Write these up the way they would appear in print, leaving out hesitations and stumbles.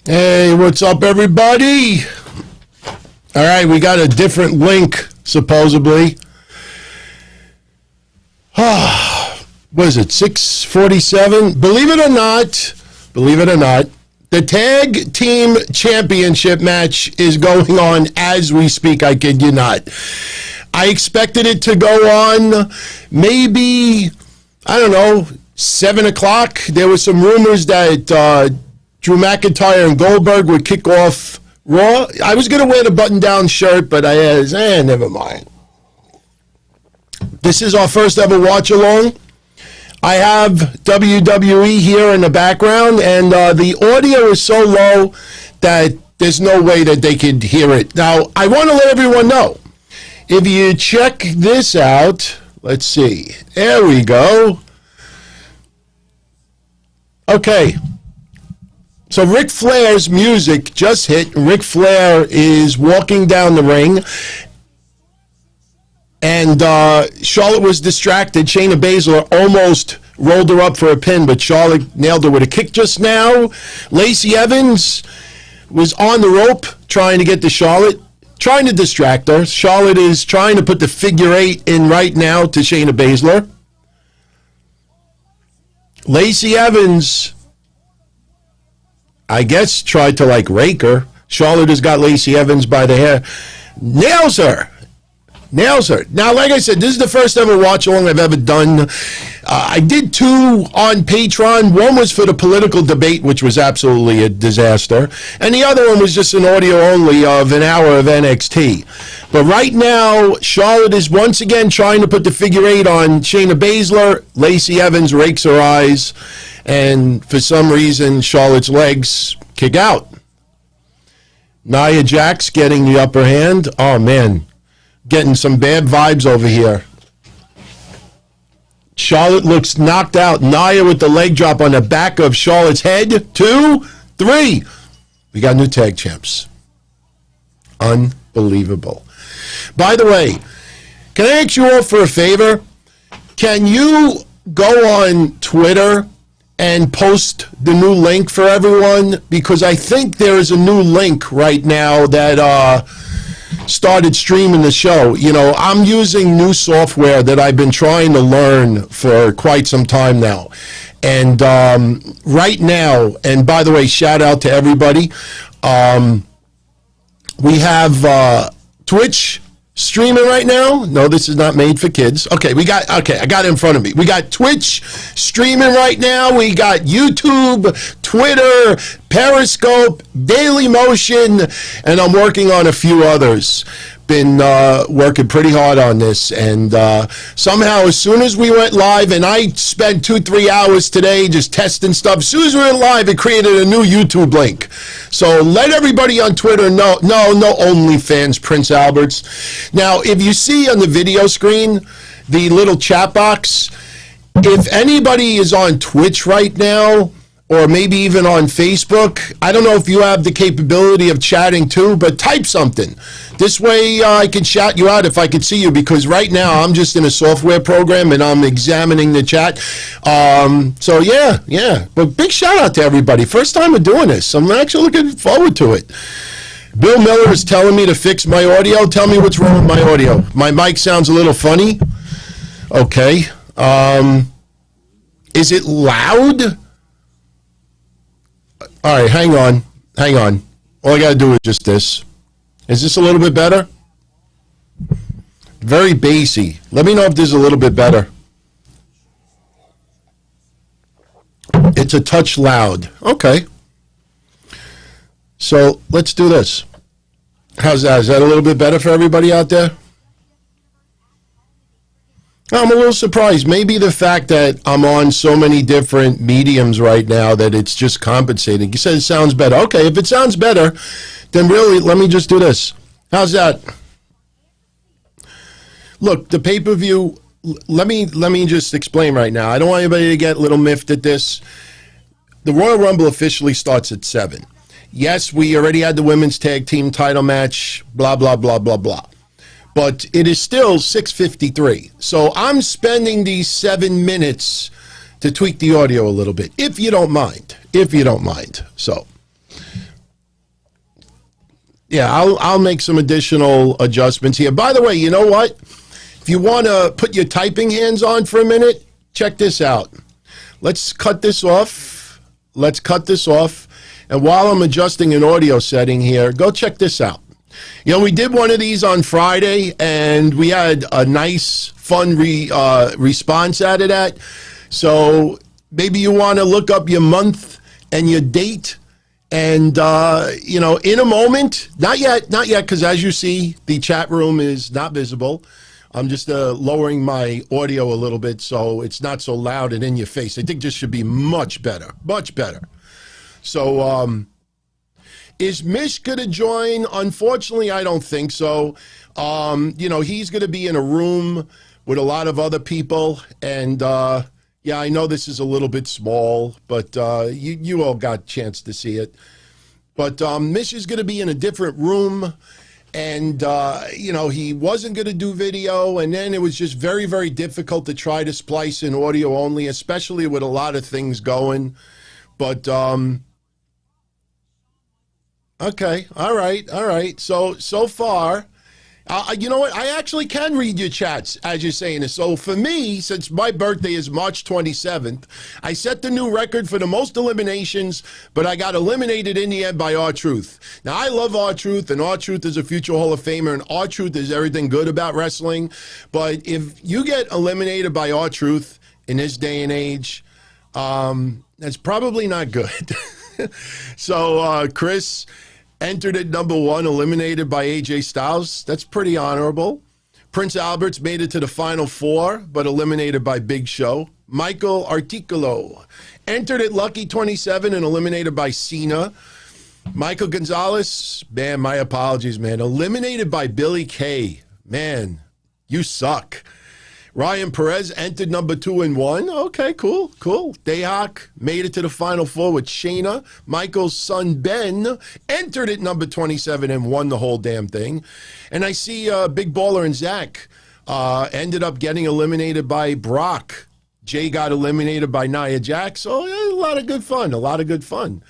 Hey, what's up, everybody? All right, we got a different link, supposedly. What is it, 6:47? Believe it or not, the Tag Team Championship match is going on as we speak. I kid you not. I expected it to go on maybe, I don't know, 7 o'clock. There were some rumors that Drew McIntyre and Goldberg would kick off Raw. I was going to wear the button-down shirt, but never mind. This is our first ever watch-along. I have WWE here in the background, and the audio is so low that there's no way that they could hear it. Now, I want to let everyone know, if you check this out, let's see. There we go. Okay. So Ric Flair's music just hit. Ric Flair is walking down the ring. And Charlotte was distracted. Shayna Baszler almost rolled her up for a pin, but Charlotte nailed her with a kick just now. Lacey Evans was on the rope trying to get to Charlotte, trying to distract her. Charlotte is trying to put the figure 8 in right now to Shayna Baszler. Lacey Evans, I guess, tried to rake her. Charlotte has got Lacey Evans by the hair. Nails her. Now, like I said, this is the first ever watch-along I've ever done. I did 2 on Patreon. One was for the political debate, which was absolutely a disaster. And the other one was just an audio only of an hour of NXT. But right now, Charlotte is once again trying to put the figure 8 on Shayna Baszler. Lacey Evans rakes her eyes. And for some reason, Charlotte's legs kick out. Nia Jax getting the upper hand. Oh, man. Getting some bad vibes over here. Charlotte looks knocked out. Nia with the leg drop on the back of Charlotte's head. 2, 3. We got new tag champs. Unbelievable. By the way, can I ask you all for a favor? Can you go on Twitter and post the new link for everyone? Because I think there is a new link right now that started streaming the show. You know, I'm using new software that I've been trying to learn for quite some time now. And right now, and by the way, shout out to everybody, we have Twitch streaming right now. No, this is not made for kids. I got it in front of me. We got Twitch streaming right now. We got YouTube, Twitter, Periscope, Daily Motion, and I'm working on a few others. Been working pretty hard on this, and somehow as soon as we went live, and I spent 2-3 hours today just testing stuff, as soon as we went live, it created a new YouTube link. So let everybody on Twitter know, no OnlyFans, Prince Alberts. Now, if you see on the video screen, the little chat box, if anybody is on Twitch right now, or maybe even on Facebook, I don't know if you have the capability of chatting too, but type something. This way I can shout you out if I can see you, because right now I'm just in a software program and I'm examining the chat. So yeah. But big shout out to everybody. First time we're doing this. I'm actually looking forward to it. Bill Miller is telling me to fix my audio. Tell me what's wrong with my audio. My mic sounds a little funny. Okay. Is it loud? All right, hang on. All I got to do is just this. Is this a little bit better? Very bassy. Let me know if this is a little bit better. It's a touch loud. Okay. So let's do this. How's that? Is that a little bit better for everybody out there? I'm a little surprised. Maybe the fact that I'm on so many different mediums right now that it's just compensating. You said it sounds better. Okay, if it sounds better, then really, let me just do this. How's that? Look, the pay-per-view, let me just explain right now. I don't want anybody to get a little miffed at this. The Royal Rumble officially starts at 7. Yes, we already had the women's tag team title match, blah, blah, blah, blah, blah. But it is still 6:53. So I'm spending these 7 minutes to tweak the audio a little bit, if you don't mind. So Yeah, I'll make some additional adjustments here. By the way, you know what? If you want to put your typing hands on for a minute, check this out. Let's cut this off. Let's cut this off. And while I'm adjusting an audio setting here, go check this out. You know, we did one of these on Friday, and we had a nice, fun response out of that. So maybe you want to look up your month and your date. And, you know, in a moment, not yet, because as you see, the chat room is not visible. I'm just lowering my audio a little bit so it's not so loud and in your face. I think this should be much better, much better. So, is Mish going to join? Unfortunately, I don't think so. You know, he's going to be in a room with a lot of other people. And, yeah, I know this is a little bit small, but you all got a chance to see it. But Mish is going to be in a different room. And, you know, he wasn't going to do video. And then it was just very, very difficult to try to splice in audio only, especially with a lot of things going. But, okay, all right. So far, you know what? I actually can read your chats as you're saying this. So for me, since my birthday is March 27th, I set the new record for the most eliminations, but I got eliminated in the end by R-Truth. Now, I love R-Truth, and R-Truth is a future Hall of Famer, and R-Truth is everything good about wrestling. But if you get eliminated by R-Truth in this day and age, that's probably not good. So, Chris entered at number 1, eliminated by AJ Styles. That's pretty honorable. Prince Albert's made it to the final 4, but eliminated by Big Show. Michael Articulo entered at lucky 27 and eliminated by Cena. Michael Gonzalez, man, my apologies, man. Eliminated by Billy Kay. Man, you suck. Ryan Perez entered number 2 and 1. Okay, cool. Dayhawk made it to the final 4 with Shayna. Michael's son Ben entered at number 27 and won the whole damn thing. And I see Big Baller and Zach ended up getting eliminated by Brock. Jay got eliminated by Nia Jax. So yeah, a lot of good fun.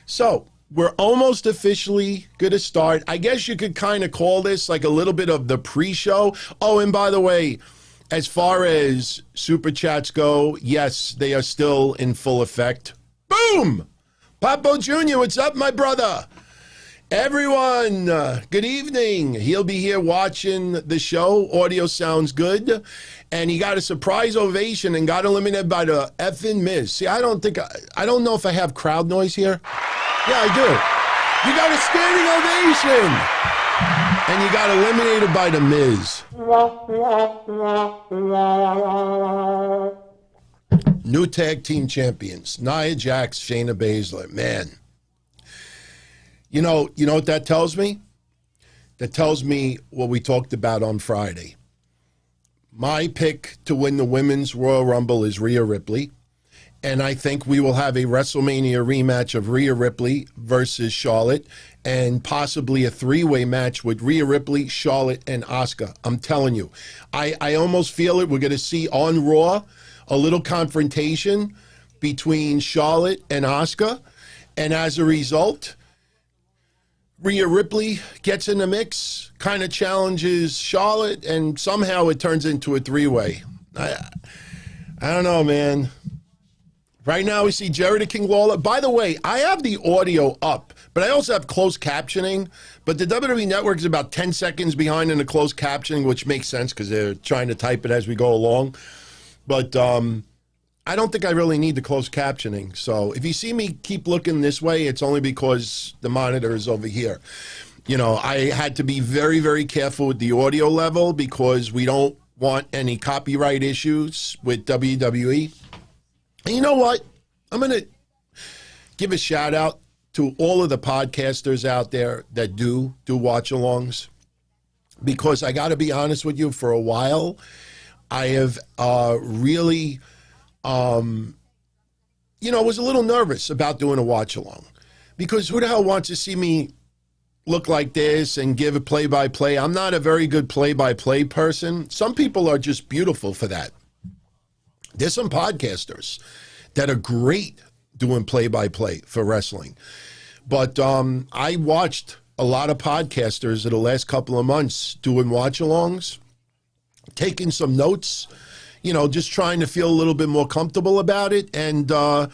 So we're almost officially going to start. I guess you could kind of call this like a little bit of the pre-show. Oh, and by the way, as far as super chats go, yes, they are still in full effect. Boom! Papo Jr., what's up, my brother? Everyone, good evening. He'll be here watching the show. Audio sounds good. And he got a surprise ovation and got eliminated by the effing Miz. See, I don't know if I have crowd noise here. Yeah, I do. You got a standing ovation. And you got eliminated by the Miz. New tag team champions, Nia Jax, Shayna Baszler. Man, you know what that tells me? That tells me what we talked about on Friday. My pick to win the Women's Royal Rumble is Rhea Ripley. And I think we will have a WrestleMania rematch of Rhea Ripley versus Charlotte, and possibly a 3-way match with Rhea Ripley, Charlotte, and Asuka. I'm telling you, I almost feel it. We're going to see on Raw a little confrontation between Charlotte and Asuka, and as a result, Rhea Ripley gets in the mix, kind of challenges Charlotte, and somehow it turns into a 3-way. I don't know, man. Right now we see Jerry the King Lawler. By the way, I have the audio up, but I also have closed captioning. But the WWE Network is about 10 seconds behind in the closed captioning, which makes sense because they're trying to type it as we go along. But I don't think I really need the closed captioning. So if you see me keep looking this way, it's only because the monitor is over here. You know, I had to be very, very careful with the audio level because we don't want any copyright issues with WWE. And you know what? I'm going to give a shout out to all of the podcasters out there that do watch-alongs, because I got to be honest with you, for a while, I have really, you know, was a little nervous about doing a watch-along, because who the hell wants to see me look like this and give a play-by-play? I'm not a very good play-by-play person. Some people are just beautiful for that. There's some podcasters that are great doing play-by-play for wrestling. But I watched a lot of podcasters in the last couple of months doing watch-alongs, taking some notes, just trying to feel a little bit more comfortable about it. And, I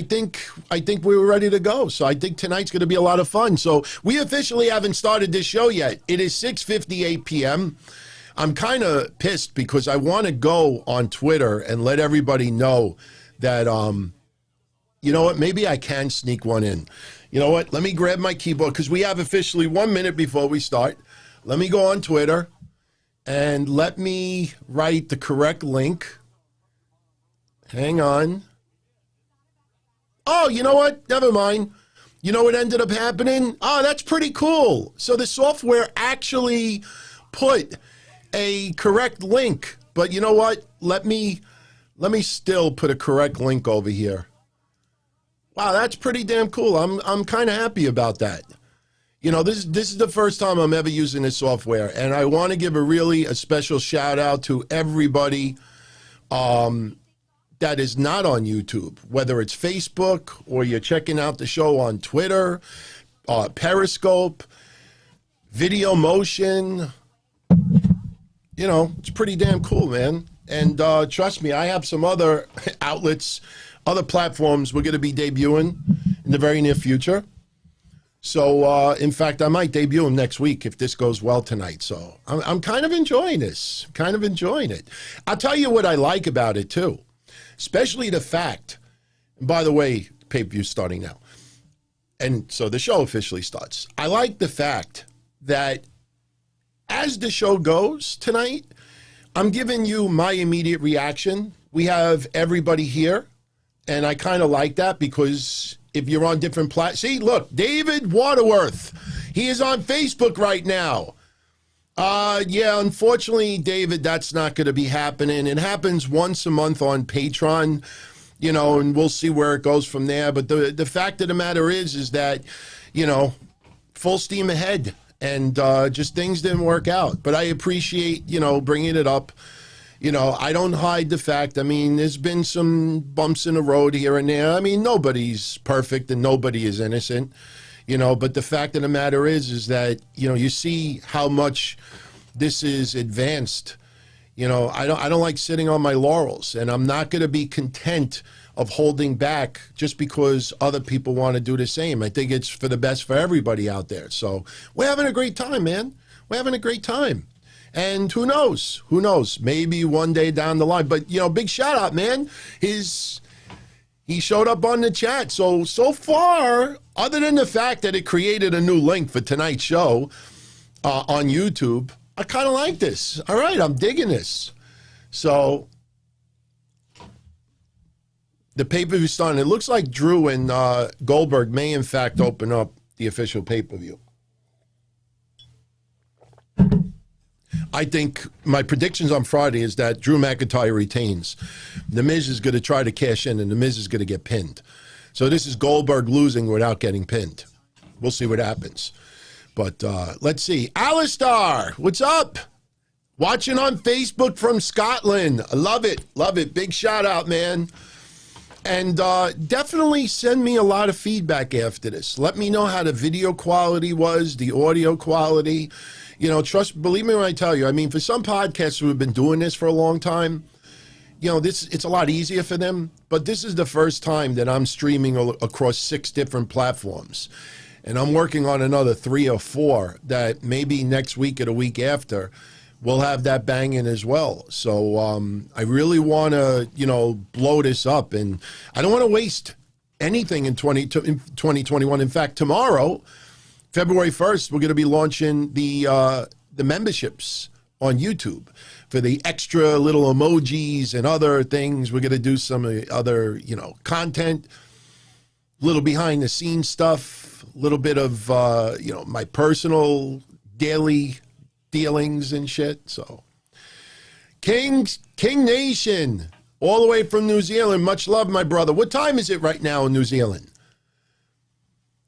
think we were ready to go. So I think tonight's going to be a lot of fun. So we officially haven't started this show yet. It is 6:58 p.m. I'm kind of pissed because I want to go on Twitter and let everybody know that, you know what, maybe I can sneak one in. You know what, let me grab my keyboard because we have officially 1 minute before we start. Let me go on Twitter and let me write the correct link. Hang on. Oh, you know what? Never mind. You know what ended up happening? Oh, that's pretty cool. So the software actually put a correct link. But you know what? Let me still put a correct link over here. Wow, that's pretty damn cool. I'm kind of happy about that. This is the first time I'm ever using this software, and I want to give a special shout out to everybody that is not on YouTube, whether it's Facebook or you're checking out the show on Twitter, Periscope, Video Motion. It's pretty damn cool, man. And trust me, I have some other outlets, other platforms we're going to be debuting in the very near future. So, in fact, I might debut them next week if this goes well tonight. So I'm kind of enjoying this, I'll tell you what I like about it, too, especially the fact, and by the way, pay-per-view starting now. And so the show officially starts. I like the fact that as the show goes tonight, I'm giving you my immediate reaction. We have everybody here, and I kind of like that because if you're on different platforms. See, look, David Waterworth. He is on Facebook right now. Yeah, unfortunately, David, that's not going to be happening. It happens once a month on Patreon, and we'll see where it goes from there. But the fact of the matter is that, full steam ahead. And just things didn't work out. But I appreciate, bringing it up. I don't hide the fact. I mean, there's been some bumps in the road here and there. I mean, nobody's perfect and nobody is innocent, But the fact of the matter is that, you see how much this is advanced. I don't like sitting on my laurels. And I'm not going to be content of holding back just because other people want to do the same. I think it's for the best for everybody out there. So we're having a great time, man. We're having a great time. And who knows? Maybe one day down the line. But, big shout out, man. He showed up on the chat. So far, other than the fact that it created a new link for tonight's show on YouTube, I kind of like this. All right, I'm digging this. So the pay-per-view starting. It looks like Drew and Goldberg may, in fact, open up the official pay-per-view. I think my predictions on Friday is that Drew McIntyre retains. The Miz is going to try to cash in, and The Miz is going to get pinned. So this is Goldberg losing without getting pinned. We'll see what happens. But let's see. Alistar, what's up? Watching on Facebook from Scotland. I love it. Love it. Big shout out, man. And definitely send me a lot of feedback after this. Let me know how the video quality was, the audio quality. Believe me when I tell you, I mean, for some podcasts who have been doing this for a long time, it's a lot easier for them. But this is the first time that I'm streaming across 6 different platforms. And I'm working on another 3 or 4 that maybe next week or the week after we'll have that banging as well. So I really want to, blow this up. And I don't want to waste anything in 2021. In fact, tomorrow, February 1st, we're going to be launching the memberships on YouTube for the extra little emojis and other things. We're going to do some other, content, little behind the scenes stuff, a little bit of, my personal daily dealings and shit. So King Nation, all the way from New Zealand. Much love, my brother. What time is it right now in New Zealand?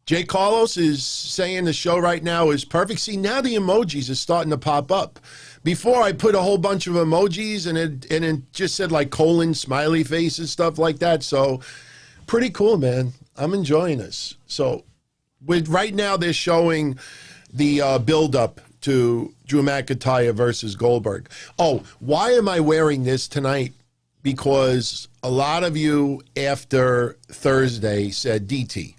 Jay Carlos is saying the show right now is perfect. See, now the emojis are starting to pop up. Before, I put a whole bunch of emojis and it just said like colon, smiley face and stuff like that. So pretty cool, man. I'm enjoying this. So Right now, they're showing the build-up to Drew McIntyre versus Goldberg. Oh, why am I wearing this tonight? Because a lot of you after Thursday said, DT,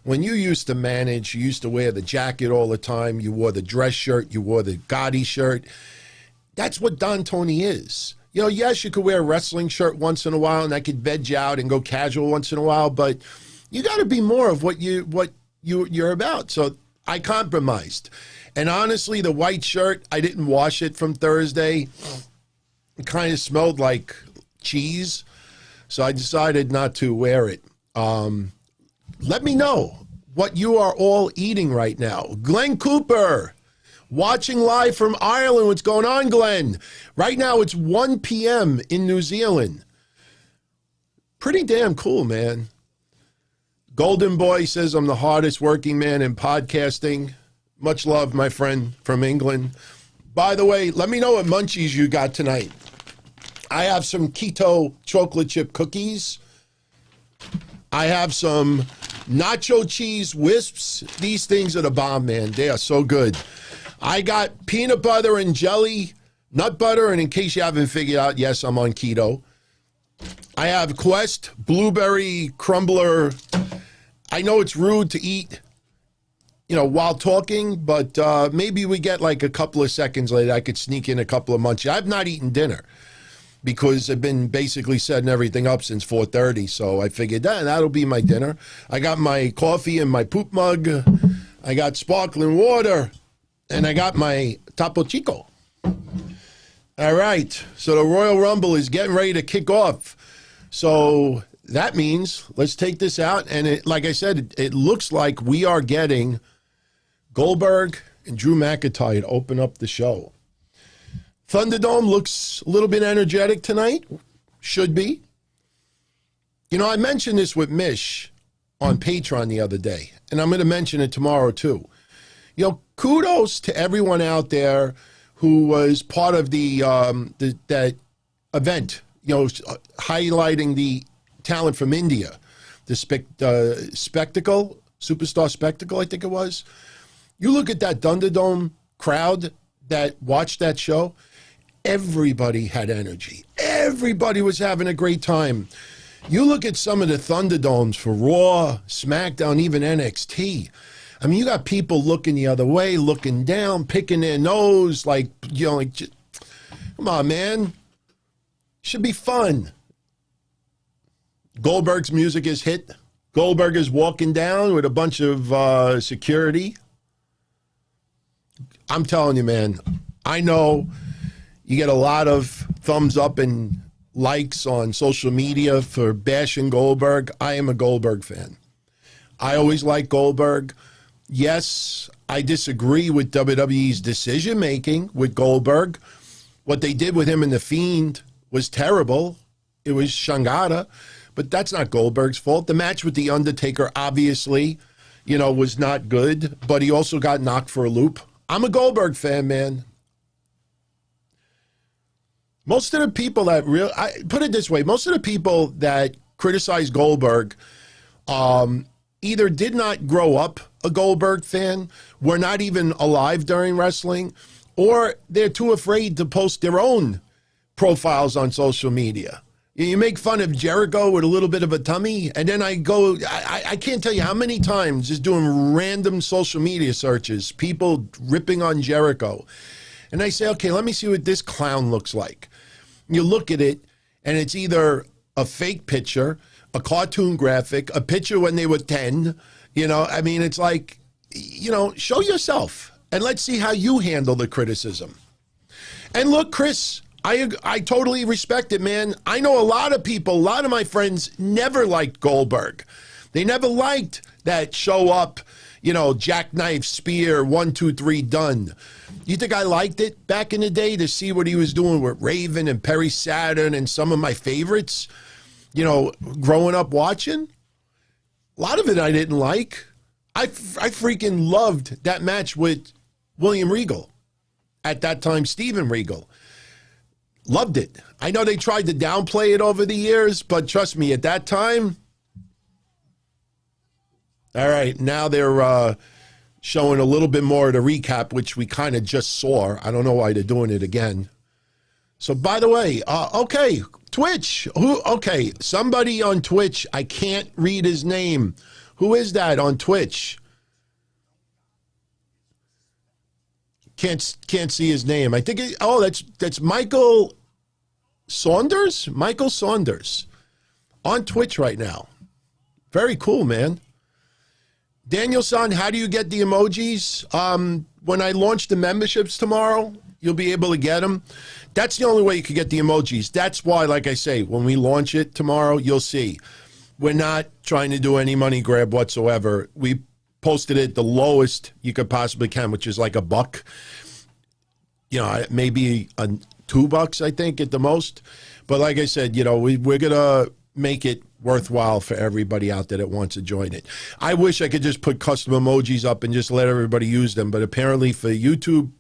when you used to manage, you used to wear the jacket all the time, you wore the dress shirt, you wore the Gotti shirt. That's what Don Tony is. You know, yes, you could wear a wrestling shirt once in a while, and I could veg out and go casual once in a while, but you got to be more of what you're about. So I compromised. And honestly, the white shirt, I didn't wash it from Thursday. It kind of smelled like cheese, so I decided not to wear it. Let me know what you are all eating right now. Glenn Cooper, watching live from Ireland. What's going on, Glenn? Right now, it's 1 p.m. in New Zealand. Pretty damn cool, man. Golden Boy says, I'm the hardest working man in podcasting. Much love, my friend from England. By the way, let me know what munchies you got tonight. I have some keto chocolate chip cookies. I have some nacho cheese wisps. These things are the bomb, man. They are so good. I got peanut butter and jelly, nut butter, and in case you haven't figured out, yes, I'm on keto. I have Quest blueberry crumbler. I know it's rude to eat, you know, while talking, but maybe we get like a couple of seconds later, I could sneak in a couple of munchies. I've not eaten dinner because I've been basically setting everything up since 4:30, so I figured that'll be my dinner. I got my coffee in my poop mug. I got sparkling water. And I got my Topo Chico. All right. So the Royal Rumble is getting ready to kick off. So that means let's take this out. And like I said, it looks like we are getting Goldberg and Drew McIntyre to open up the show. Thunderdome looks a little bit energetic tonight. Should be. You know, I mentioned this with Mish on Patreon the other day. And I'm going to mention it tomorrow too. You know, kudos to everyone out there who was part of that event, you know, highlighting the talent from India, the spectacle, Superstar Spectacle, I think it was. You look at that Thunderdome crowd that watched that show, everybody had energy. Everybody was having a great time. You look at some of the Thunderdomes for Raw, SmackDown, even NXT. I mean, you got people looking the other way, looking down, picking their nose, like, you know, like, come on, man. Should be fun. Goldberg's music is hit. Goldberg is walking down with a bunch of security. I'm telling you, man, I know you get a lot of thumbs up and likes on social media for bashing Goldberg. I am a Goldberg fan. I always like Goldberg. Yes, I disagree with WWE's decision-making with Goldberg. What they did with him in The Fiend was terrible. It was Shangada, but that's not Goldberg's fault. The match with The Undertaker, obviously, you know, was not good, but he also got knocked for a loop. I'm a Goldberg fan, man. Most of the people that put it this way, most of the people that criticize Goldberg either did not grow up a Goldberg fan, were not even alive during wrestling, or they're too afraid to post their own profiles on social media. You make fun of Jericho with a little bit of a tummy, and then I can't tell you how many times just doing random social media searches, people ripping on Jericho. And I say, okay, let me see what this clown looks like. You look at it, and it's either a fake picture, a cartoon graphic, a picture when they were 10. You know, I mean, it's like, you know, show yourself, and let's see how you handle the criticism. And look, Chris, I totally respect it, man. I know a lot of people, a lot of my friends never liked Goldberg. They never liked that show up, you know, jackknife, spear, 1, 2, 3, done. You think I liked it back in the day to see what he was doing with Raven and Perry Saturn and some of my favorites, you know, growing up watching? A lot of it I didn't like. I freaking loved that match with William Regal. At that time, Steven Regal. Loved it. I know they tried to downplay it over the years, but trust me, at that time, All right, now they're showing a little bit more of the recap, which we kind of just saw. I don't know why they're doing it again. So, by the way, okay, Twitch. Okay, somebody on Twitch. I can't read his name. Who is that on Twitch? Can't see his name. I think. That's Michael Saunders. Michael Saunders on Twitch right now. Very cool, man. Daniel-san, how do you get the emojis? When I launch the memberships tomorrow, you'll be able to get them. That's the only way you can get the emojis. That's why, like I say, when we launch it tomorrow, you'll see. We're not trying to do any money grab whatsoever. We posted it the lowest you could possibly can, which is like $1. You know, maybe $2, I think, at the most. But like I said, you know, we're going to make it worthwhile for everybody out there that wants to join it. I wish I could just put custom emojis up and just let everybody use them, but apparently for YouTube,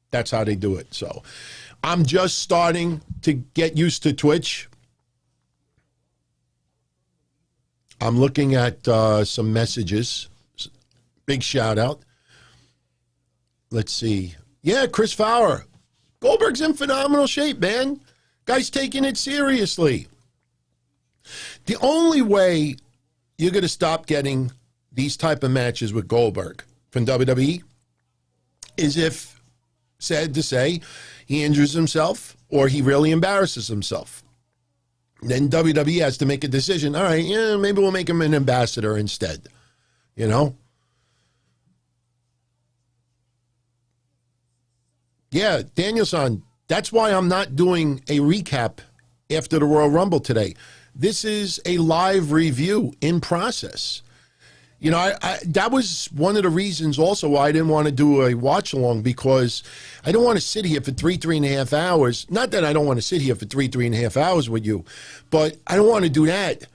that's how they do it. So I'm just starting to get used to Twitch. I'm looking at some messages. Big shout out. Let's see. Yeah, Chris Fowler. Goldberg's in phenomenal shape, man. Guy's taking it seriously. The only way you're going to stop getting these type of matches with Goldberg from WWE is if, sad to say, he injures himself or he really embarrasses himself. Then WWE has to make a decision. All right, yeah, maybe we'll make him an ambassador instead, you know? Yeah, Danielson, that's why I'm not doing a recap after the Royal Rumble today. This is a live review in process. You know, that was one of the reasons also why I didn't want to do a watch along, because I don't want to sit here for three and a half hours. Not that I don't want to sit here for three and a half hours with you, but I don't want to do that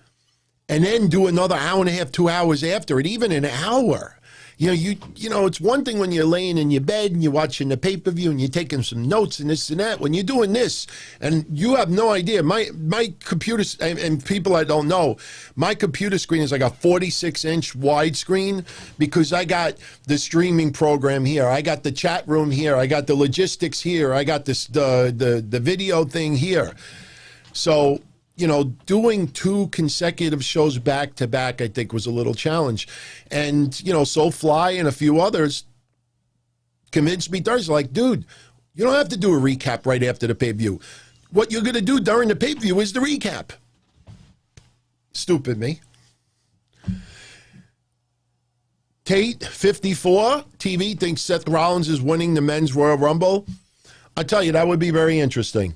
and then do another hour and a half, 2 hours after it, even an hour. You know, it's one thing when you're laying in your bed and you're watching the pay-per-view and you're taking some notes and this and that. When you're doing this and you have no idea, my computer, and people I don't know, my computer screen is like a 46-inch widescreen because I got the streaming program here. I got the chat room here. I got the logistics here. I got this the video thing here. So, you know, doing 2 consecutive shows back to back, I think, was a little challenge. And, you know, Soulfly and a few others convinced me Thursday, like, dude, you don't have to do a recap right after the pay-per-view. What you're going to do during the pay-per-view is the recap. Stupid me. Tate, 54, TV, thinks Seth Rollins is winning the men's Royal Rumble. I tell you, that would be very interesting.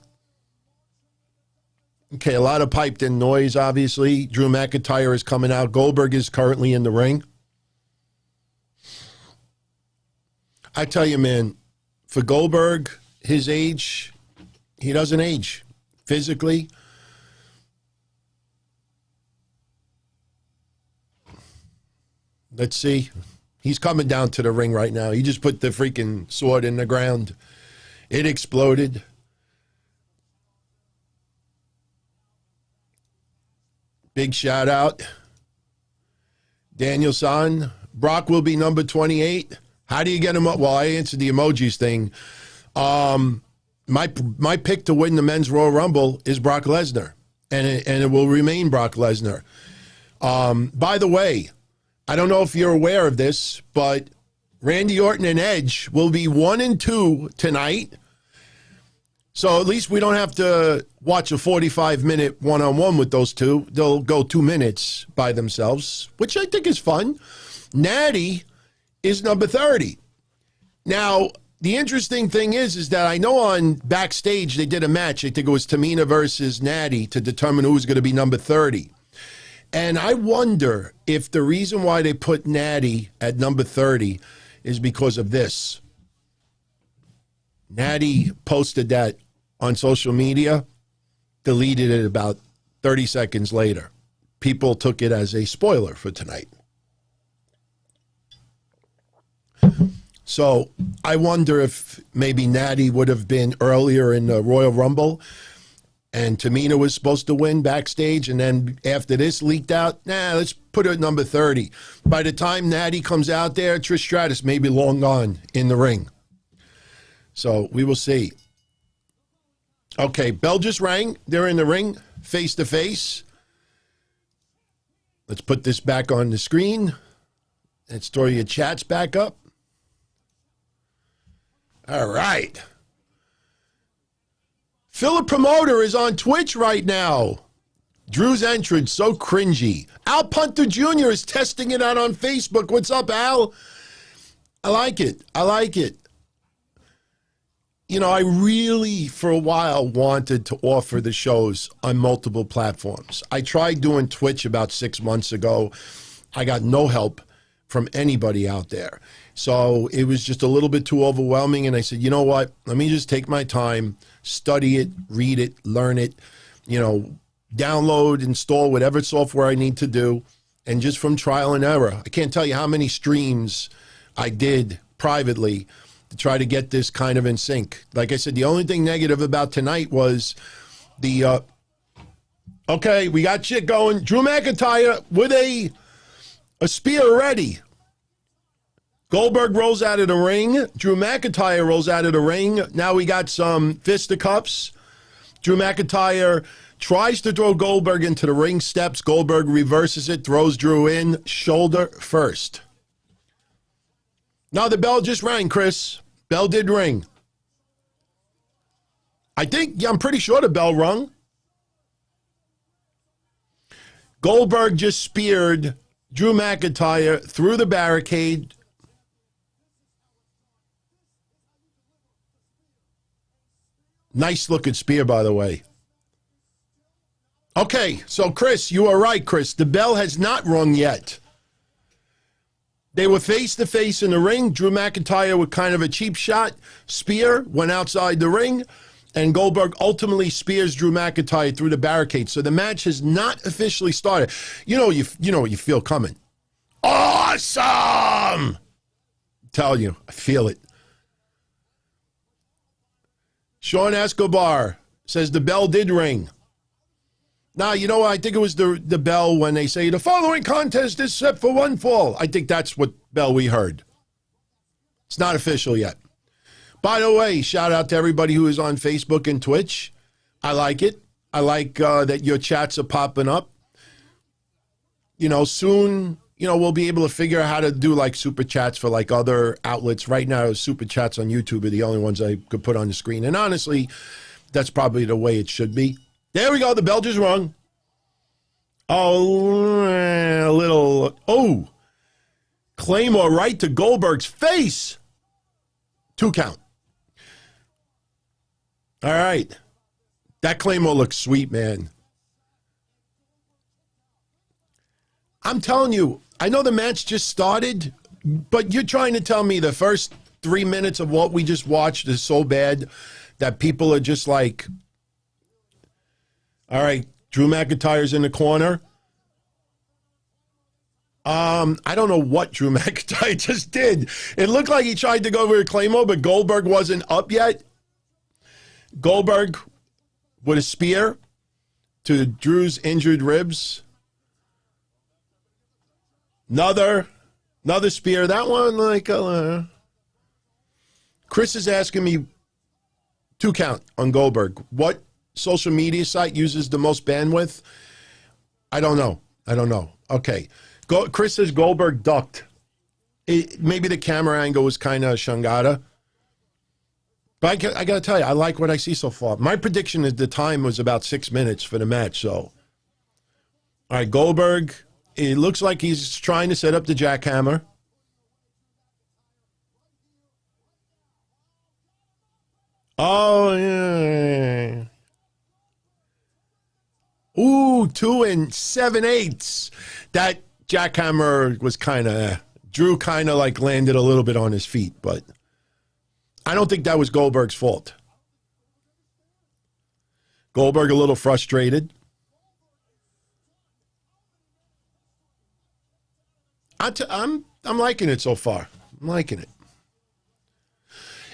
Okay, a lot of piped-in noise, obviously. Drew McIntyre is coming out. Goldberg is currently in the ring. I tell you, man, for Goldberg, his age, he doesn't age physically. Let's see. He's coming down to the ring right now. He just put the freaking sword in the ground. It exploded. Big shout out. Daniel-san, Brock will be number 28. How do you get him up? Well, I answered the emojis thing. My pick to win the men's Royal Rumble is Brock Lesnar, and it will remain Brock Lesnar. By the way, I don't know if you're aware of this, but Randy Orton and Edge will be 1 and 2 tonight. So at least we don't have to watch a 45-minute one-on-one with those two. They'll go 2 minutes by themselves, which I think is fun. Natty is number 30. Now, the interesting thing is that I know on Backstage they did a match. I think it was Tamina versus Natty to determine who was going to be number 30. And I wonder if the reason why they put Natty at number 30 is because of this. Natty posted that on social media, deleted it about 30 seconds later. People took it as a spoiler for tonight. So I wonder if maybe Natty would have been earlier in the Royal Rumble. And Tamina was supposed to win backstage, and then after this leaked out, let's put her at number 30. By the time Natty comes out there, Trish Stratus may be long gone in the ring. So we will see. Okay, bell just rang. They're in the ring, face to face. Let's put this back on the screen. Let's throw your chats back up. All right. Philip Promoter is on Twitch right now. Drew's entrance, so cringy. Al Punter Jr. is testing it out on Facebook. What's up, Al? I like it. I like it. You know, I really, for a while, wanted to offer the shows on multiple platforms. I tried doing Twitch about 6 months ago. I got no help from anybody out there. So it was just a little bit too overwhelming. And I said, you know what? Let me just take my time, study it, read it, learn it, download, install whatever software I need to do. And just from trial and error, I can't tell you how many streams I did privately to try to get this kind of in sync. Like I said, the only thing negative about tonight was the, okay, we got shit going. Drew McIntyre with a spear ready. Goldberg rolls out of the ring. Drew McIntyre rolls out of the ring. Now we got some fisticuffs. Drew McIntyre tries to throw Goldberg into the ring steps. Goldberg reverses it, throws Drew in, shoulder first. Now the bell just rang, Chris. Bell did ring. I'm pretty sure the bell rung. Goldberg just speared Drew McIntyre through the barricade. Nice looking spear, by the way. Okay, so Chris, you are right, Chris. The bell has not rung yet. They were face to face in the ring. Drew McIntyre with kind of a cheap shot. Spear went outside the ring, and Goldberg ultimately spears Drew McIntyre through the barricade. So the match has not officially started. You know what you feel coming. Awesome! I'm telling you, I feel it. Sean Escobar says the bell did ring. Now, you know what? I think it was the bell when they say the following contest is set for one fall. I think that's what bell we heard. It's not official yet. By the way, shout out to everybody who is on Facebook and Twitch. I like it. I like that your chats are popping up. Soon, we'll be able to figure out how to do like super chats for like other outlets. Right now, super chats on YouTube are the only ones I could put on the screen. And honestly, that's probably the way it should be. There we go. The bell just rung. Claymore right to Goldberg's face. 2 count. All right. That Claymore looks sweet, man. I'm telling you, I know the match just started, but you're trying to tell me the first 3 minutes of what we just watched is so bad that people are just like, all right, Drew McIntyre's in the corner. I don't know what Drew McIntyre just did. It looked like he tried to go over to Claymore, but Goldberg wasn't up yet. Goldberg with a spear to Drew's injured ribs. Another spear. That one, Chris is asking me 2 count on Goldberg. What social media site uses the most bandwidth? I don't know. Okay. Chris says Goldberg ducked. Maybe the camera angle was kind of shangada. But I got to tell you, I like what I see so far. My prediction is the time was about 6 minutes for the match. So, all right, Goldberg. It looks like he's trying to set up the jackhammer. Oh, yeah. Ooh, 2 7/8. That jackhammer was kind of, Drew kind of like landed a little bit on his feet, but I don't think that was Goldberg's fault. Goldberg a little frustrated. I'm liking it so far. I'm liking it.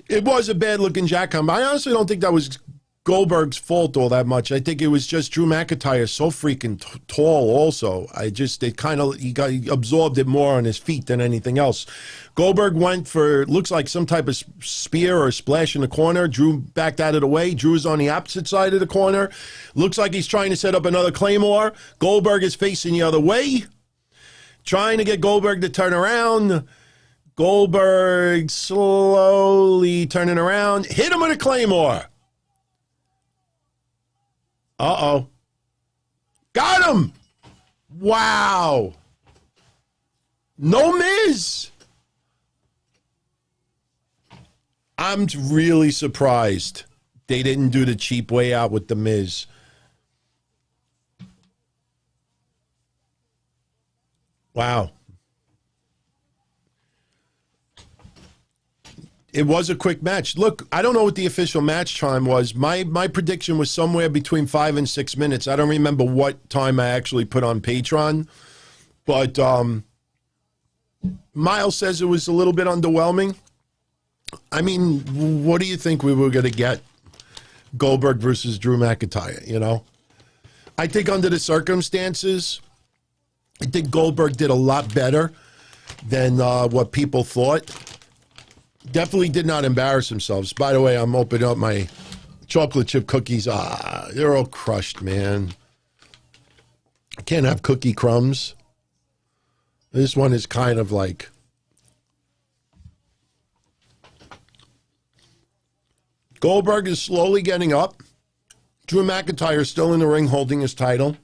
It was a bad looking jackhammer. I honestly don't think that was Goldberg's fault all that much. I think it was just Drew McIntyre so freaking tall also. He got absorbed it more on his feet than anything else. Goldberg went for, looks like some type of spear or splash in the corner. Drew backed out of the way. Drew's on the opposite side of the corner. Looks like he's trying to set up another Claymore. Goldberg is facing the other way, trying to get Goldberg to turn around. Goldberg slowly turning around. Hit him with a Claymore. Uh-oh. Got him! Wow. No Miz. I'm really surprised they didn't do the cheap way out with the Miz. Wow. It was a quick match. Look, I don't know what the official match time was. My prediction was somewhere between 5 and 6 minutes. I don't remember what time I actually put on Patreon. But Miles says it was a little bit underwhelming. I mean, what do you think we were going to get? Goldberg versus Drew McIntyre, you know? I think under the circumstances, I think Goldberg did a lot better than what people thought. Definitely did not embarrass themselves. By the way, I'm opening up my chocolate chip cookies. They're all crushed, man. I can't have cookie crumbs. This one is kind of like... Goldberg is slowly getting up. Drew McIntyre is still in the ring holding his title.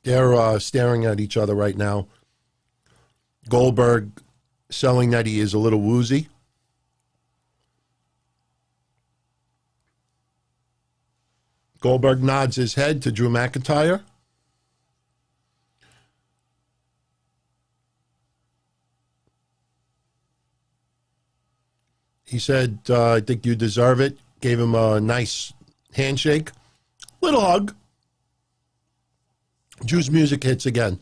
They're staring at each other right now. Goldberg selling that he is a little woozy. Goldberg nods his head to Drew McIntyre. He said, I think you deserve it. Gave him a nice handshake. Little hug. Drew's music hits again.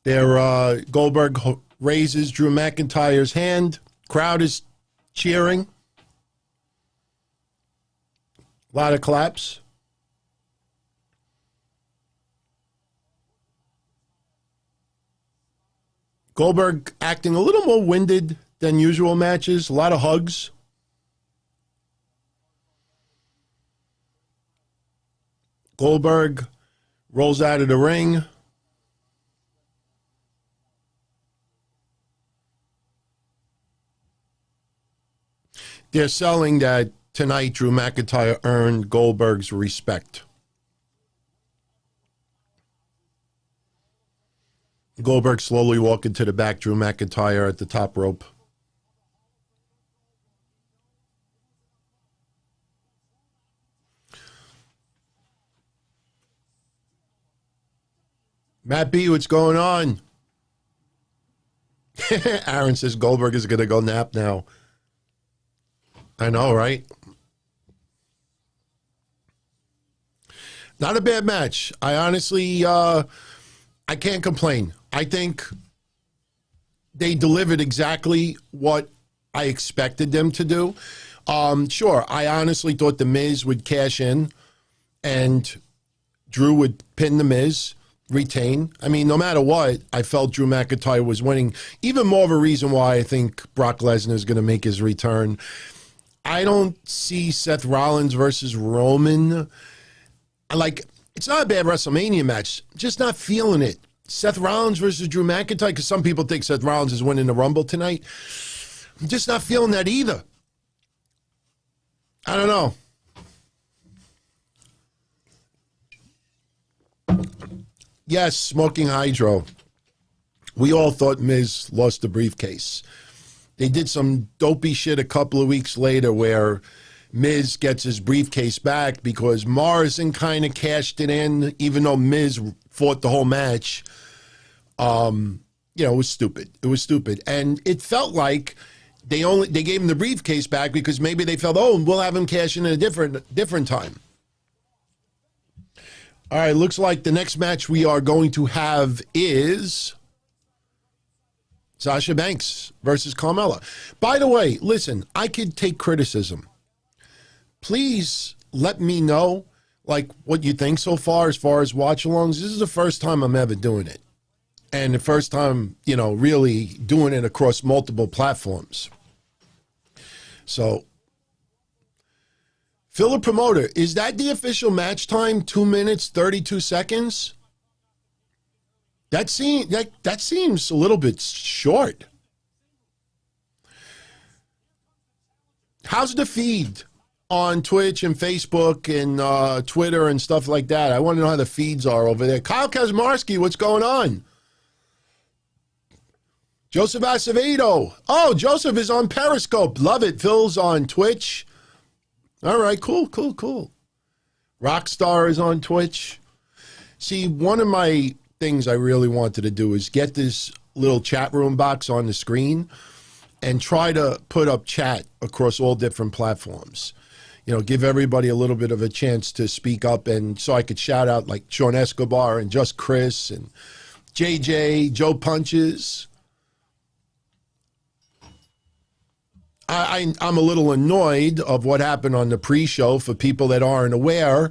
There, Goldberg raises Drew McIntyre's hand. Crowd is cheering. A lot of claps. Goldberg acting a little more winded than usual matches. A lot of hugs. Goldberg rolls out of the ring. They're selling that tonight Drew McIntyre earned Goldberg's respect. Goldberg slowly walking to the back, Drew McIntyre at the top rope. Matt B, what's going on? Aaron says Goldberg is going to go nap now. I know, right? Not a bad match. I honestly, I can't complain. I think they delivered exactly what I expected them to do. Sure, I honestly thought The Miz would cash in and Drew would pin The Miz, retain. I mean, no matter what, I felt Drew McIntyre was winning. Even more of a reason why I think Brock Lesnar is going to make his return. I don't see Seth Rollins versus Roman. Like, it's not a bad WrestleMania match. Just not feeling it. Seth Rollins versus Drew McIntyre, because some people think Seth Rollins is winning the Rumble tonight. I'm just not feeling that either. I don't know. Yes, Smoking Hydro. We all thought Miz lost the briefcase. They did some dopey shit a couple of weeks later where Miz gets his briefcase back because Morrison kind of cashed it in, even though Miz fought the whole match. You know, it was stupid. It was stupid. And it felt like they gave him the briefcase back because maybe they felt, oh, we'll have him cash in at a different time. All right, looks like the next match we are going to have is Sasha Banks versus Carmella. By the way, listen, I could take criticism. Please let me know, like, what you think so far as watch-alongs. This is the first time I'm ever doing it. And the first time, you know, really doing it across multiple platforms. So, Philip Promoter, is that the official match time? 2 minutes, 32 seconds? That seems a little bit short. How's the feed on Twitch and Facebook and Twitter and stuff like that? I want to know how the feeds are over there. Kyle Kazmarski, what's going on? Joseph Acevedo. Oh, Joseph is on Periscope. Love it. Phil's on Twitch. All right, cool. Rockstar is on Twitch. See, one of my things I really wanted to do is get this little chat room box on the screen and try to put up chat across all different platforms. You know, give everybody a little bit of a chance to speak up, and so I could shout out like Sean Escobar and Just Chris and JJ, Joe Punches. I'm a little annoyed of what happened on the pre-show for people that aren't aware.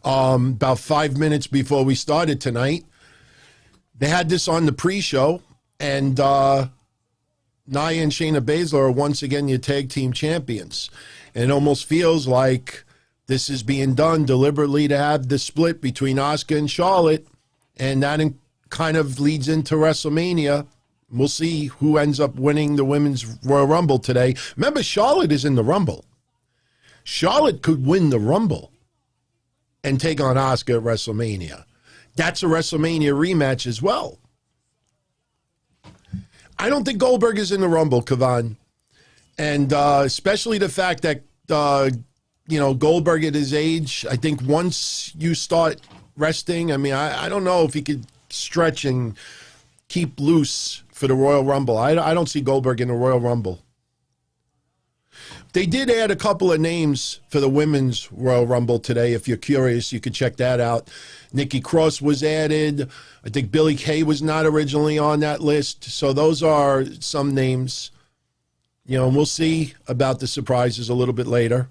About 5 minutes before we started tonight, they had this on the pre-show, and Nia and Shayna Baszler are once again your tag team champions. And it almost feels like this is being done deliberately to have the split between Asuka and Charlotte, and that kind of leads into WrestleMania. We'll see who ends up winning the Women's Royal Rumble today. Remember, Charlotte is in the Rumble. Charlotte could win the Rumble and take on Asuka at WrestleMania. That's a WrestleMania rematch as well. I don't think Goldberg is in the Rumble, Kavan. And especially the fact that, Goldberg at his age, I think once you start resting, I don't know if he could stretch and keep loose for the Royal Rumble. I don't see Goldberg in the Royal Rumble. They did add a couple of names for the Women's Royal Rumble today. If you're curious, you could check that out. Nikki Cross was added. I think Billie Kay was not originally on that list. So those are some names. And we'll see about the surprises a little bit later.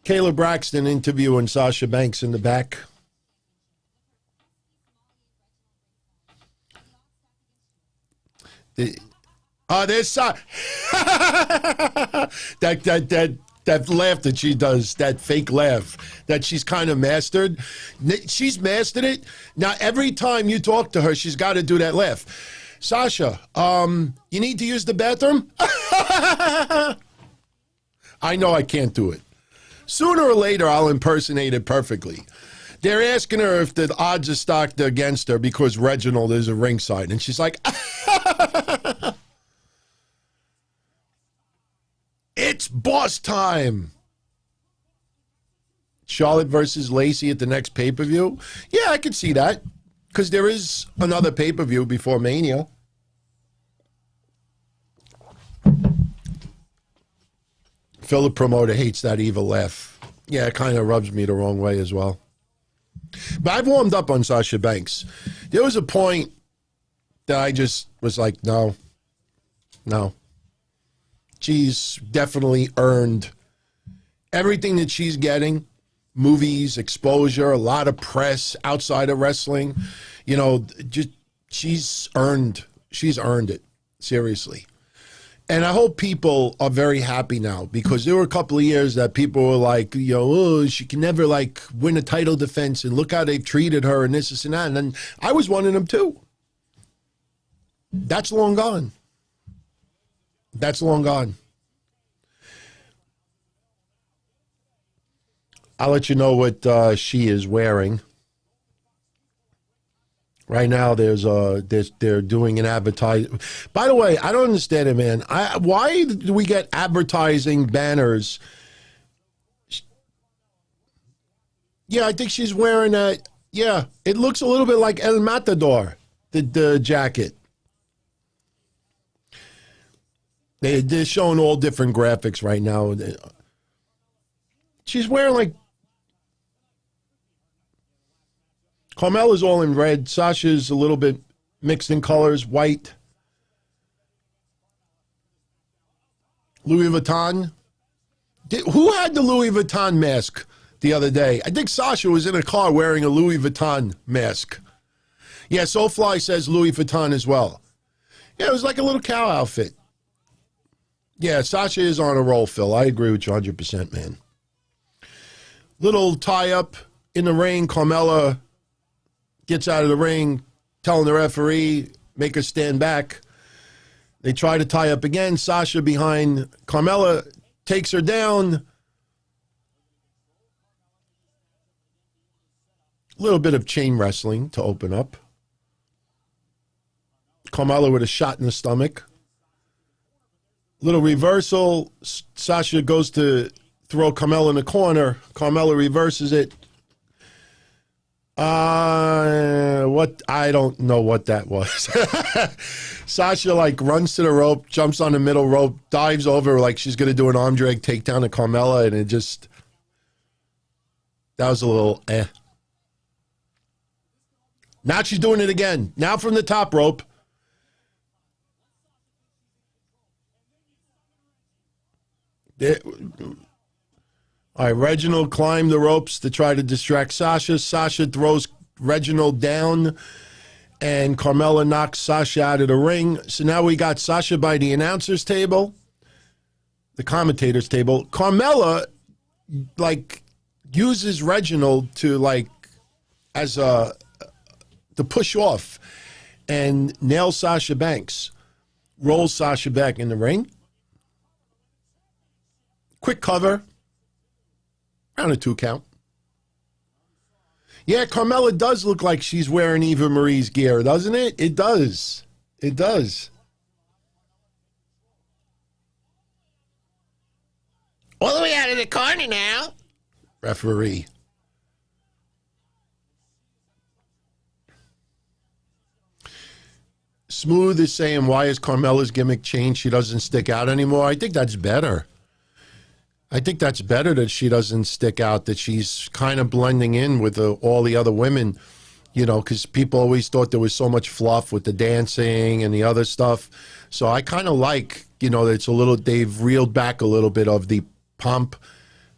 Kayla Braxton interviewing Sasha Banks in the back. There's that laugh that she does, that fake laugh that she's kind of mastered. She's mastered it. Now, every time you talk to her, she's got to do that laugh. Sasha, you need to use the bathroom? I know I can't do it. Sooner or later, I'll impersonate it perfectly. They're asking her if the odds are stacked against her because Reginald is a ringside. And she's like, it's boss time. Charlotte versus Lacey at the next pay-per-view. Yeah, I could see that because there is another pay-per-view before Mania. Philip Promoter hates that evil laugh. Yeah, it kind of rubs me the wrong way as well. But I've warmed up on Sasha Banks. There was a point that I just was like, no. She's definitely earned everything that she's getting. Movies, exposure, a lot of press outside of wrestling. She's earned it, seriously. And I hope people are very happy now because there were a couple of years that people were like, she can never win a title defense and look how they've treated her and this and that. And then I was one of them too. That's long gone. I'll let you know what she is wearing. Right now, they're doing an advertising. By the way, I don't understand it, man. Why do we get advertising banners? Yeah, I think she's wearing that. Yeah, it looks a little bit like El Matador, the jacket. They're showing all different graphics right now. She's wearing like... Carmella's all in red. Sasha's a little bit mixed in colors, white. Louis Vuitton. Who had the Louis Vuitton mask the other day? I think Sasha was in a car wearing a Louis Vuitton mask. Yeah, Soulfly says Louis Vuitton as well. Yeah, it was like a little cow outfit. Yeah, Sasha is on a roll, Phil. I agree with you 100%, man. Little tie-up in the ring. Carmella gets out of the ring, telling the referee, make her stand back. They try to tie up again. Sasha behind Carmella takes her down. A little bit of chain wrestling to open up. Carmella with a shot in the stomach. Little reversal. Sasha goes to throw Carmella in the corner. Carmella reverses it. What? I don't know what that was. Sasha like runs to the rope, jumps on the middle rope, dives over like she's going to do an arm drag takedown to Carmella, and it just... That was a little eh. Now she's doing it again. Now from the top rope. All right, Reginald climbed the ropes to try to distract Sasha. Sasha throws Reginald down, and Carmella knocks Sasha out of the ring. So now we got Sasha by the announcer's table, the commentator's table. Carmella, like, uses Reginald to, like, as a, to push off and nail Sasha Banks. Rolls Sasha back in the ring. Quick cover. Around a 2 count. Yeah, Carmella does look like she's wearing Eva Marie's gear, doesn't it? It does. It does. All the way out of the corner now. Referee. Smooth is saying, why is Carmella's gimmick changed? She doesn't stick out anymore. I think that's better. I think that's better that she doesn't stick out, that she's kind of blending in with all the other women, you know, because people always thought there was so much fluff with the dancing and the other stuff. So I kind of like, you know, it's a little, they've reeled back a little bit of the pomp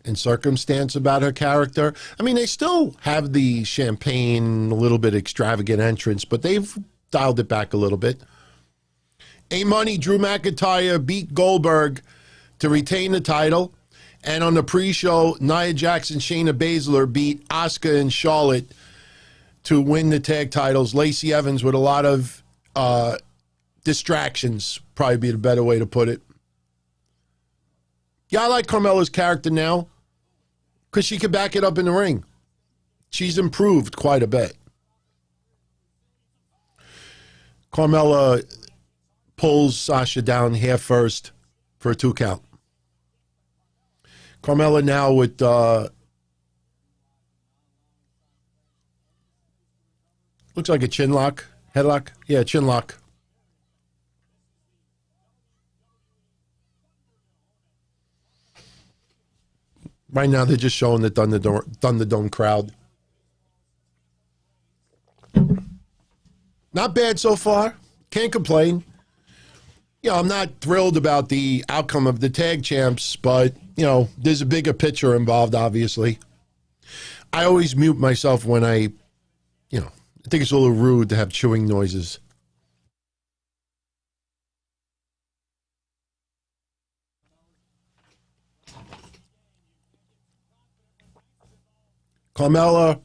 and circumstance about her character. I mean, they still have the champagne, a little bit extravagant entrance, but they've dialed it back a little bit. A-Money, Drew McIntyre beat Goldberg to retain the title. And on the pre-show, Nia Jax and Shayna Baszler beat Asuka and Charlotte to win the tag titles. Lacey Evans with a lot of distractions, probably be the better way to put it. Yeah, I like Carmella's character now because she can back it up in the ring. She's improved quite a bit. Carmella pulls Sasha down half first for a 2 count. Carmella now with looks like a chin lock, headlock. Yeah, chin lock. Right now they're just showing the Thunderdome crowd. Not bad so far. Can't complain. You know, I'm not thrilled about the outcome of the tag champs, but, you know, there's a bigger picture involved, obviously. I always mute myself when I think it's a little rude to have chewing noises. Carmella.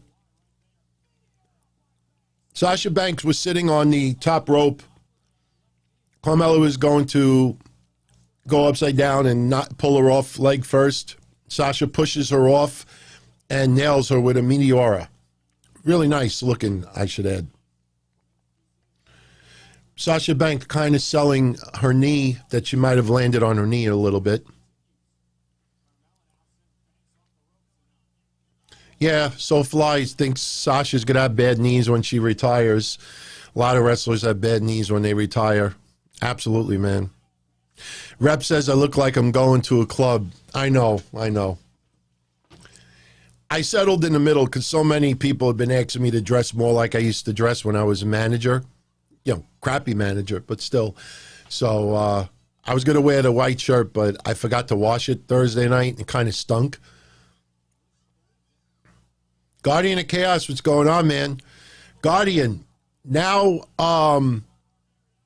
Sasha Banks was sitting on the top rope. Carmella was going to go upside down and not pull her off leg first. Sasha pushes her off and nails her with a Meteora. Really nice looking, I should add. Sasha Banks kind of selling her knee, that she might have landed on her knee a little bit. Yeah, Soulfly thinks Sasha's going to have bad knees when she retires. A lot of wrestlers have bad knees when they retire. Absolutely, man. Rep says I look like I'm going to a club. I know. I settled in the middle because so many people have been asking me to dress more like I used to dress when I was a manager. Crappy manager, but still. So I was going to wear the white shirt, but I forgot to wash it Thursday night. It kind of stunk. Guardian of Chaos, what's going on, man? Guardian, now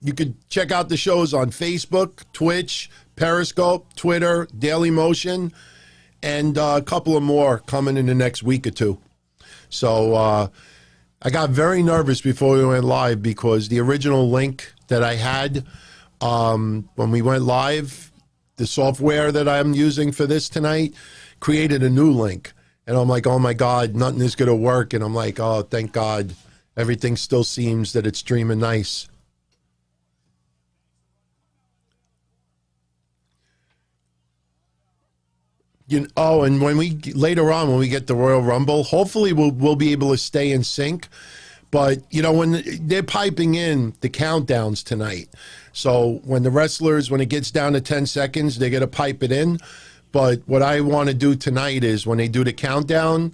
you could check out the shows on Facebook, Twitch, Periscope, Twitter, Daily Motion, and a couple of more coming in the next week or two. So I got very nervous before we went live because the original link that I had when we went live, the software that I'm using for this tonight created a new link. And I'm like, oh my God, nothing is going to work. And I'm like, oh, thank God. Everything still seems that it's streaming nice. And when we later on, when we get the Royal Rumble, hopefully we'll be able to stay in sync. But, when they're piping in the countdowns tonight. So when the wrestlers, when it gets down to 10 seconds, they're going to pipe it in. But what I want to do tonight is when they do the countdown,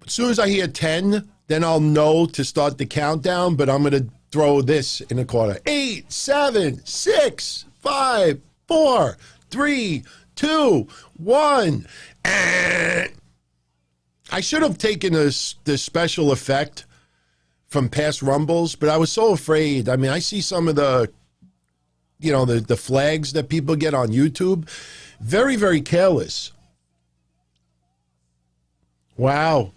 as soon as I hear 10, then I'll know to start the countdown. But I'm going to throw this in a quarter. 8, 7, 6, 5, 4, 3, 2, 1. I should have taken this special effect from past Rumbles, but I was so afraid. I mean, I see some of the flags that people get on YouTube. Very, very careless. Wow.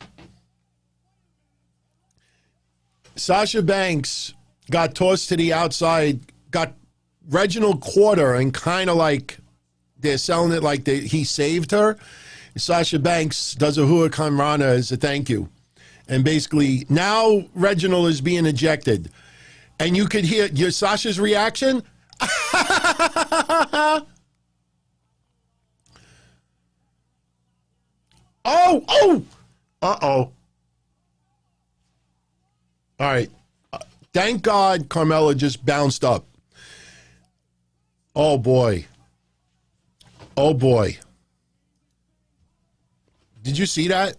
Sasha Banks got tossed to the outside, got Reginald Quarter, and kind of like they're selling it like he saved her. Sasha Banks does a Huracan Rana as a thank you. And basically, now Reginald is being ejected. And you could hear Sasha's reaction. Oh! Uh-oh. All right. Thank God Carmella just bounced up. Oh, boy. Oh, boy. Did you see that?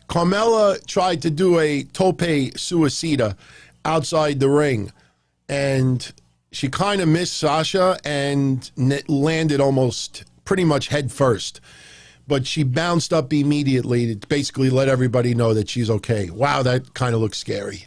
Carmella tried to do a tope suicida outside the ring, and she kind of missed Sasha and landed almost pretty much head first. But she bounced up immediately to basically let everybody know that she's okay. Wow, that kind of looks scary.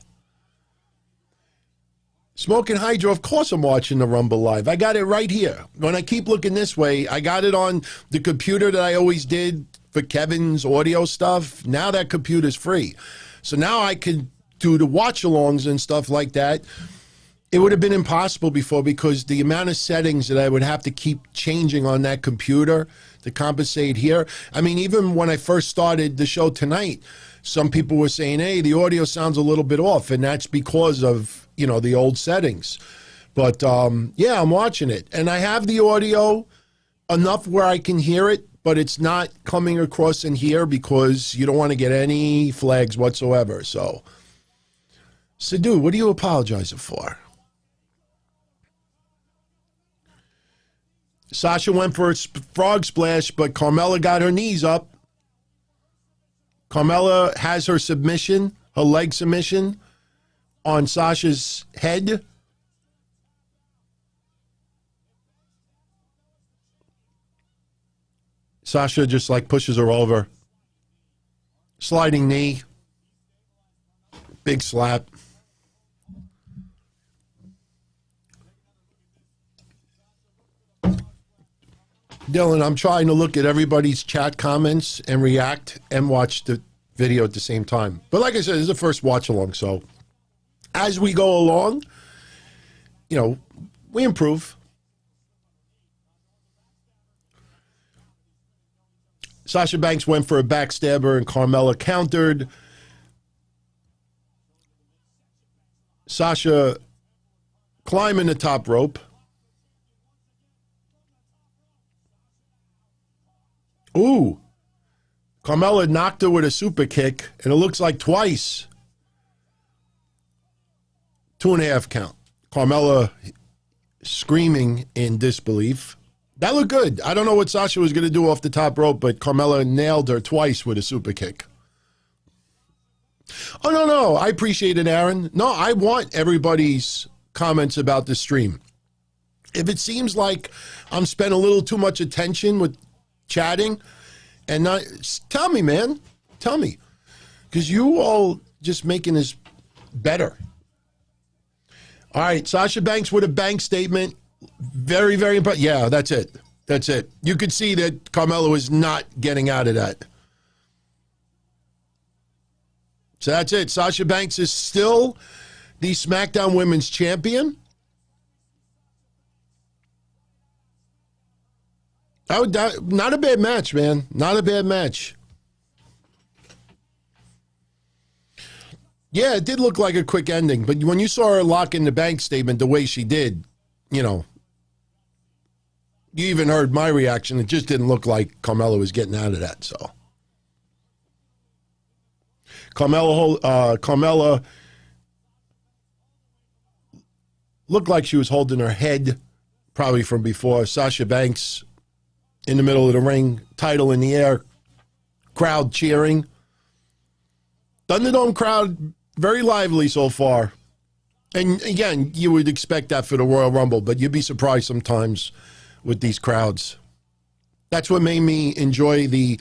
Smoking Hydro, of course I'm watching the Rumble live. I got it right here. When I keep looking this way, I got it on the computer that I always did for Kevin's audio stuff. Now that computer's free. So now I can do the watch-alongs and stuff like that. It would have been impossible before because the amount of settings that I would have to keep changing on that computer to compensate here. I mean, even when I first started the show tonight, some people were saying, hey, the audio sounds a little bit off, and that's because of, the old settings. But, yeah, I'm watching it. And I have the audio enough where I can hear it, but it's not coming across in here because you don't want to get any flags whatsoever. So, dude, what are you apologizing for? Sasha went for a frog splash, but Carmella got her knees up. Carmella has her submission, her leg submission, on Sasha's head. Sasha just pushes her over. Sliding knee. Big slap. Dylan, I'm trying to look at everybody's chat comments and react and watch the video at the same time. But like I said, this is the first watch along, so as we go along, we improve. Sasha Banks went for a backstabber and Carmella countered. Sasha climbing the top rope. Ooh. Carmella knocked her with a super kick, and it looks like twice. 2.5 count. Carmella screaming in disbelief. That looked good. I don't know what Sasha was going to do off the top rope, but Carmella nailed her twice with a super kick. Oh, no. I appreciate it, Aaron. No, I want everybody's comments about the stream. If it seems like I'm spending a little too much attention with chatting, and not, tell me, man. Tell me. Because you all just making this better. All right, Sasha Banks with a bank statement. Very, very important. Yeah, that's it. That's it. You could see that Carmella was not getting out of that. So that's it. Sasha Banks is still the SmackDown Women's Champion. Not a bad match, man. Not a bad match. Yeah, it did look like a quick ending, but when you saw her lock in the bank statement the way she did, you know, you even heard my reaction. It just didn't look like Carmella was getting out of that, so. Carmella looked like she was holding her head, probably from before. Sasha Banks in the middle of the ring, title in the air, crowd cheering. Thunderdome crowd, very lively so far. And again, you would expect that for the Royal Rumble, but you'd be surprised sometimes with these crowds. That's what made me enjoy the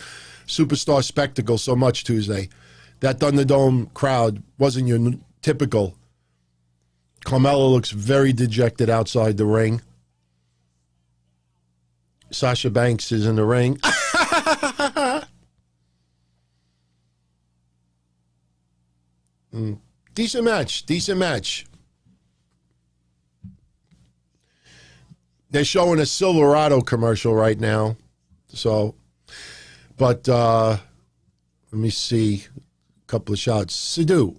Superstar Spectacle so much Tuesday. That Thunderdome crowd wasn't your typical. Carmella looks very dejected outside the ring. Sasha Banks is in the ring. Decent match. They're showing a Silverado commercial right now. So, but let me see a couple of shots. Sidhu,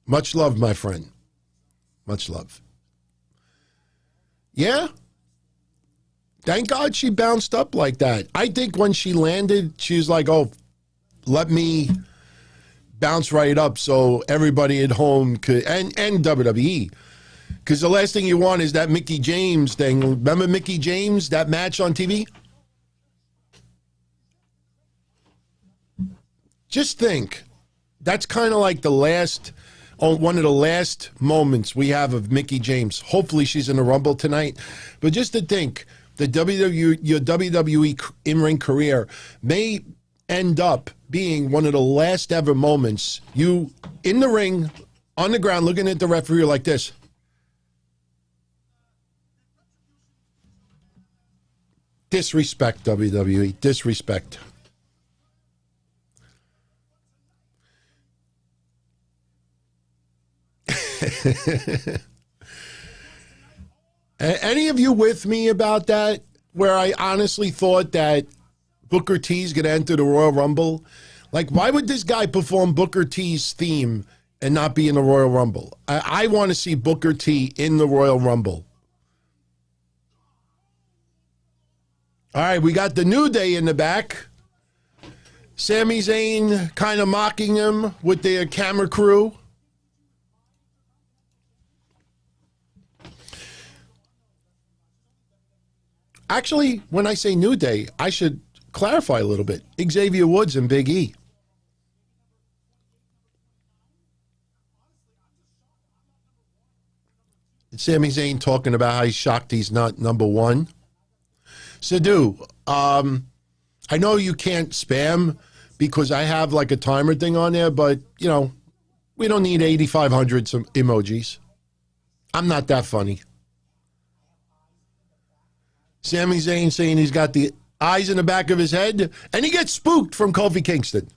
much love, my friend. Much love. Yeah. Thank God she bounced up like that. I think when she landed, she was like, oh, let me bounce right up so everybody at home could, and WWE. Because the last thing you want is that Mickie James thing. Remember Mickie James, that match on TV? Just think. That's kind of like the last, one of the last moments we have of Mickie James. Hopefully she's in the Rumble tonight. But just to think, your WWE in-ring career may end up being one of the last ever moments you in the ring, on the ground, looking at the referee like this. Disrespect, WWE. Disrespect. Any of you with me about that? Where I honestly thought that Booker T's going to enter the Royal Rumble? Like, why would this guy perform Booker T's theme and not be in the Royal Rumble? I want to see Booker T in the Royal Rumble. All right, we got the New Day in the back. Sami Zayn kind of mocking him with their camera crew. Actually, when I say New Day, I should clarify a little bit. Xavier Woods and Big E. Sami Zayn talking about how he's shocked he's not number one. Sidhu, I know you can't spam because I have like a timer thing on there, but, you know, we don't need 8,500 some emojis. I'm not that funny. Sami Zayn saying he's got the eyes in the back of his head, and he gets spooked from Kofi Kingston.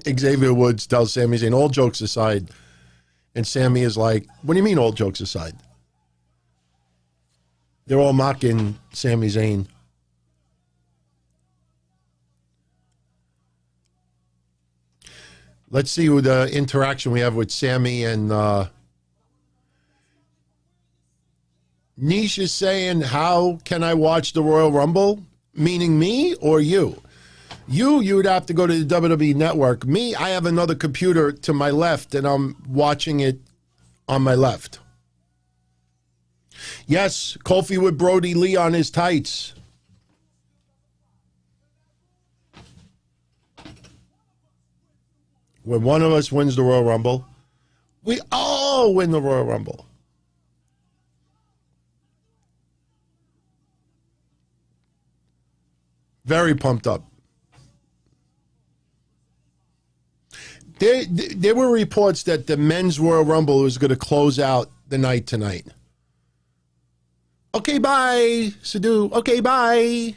Xavier Woods tells Sami Zayn, all jokes aside. And Sami is like, what do you mean all jokes aside? They're all mocking Sami Zayn. Let's see who the interaction we have with Sami and Niche is saying, how can I watch the Royal Rumble? Meaning me or you? You would have to go to the WWE Network. Me, I have another computer to my left, and I'm watching it on my left. Yes, Kofi with Brody Lee on his tights. When one of us wins the Royal Rumble, we all win the Royal Rumble. Very pumped up. There were reports that the men's Royal Rumble was going to close out the night tonight. Okay, bye, Sadu. Okay, bye.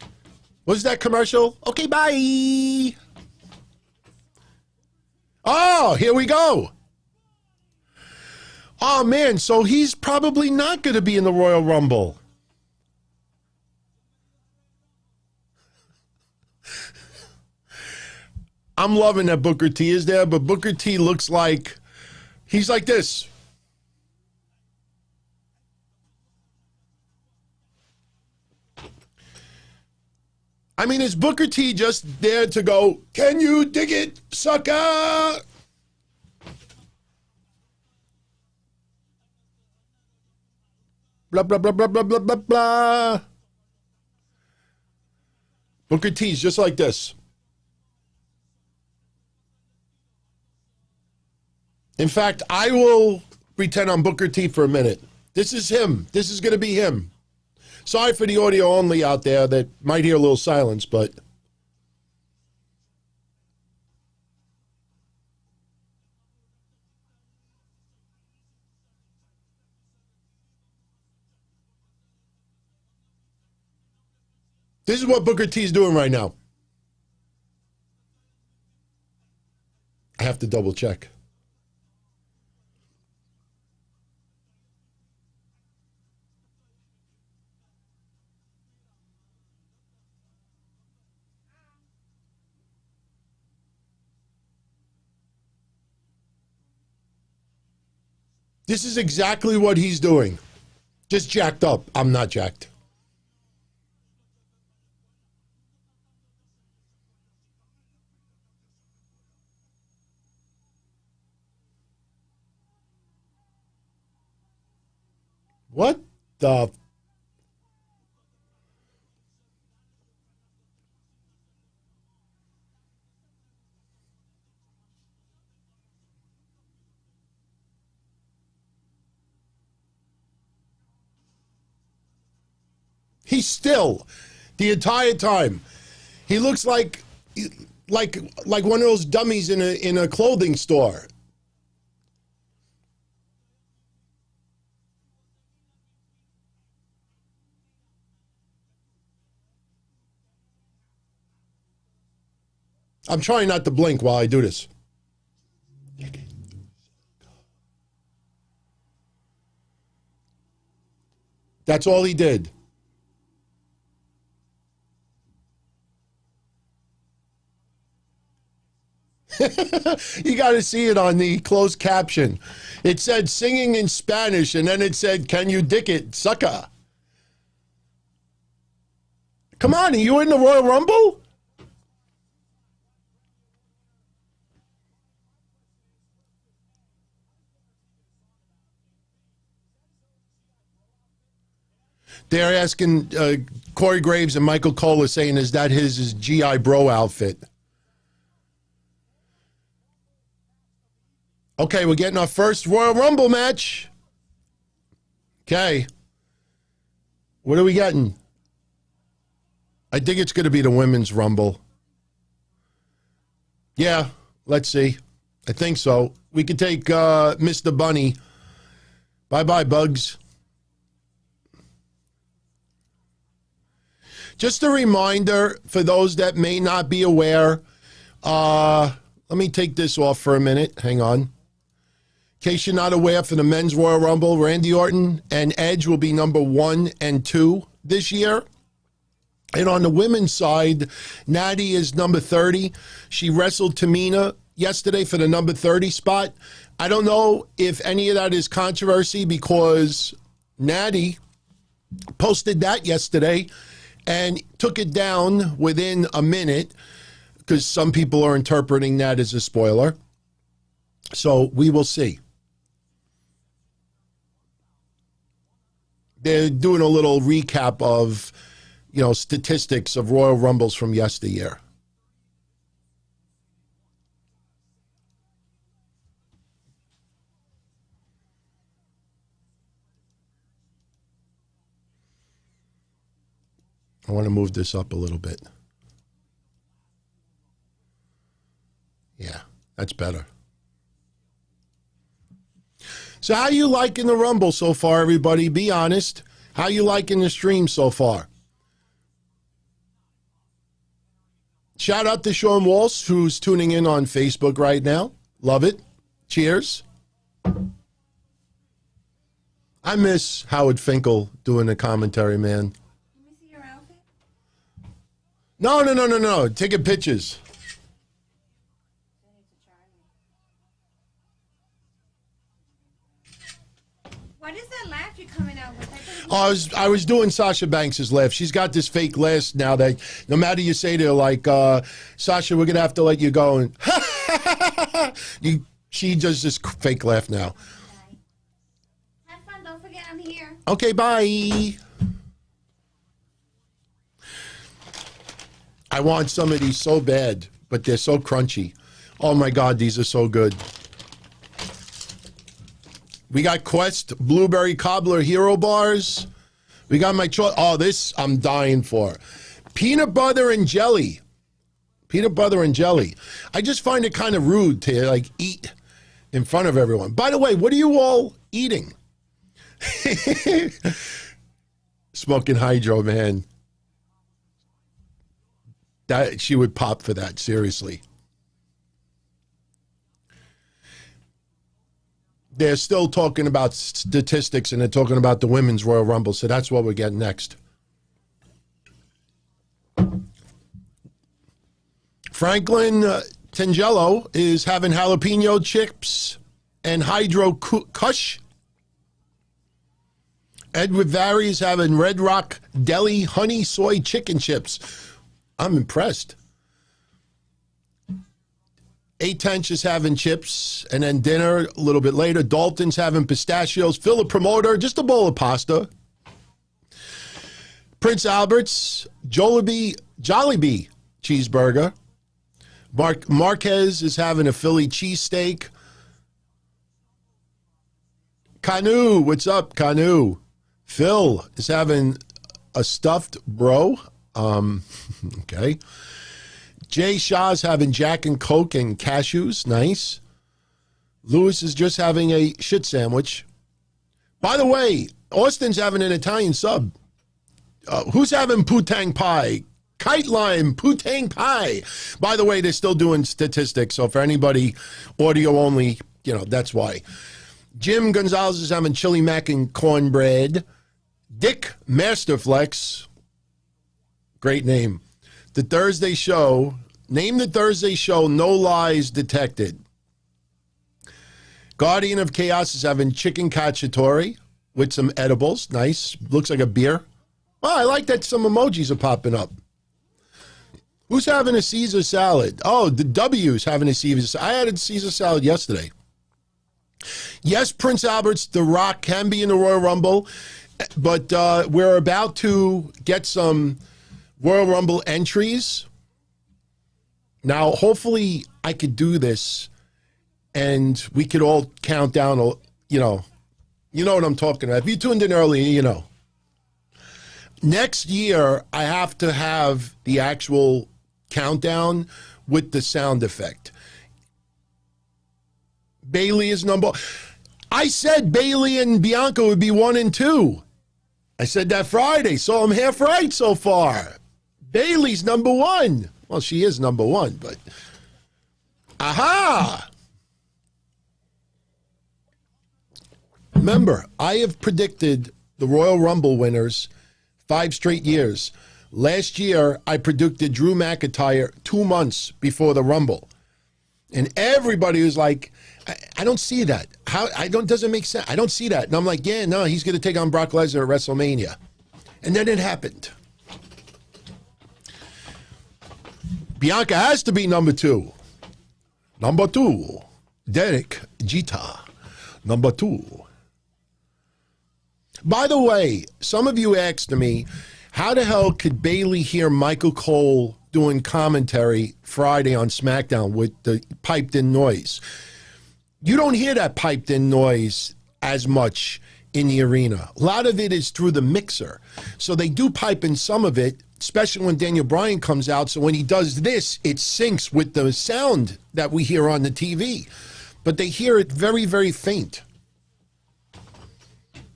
Was that commercial? Okay, bye. Oh, here we go. Oh, man, so he's probably not going to be in the Royal Rumble. I'm loving that Booker T is there, but Booker T looks like he's like this. I mean, is Booker T just there to go, can you dig it, sucker? Blah, blah, blah, blah, blah, blah, blah, blah. Booker T's just like this. In fact, I will pretend I'm Booker T for a minute. This is him. This is going to be him. Sorry for the audio only out there that might hear a little silence, but this is what Booker T is doing right now. I have to double check. This is exactly what he's doing. Just jacked up. I'm not jacked. What the? He's still, the entire time, he looks like one of those dummies in a clothing store. I'm trying not to blink while I do this. That's all he did. You got to see it on the closed caption. It said singing in Spanish, and then it said, can you dick it, sucker? Come on, are you in the Royal Rumble? They're asking Corey Graves and Michael Cole are saying, is that his G.I. Bro outfit? Okay, we're getting our first Royal Rumble match. Okay. What are we getting? I think it's going to be the Women's Rumble. Yeah, let's see. I think so. We could take Mr. Bunny. Bye-bye, Bugs. Just a reminder for those that may not be aware, let me take this off for a minute. Hang on. In case you're not aware, for the Men's Royal Rumble, Randy Orton and Edge will be number 1 and 2 this year. And on the women's side, Natty is number 30. She wrestled Tamina yesterday for the number 30 spot. I don't know if any of that is controversy because Natty posted that yesterday and took it down within a minute. because some people are interpreting that as a spoiler. So we will see. They're doing a little recap of, statistics of Royal Rumbles from yesteryear. I want to move this up a little bit. Yeah, that's better. So how you liking the Rumble so far, everybody? Be honest. How you liking the stream so far? Shout out to Sean Walsh, who's tuning in on Facebook right now. Love it. Cheers. I miss Howard Finkel doing the commentary, man. No. Taking pictures. What is that laugh you're coming out with? Oh, I was doing Sasha Banks' laugh. She's got this fake laugh now that no matter you say to her, like, Sasha, we're going to have to let you go. And she does this fake laugh now. Have fun. Don't forget I'm here. Okay, bye. I want some of these so bad, but they're so crunchy. Oh my God, these are so good. We got Quest Blueberry Cobbler Hero Bars. We got my choice. Oh, this I'm dying for. Peanut butter and jelly. Peanut butter and jelly. I just find it kind of rude to like eat in front of everyone. By the way, what are you all eating? Smoking Hydro, man. That she would pop for that, seriously. They're still talking about statistics and they're talking about the Women's Royal Rumble, so that's what we're getting next. Franklin Tangelo is having jalapeno chips and Hydro Kush. Edward Vary is having Red Rock Deli honey soy chicken chips. I'm impressed. A-Tench is having chips, and then dinner a little bit later. Dalton's having pistachios. Phil, the promoter, just a bowl of pasta. Prince Albert's Jollibee cheeseburger. Marquez is having a Philly cheesesteak. Canu, what's up, Canu? Phil is having a stuffed bro. Okay. Jay Shaw's having Jack and Coke and cashews. Nice. Lewis is just having a shit sandwich. By the way, Austin's having an Italian sub. Who's having putang pie? Kite lime putang pie. By the way, they're still doing statistics, so for anybody audio only, that's why. Jim Gonzalez is having chili mac and cornbread. Dick Masterflex. Great name. The Thursday show. Name the Thursday show. No lies detected. Guardian of Chaos is having chicken cacciatore with some edibles. Nice. Looks like a beer. Oh, I like that some emojis are popping up. Who's having a Caesar salad? Oh, the W's having a Caesar salad. I had a Caesar salad yesterday. Yes, Prince Albert's The Rock can be in the Royal Rumble, but we're about to get some Royal Rumble entries. Now, hopefully I could do this and we could all count down, you know what I'm talking about. If you tuned in earlier, you know. Next year, I have to have the actual countdown with the sound effect. Bailey is number... I said Bailey and Bianca would be 1 and 2. I said that Friday, so I'm half right so far. Bailey's number 1. Well, she is number 1, but... Aha! Remember, I have predicted the Royal Rumble winners 5 straight years. Last year, I predicted Drew McIntyre 2 months before the Rumble. And everybody was like, I don't see that. Doesn't make sense. I don't see that. And I'm like, yeah, no, he's going to take on Brock Lesnar at WrestleMania. And then it happened. Bianca has to be number 2. Number 2. Derek Jeter. Number 2. By the way, some of you asked me, how the hell could Bayley hear Michael Cole doing commentary Friday on SmackDown with the piped-in noise? You don't hear that piped-in noise as much in the arena. A lot of it is through the mixer. So they do pipe in some of it, especially when Daniel Bryan comes out. So when he does this, it syncs with the sound that we hear on the TV. But they hear it very, very faint.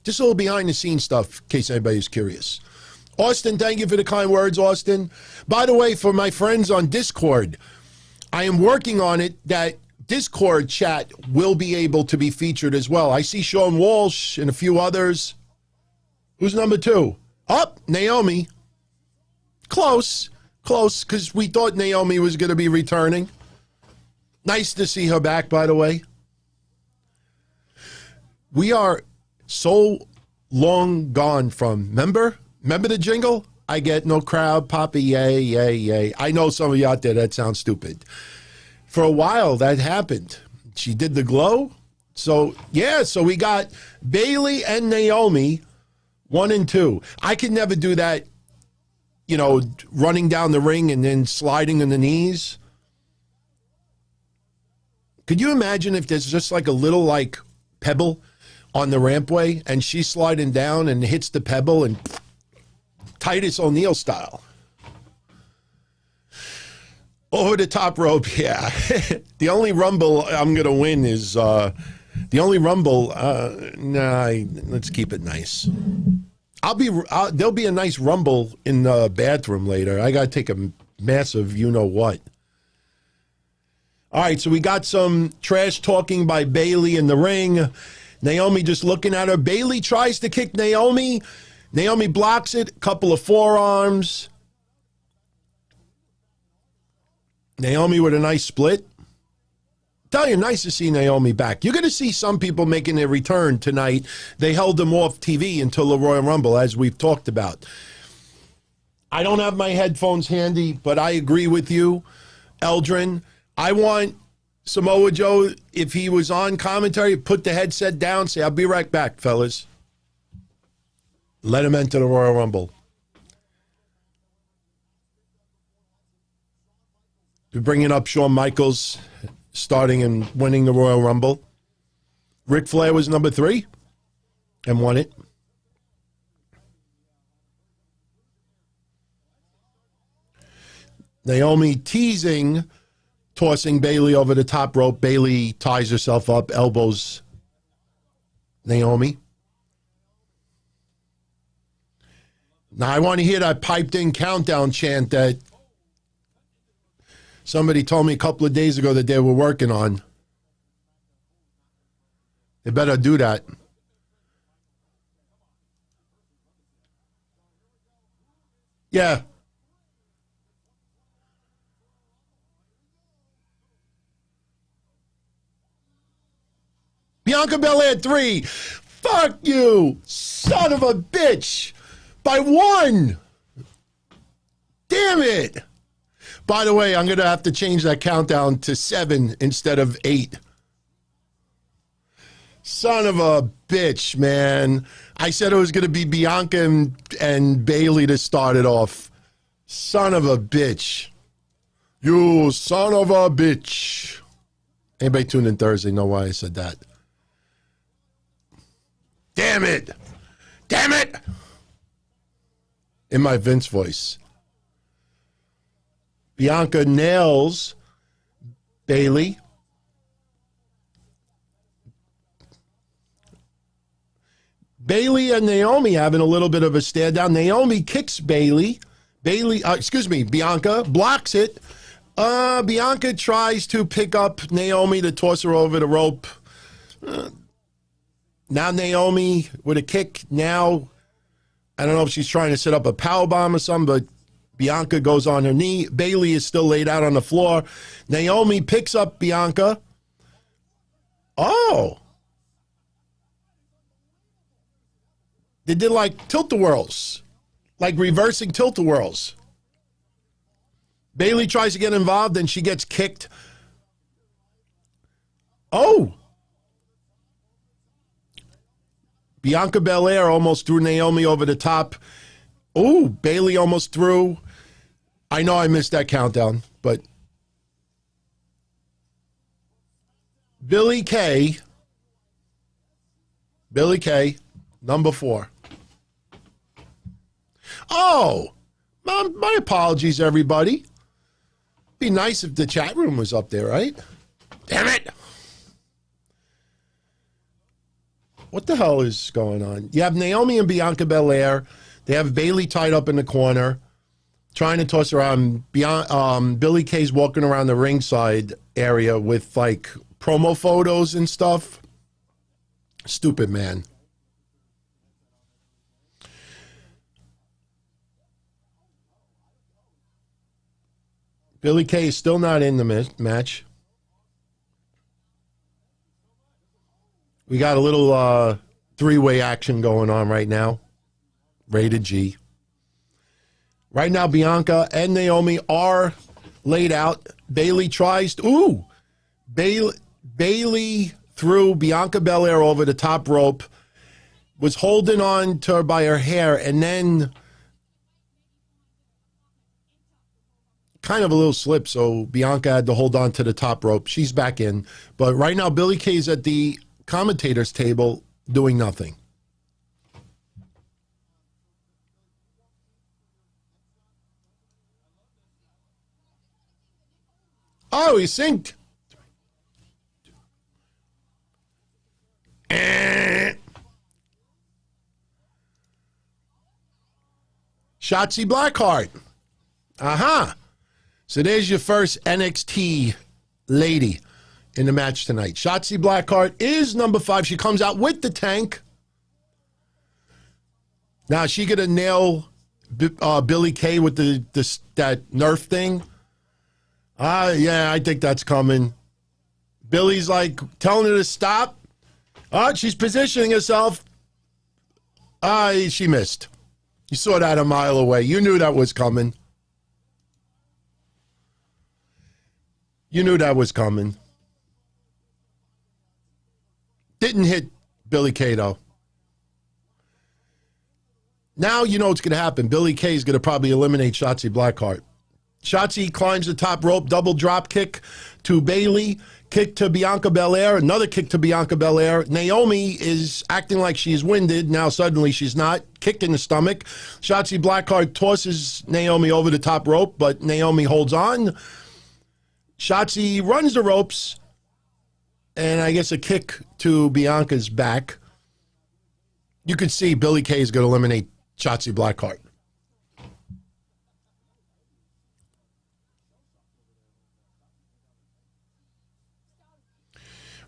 Just a little behind-the-scenes stuff, in case anybody's curious. Austin, thank you for the kind words, Austin. By the way, for my friends on Discord, I am working on it that Discord chat will be able to be featured as well. I see Sean Walsh and a few others. Who's number 2? Naomi. Close, because we thought Naomi was going to be returning. Nice to see her back, by the way. We are so long gone from, remember the jingle? I get no crowd, Papa, yay, yay, yay. I know some of you out there, that sounds stupid. For a while, that happened. She did the glow. So, yeah, so we got Bayley and Naomi, 1 and 2. I could never do that, running down the ring and then sliding on the knees. Could you imagine if there's just like a little pebble on the rampway and she's sliding down and hits the pebble and Titus O'Neil style? Over the top rope, yeah. The only Rumble I'm going to win is, let's keep it nice. There'll be a nice Rumble in the bathroom later. I got to take a massive you-know-what. All right, so we got some trash talking by Bayley in the ring. Naomi just looking at her. Bayley tries to kick Naomi. Naomi blocks it, couple of forearms. Naomi with a nice split. Tell you, nice to see Naomi back. You're going to see some people making their return tonight. They held them off TV until the Royal Rumble, as we've talked about. I don't have my headphones handy, but I agree with you, Eldrin. I want Samoa Joe, if he was on commentary, put the headset down, say, I'll be right back, fellas. Let him enter the Royal Rumble. We're bringing up Shawn Michaels starting and winning the Royal Rumble. Ric Flair was number 3 and won it. Naomi teasing, tossing Bayley over the top rope. Bayley ties herself up, elbows Naomi. Now I want to hear that piped-in countdown chant that somebody told me a couple of days ago that they were working on. They better do that. Yeah. Bianca Belair 3. Fuck you, son of a bitch. By 1. Damn it. By the way, I'm going to have to change that countdown to 7 instead of 8. Son of a bitch, man. I said it was going to be Bianca and Bayley to start it off. Son of a bitch. You son of a bitch. Anybody tuned in Thursday know why I said that. Damn it. Damn it. In my Vince voice. Bianca nails Bayley. Bayley and Naomi having a little bit of a stare down. Naomi kicks Bianca blocks it. Bianca tries to pick up Naomi to toss her over the rope. Now Naomi with a kick. Now, I don't know if she's trying to set up a powerbomb or something, but Bianca goes on her knee. Bayley is still laid out on the floor. Naomi picks up Bianca. Oh. They did like tilt-a-whirls. Like reversing tilt-a-whirls. Bayley tries to get involved, and she gets kicked. Oh! Bianca Belair almost threw Naomi over the top. Oh, Bayley almost threw. I know I missed that countdown, but Billie Kay, number 4. Oh, my apologies, everybody. Be nice if the chat room was up there, right? Damn it. What the hell is going on? You have Naomi and Bianca Belair. They have Bayley tied up in the corner, trying to toss around. Billie Kay's walking around the ringside area with, like, promo photos and stuff. Stupid man. Billie Kay is still not in the match. We got a little three-way action going on right now. Rated G. Right now, Bianca and Naomi are laid out. Bayley tries to... Ooh! Bayley threw Bianca Belair over the top rope, was holding on to her by her hair, and then kind of a little slip, so Bianca had to hold on to the top rope. She's back in. But right now, Billie Kay's at the commentator's table doing nothing. Oh, he synced. Shotzi Blackheart. Aha. So there's your first NXT lady in the match tonight. Shotzi Blackheart is number 5. She comes out with the tank. Now, is she going to nail Billie Kay with that Nerf thing? Yeah, I think that's coming. Billy's like telling her to stop. She's positioning herself. She missed. You saw that a mile away. You knew that was coming. You knew that was coming. Didn't hit Billie Kay, though. Now you know what's going to happen. Billie Kay is going to probably eliminate Shotzi Blackheart. Shotzi climbs the top rope, double drop kick to Bayley, kick to Bianca Belair, another kick to Bianca Belair. Naomi is acting like she's winded. Now suddenly she's not. Kick in the stomach. Shotzi Blackheart tosses Naomi over the top rope, but Naomi holds on. Shotzi runs the ropes, and I guess a kick to Bianca's back. You could see Billie Kay is going to eliminate Shotzi Blackheart.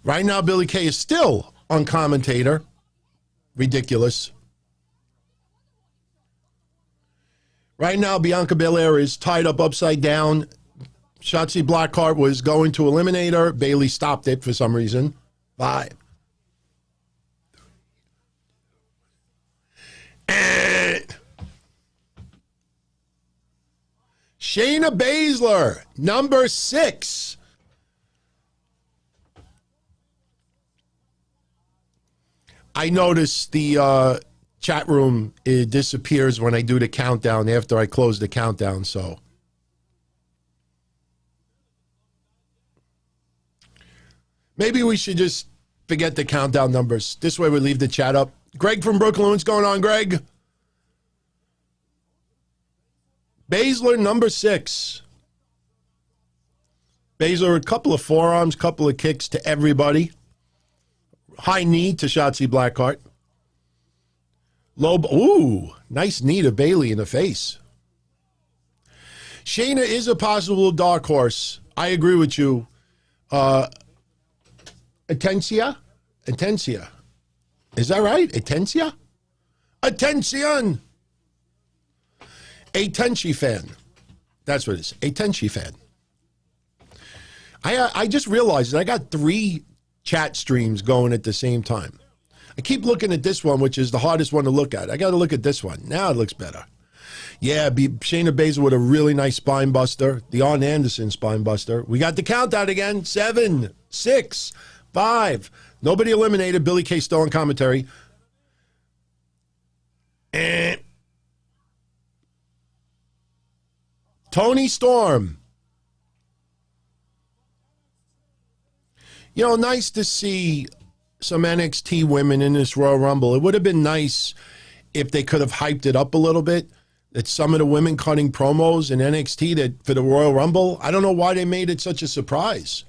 Right now, Billie Kay is still on commentator. Ridiculous. Right now, Bianca Belair is tied up upside down. Shotzi Blackheart was going to eliminate her. Bayley stopped it for some reason. 5. Shayna Baszler, number 6. I noticed the chat room, it disappears when I do the countdown after I close the countdown, so. Maybe we should just forget the countdown numbers. This way we leave the chat up. Greg from Brooklyn, what's going on, Greg? Baszler, number 6. Baszler, a couple of forearms, couple of kicks to everybody. High knee to Shotzi Blackheart. Ooh, nice knee to Bayley in the face. Shayna is a possible dark horse. I agree with you. Atencia? Is that right? Atencia? Attention! A Tenchi fan. That's what it is. A Tenchi fan. I just realized that I got 3 chat streams going at the same time. I keep looking at this one, which is the hardest one to look at. I got to look at this one. Now it looks better. Yeah, Shayna Baszler with a really nice spine buster. The Arn Anderson spine buster. We got the countdown again. 7, 6, 5. Nobody eliminated. Billie Kay still on commentary. Toni Storm. You know, nice to see some NXT women in this Royal Rumble. It would have been nice if they could have hyped it up a little bit. That some of the women cutting promos in NXT that for the Royal Rumble, I don't know why they made it such a surprise.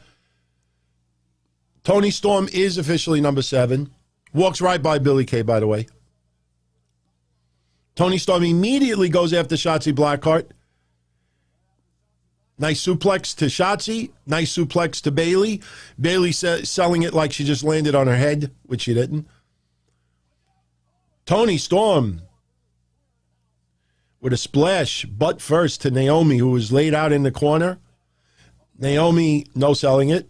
Toni Storm is officially number 7. Walks right by Billie Kay, by the way. Toni Storm immediately goes after Shotzi Blackheart. Nice suplex to Shotzi. Nice suplex to Bayley. Bayley selling it like she just landed on her head, which she didn't. Toni Storm with a splash, butt first to Naomi, who was laid out in the corner. Naomi no-selling it.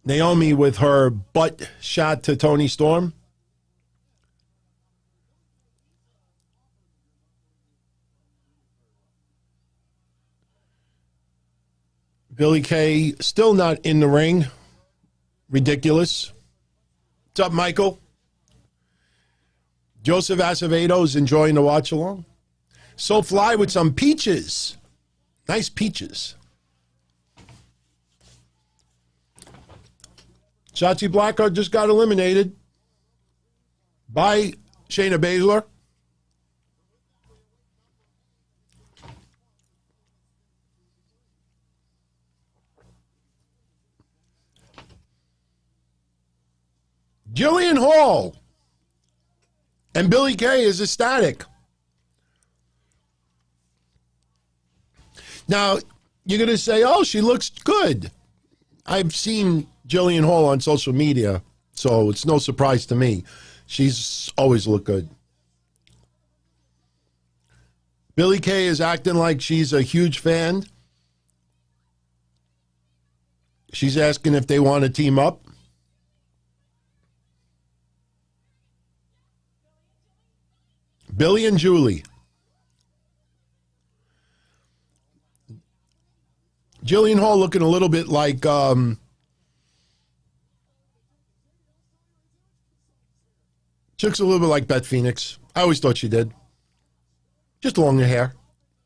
Naomi with her butt shot to Toni Storm. Billie Kay still not in the ring. Ridiculous. What's up, Michael? Joseph Acevedo's enjoying the watch along. So fly with some peaches. Nice peaches. Shotzi Blackheart just got eliminated by Shayna Baszler. Jillian Hall and Billie Kay is ecstatic. Now, you're going to say, oh, she looks good. I've seen Jillian Hall on social media, so it's no surprise to me. She's always looked good. Billie Kay is acting like she's a huge fan. She's asking if they want to team up. Billie and Julie. Jillian Hall looking a little bit like she looks a little bit like Beth Phoenix. I always thought she did. Just longer hair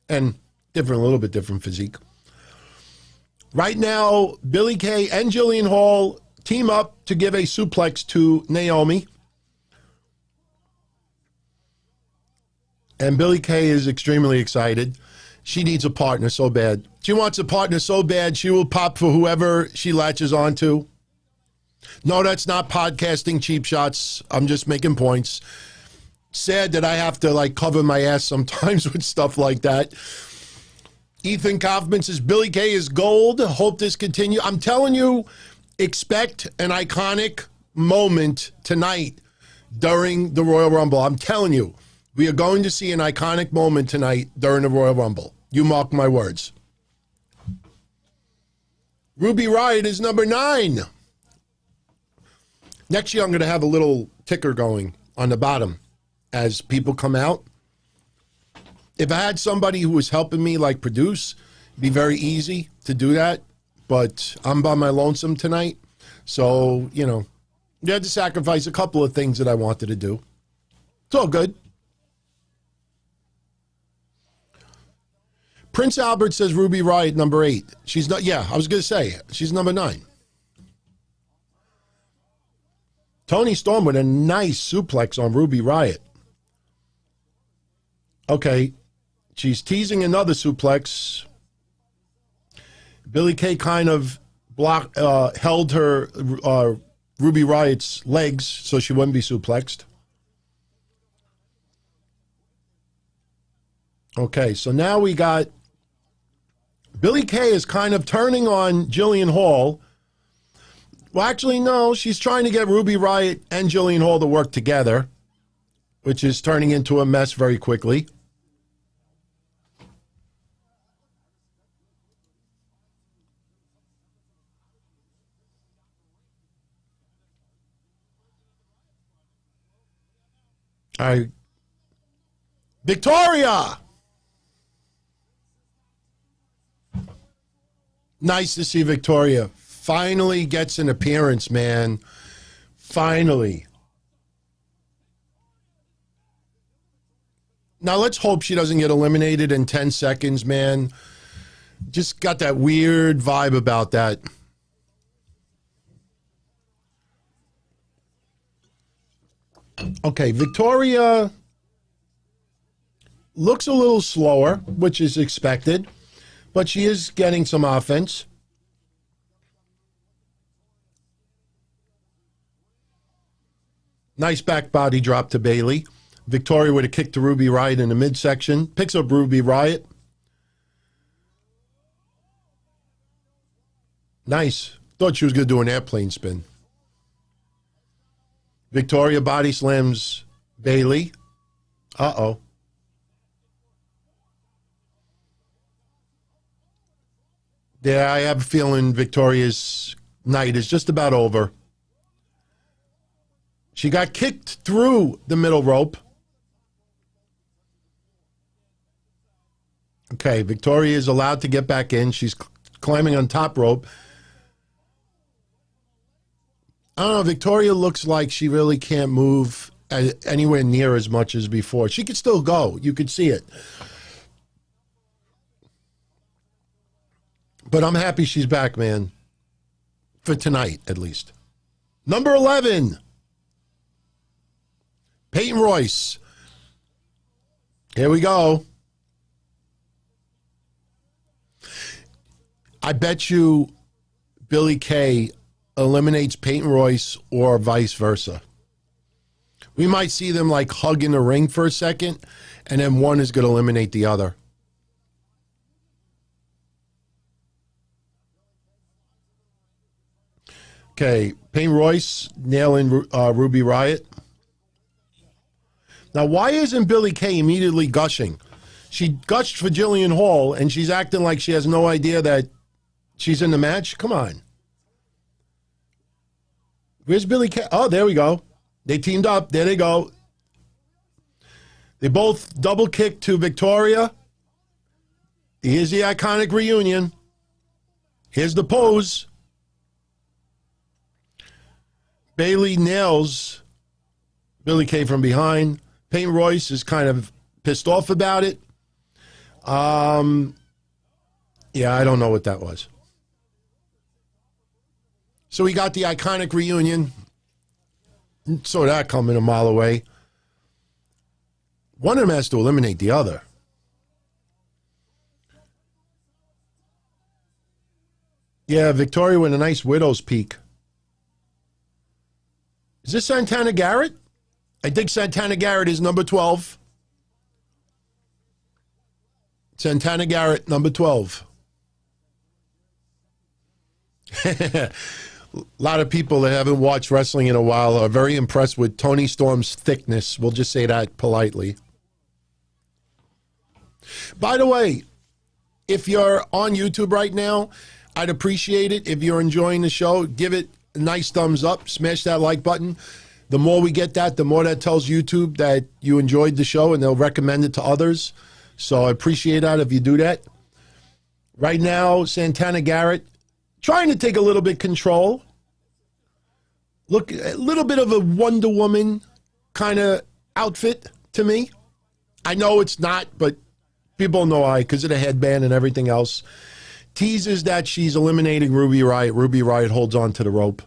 and different, a little bit different physique. Right now, Billie Kay and Jillian Hall team up to give a suplex to Naomi. And Billie Kay is extremely excited. She needs a partner so bad. She wants a partner so bad, she will pop for whoever she latches onto. No, that's not podcasting cheap shots. I'm just making points. Sad that I have to like cover my ass sometimes with stuff like that. Ethan Kaufman says, Billie Kay is gold. Hope this continues. I'm telling you, expect an iconic moment tonight during the Royal Rumble. I'm telling you. We are going to see an iconic moment tonight during the Royal Rumble. You mark my words. Ruby Riott is number 9. Next year, I'm going to have a little ticker going on the bottom as people come out. If I had somebody who was helping me like produce, it'd be very easy to do that. But I'm by my lonesome tonight. So, you know, you had to sacrifice a couple of things that I wanted to do. It's all good. Prince Albert says Ruby Riott, number 8. She's not, yeah, I was going to say, she's number 9. Toni Storm with a nice suplex on Ruby Riott. Okay, she's teasing another suplex. Billie Kay kind of held her Ruby Riott's legs so she wouldn't be suplexed. Okay, so now we got Billie Kay is kind of turning on Jillian Hall. Well, actually, no, she's trying to get Ruby Riott and Jillian Hall to work together, which is turning into a mess very quickly. All right. Victoria! Nice to see Victoria finally gets an appearance, man. Finally. Now, let's hope she doesn't get eliminated in 10 seconds, man. Just got that weird vibe about that. Okay, Victoria looks a little slower, which is expected, but she is getting some offense. Nice back body drop to Bayley. Victoria with a kick to Ruby Riott in the midsection. Picks up Ruby Riott. Nice. Thought she was going to do an airplane spin. Victoria body slams Bayley. Uh-oh. Yeah, I have a feeling Victoria's night is just about over. She got kicked through the middle rope. Okay, Victoria is allowed to get back in. She's climbing on top rope. I don't know, Victoria looks like she really can't move anywhere near as much as before. She could still go. You could see it. But I'm happy she's back, man. For tonight, at least. Number 11. Peyton Royce. Here we go. I bet you Billie Kay eliminates Peyton Royce or vice versa. We might see them like hug in the ring for a second, and then one is going to eliminate the other. Okay, Peyton Royce nailing Ruby Riott. Now, why isn't Billie Kay immediately gushing? She gushed for Jillian Hall, and she's acting like she has no idea that she's in the match. Come on. Where's Billie Kay? Oh, there we go. They teamed up. There they go. They both double kick to Victoria. Here's the iconic reunion. Here's the pose. Bayley nails Billie Kay from behind. Peyton Royce is kind of pissed off about it. Yeah, I don't know what that was. So we got the iconic reunion. Saw that coming a mile away. One of them has to eliminate the other. Yeah, Victoria with a nice widow's peak. Is this Santana Garrett? I think Santana Garrett is number 12. Santana Garrett, number 12. A lot of people that haven't watched wrestling in a while are very impressed with Tony Storm's thickness. We'll just say that politely. By the way, if you're on YouTube right now, I'd appreciate it. If you're enjoying the show, give it a nice thumbs up. Smash that like button. The more we get that, the more that tells YouTube that you enjoyed the show and they'll recommend it to others. So I appreciate that if you do that. Right now, Santana Garrett trying to take a little bit control. Look, a little bit of a Wonder Woman kind of outfit to me. I know it's not, but people know why because of the headband and everything else. Teases that she's eliminating Ruby Riott. Ruby Riott holds on to the rope.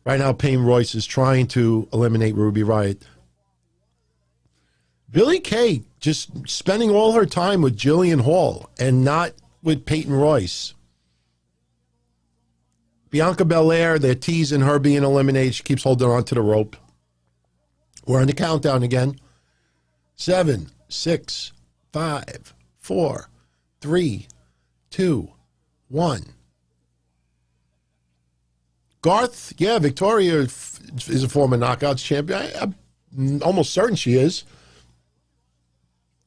Right now, Peyton Royce is trying to eliminate Ruby Riott. Billie Kay just spending all her time with Jillian Hall and not with Peyton Royce. Bianca Belair, they're teasing her being eliminated. She keeps holding on to the rope. We're on the countdown again. 7, 6, 5, 4, 3, 2, 1. Garth, yeah, Victoria is a former Knockouts champion. I'm almost certain she is.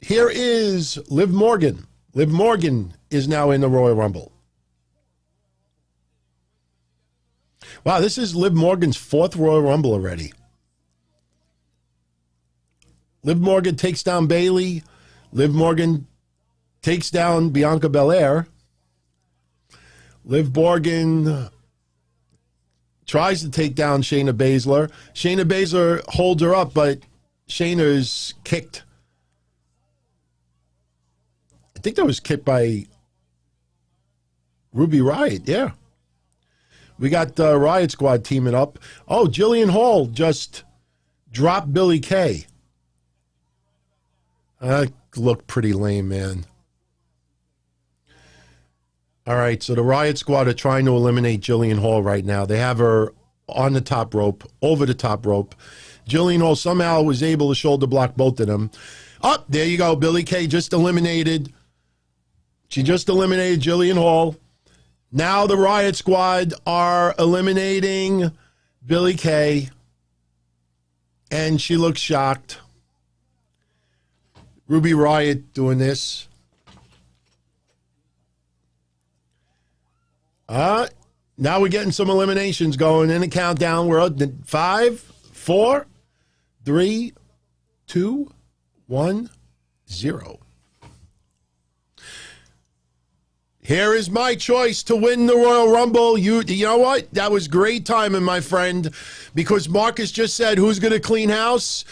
Here is Liv Morgan. Liv Morgan is now in the Royal Rumble. Wow, this is Liv Morgan's 4th Royal Rumble already. Liv Morgan takes down Bayley. Liv Morgan takes down Bianca Belair. Liv Morgan tries to take down Shayna Baszler. Shayna Baszler holds her up, but Shayna's kicked. I think that was kicked by Ruby Riott, yeah. We got the Riot Squad teaming up. Oh, Jillian Hall just dropped Billie Kay. That looked pretty lame, man. All right, so the Riot Squad are trying to eliminate Jillian Hall right now. They have her on the top rope, over the top rope. Jillian Hall somehow was able to shoulder block both of them. Oh, there you go. Billie Kay just eliminated. She just eliminated Jillian Hall. Now the Riot Squad are eliminating Billie Kay. And she looks shocked. Ruby Riott doing this. Now we're getting some eliminations going in the countdown. We're at 5, 4, 3, 2, 1, 0. Here is my choice to win the Royal Rumble. You know what? That was great timing, my friend, because Marcus just said, who's going to clean house?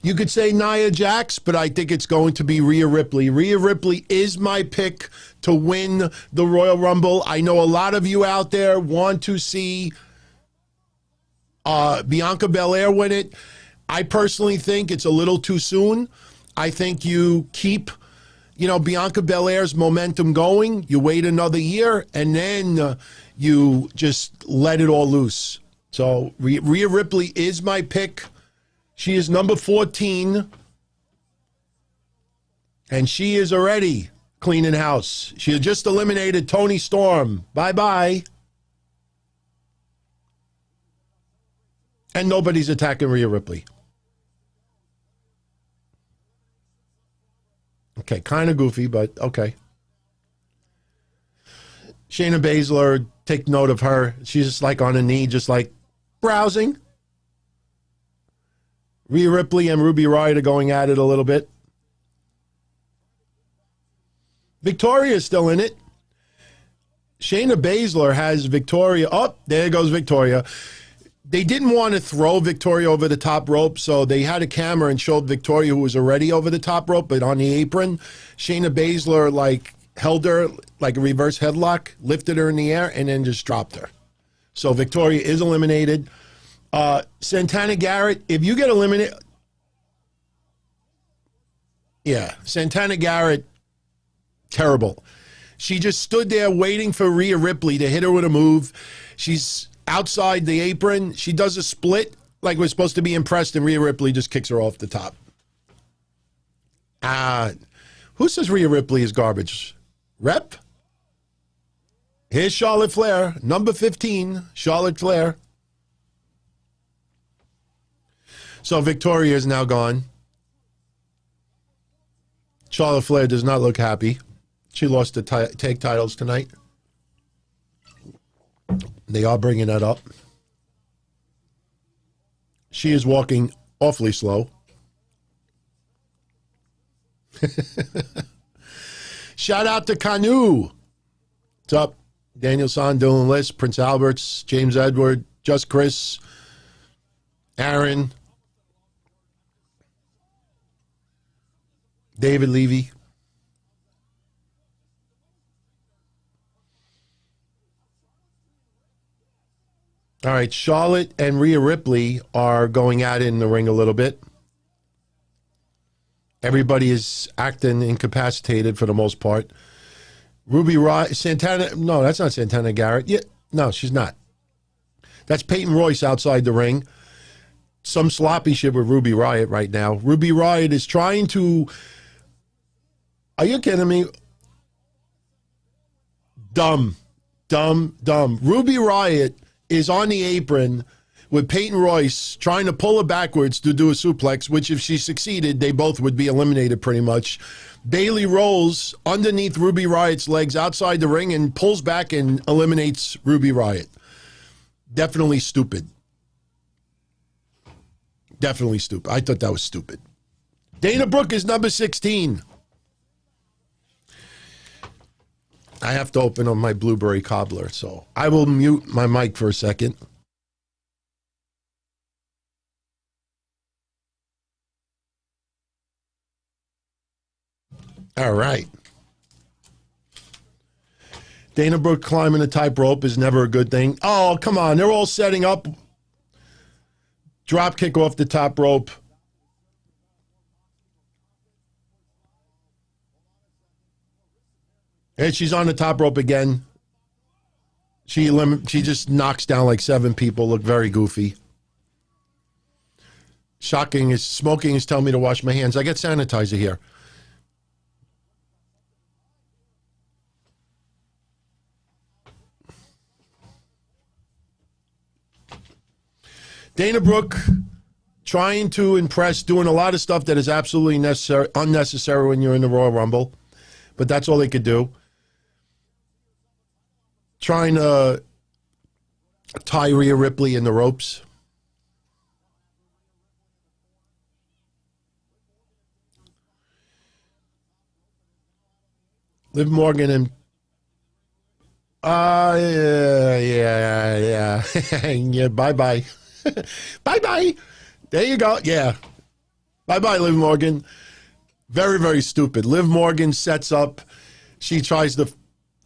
You could say Nia Jax, but I think it's going to be Rhea Ripley. Rhea Ripley is my pick to win the Royal Rumble. I know a lot of you out there want to see Bianca Belair win it. I personally think it's a little too soon. I think you keep Bianca Belair's momentum going. You wait another year, and then you just let it all loose. So Rhea Ripley is my pick. She is number 14, and she is already cleaning house. She had just eliminated Toni Storm. Bye-bye. And nobody's attacking Rhea Ripley. Okay, kind of goofy, but okay. Shayna Baszler, take note of her. She's just like on a knee, just like browsing. Rhea Ripley and Ruby Riott are going at it a little bit. Victoria's still in it. Shayna Baszler has Victoria. Oh, there goes Victoria. They didn't want to throw Victoria over the top rope, so they had a camera and showed Victoria, who was already over the top rope, but on the apron. Shayna Baszler, held her like a reverse headlock, lifted her in the air, and then just dropped her. So Victoria is eliminated. Santana Garrett, if you get eliminated... Yeah, Santana Garrett, terrible. She just stood there waiting for Rhea Ripley to hit her with a move. She's outside the apron. She does a split like we're supposed to be impressed, and Rhea Ripley just kicks her off the top. Who says Rhea Ripley is garbage? Rep? Here's Charlotte Flair, number 15, Charlotte Flair. So Victoria is now gone. Charlotte Flair does not look happy. She lost the tag titles tonight. They are bringing that up. She is walking awfully slow. Shout out to Kanu. What's up? Daniel San, Dylan List, Prince Alberts, James Edward, Just Chris, Aaron, David Levy. All right, Charlotte and Rhea Ripley are going at it in the ring a little bit. Everybody is acting incapacitated for the most part. Ruby Riott, Santana, no, that's not Santana Garrett. Yeah, no, she's not. That's Peyton Royce outside the ring. Some sloppy shit with Ruby Riott right now. Ruby Riott is trying to... Are you kidding me? Dumb. Ruby Riott is on the apron with Peyton Royce trying to pull her backwards to do a suplex, which if she succeeded, they both would be eliminated pretty much. Bayley rolls underneath Ruby Riott's legs outside the ring and pulls back and eliminates Ruby Riott. Definitely stupid. Definitely stupid. I thought that was stupid. Dana Brooke is number 16. I have to open up my blueberry cobbler, so I will mute my mic for a second. All right. Dana Brooke climbing the tightrope is never a good thing. Oh, come on. They're all setting up. Drop kick off the top rope. And she's on the top rope again. She just knocks down like 7 people. Look very goofy. Shocking is smoking is telling me to wash my hands. I got sanitizer here. Dana Brooke trying to impress, doing a lot of stuff that is absolutely unnecessary when you're in the Royal Rumble. But that's all they could do. Trying to tie Rhea Ripley in the ropes. Liv Morgan and yeah. Yeah, bye-bye. Bye-bye. There you go. Yeah. Bye-bye, Liv Morgan. Very, very stupid. Liv Morgan sets up. She tries to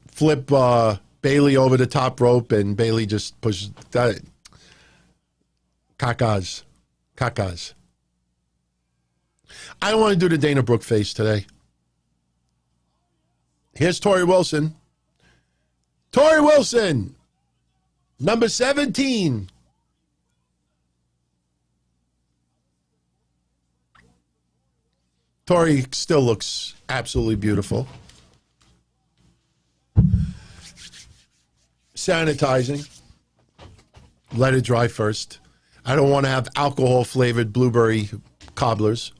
flip Bayley over the top rope, and Bayley just pushes that. Cacas. I don't want to do the Dana Brooke face today. Here's Tori Wilson. Tori Wilson, number 17. Tori still looks absolutely beautiful. Sanitizing. Let it dry first. I don't want to have alcohol-flavored blueberry cobblers.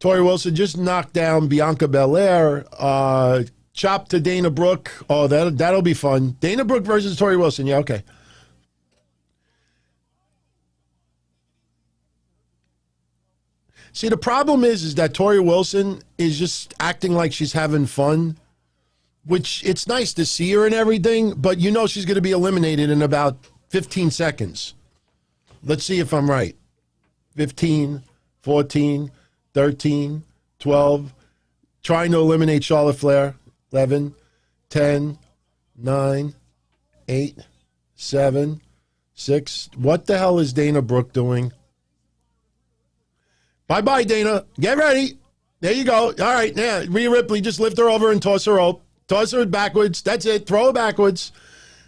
Tori Wilson just knocked down Bianca Belair. Chop to Dana Brooke. Oh, that'll be fun. Dana Brooke versus Tori Wilson. Yeah, okay. See, the problem is that Tori Wilson is just acting like she's having fun, which it's nice to see her and everything, but you know she's going to be eliminated in about 15 seconds. Let's see if I'm right. 15, 14, 13, 12, trying to eliminate Charlotte Flair. 11, 10, 9, 8, 7, 6. What the hell is Dana Brooke doing? Bye-bye, Dana. Get ready. There you go. All right, now, Rhea Ripley, just lift her over and toss her up. Toss her backwards. That's it. Throw her backwards.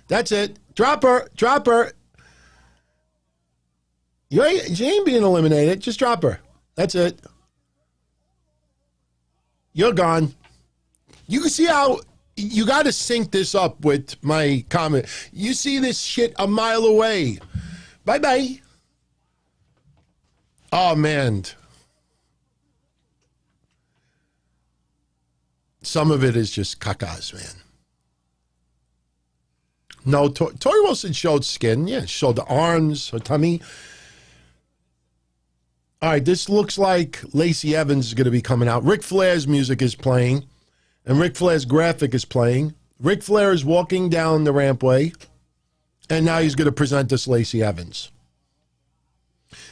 That's it. Drop her. Drop her. She ain't being eliminated. Just drop her. That's it. You're gone. You can see how you got to sync this up with my comment. You see this shit a mile away. Bye-bye. Oh, man. Some of it is just cacas, man. No, Tori Wilson showed skin. Yeah, showed the arms, her tummy. All right, this looks like Lacey Evans is going to be coming out. Ric Flair's music is playing, and Ric Flair's graphic is playing. Ric Flair is walking down the rampway, and now he's going to present us Lacey Evans.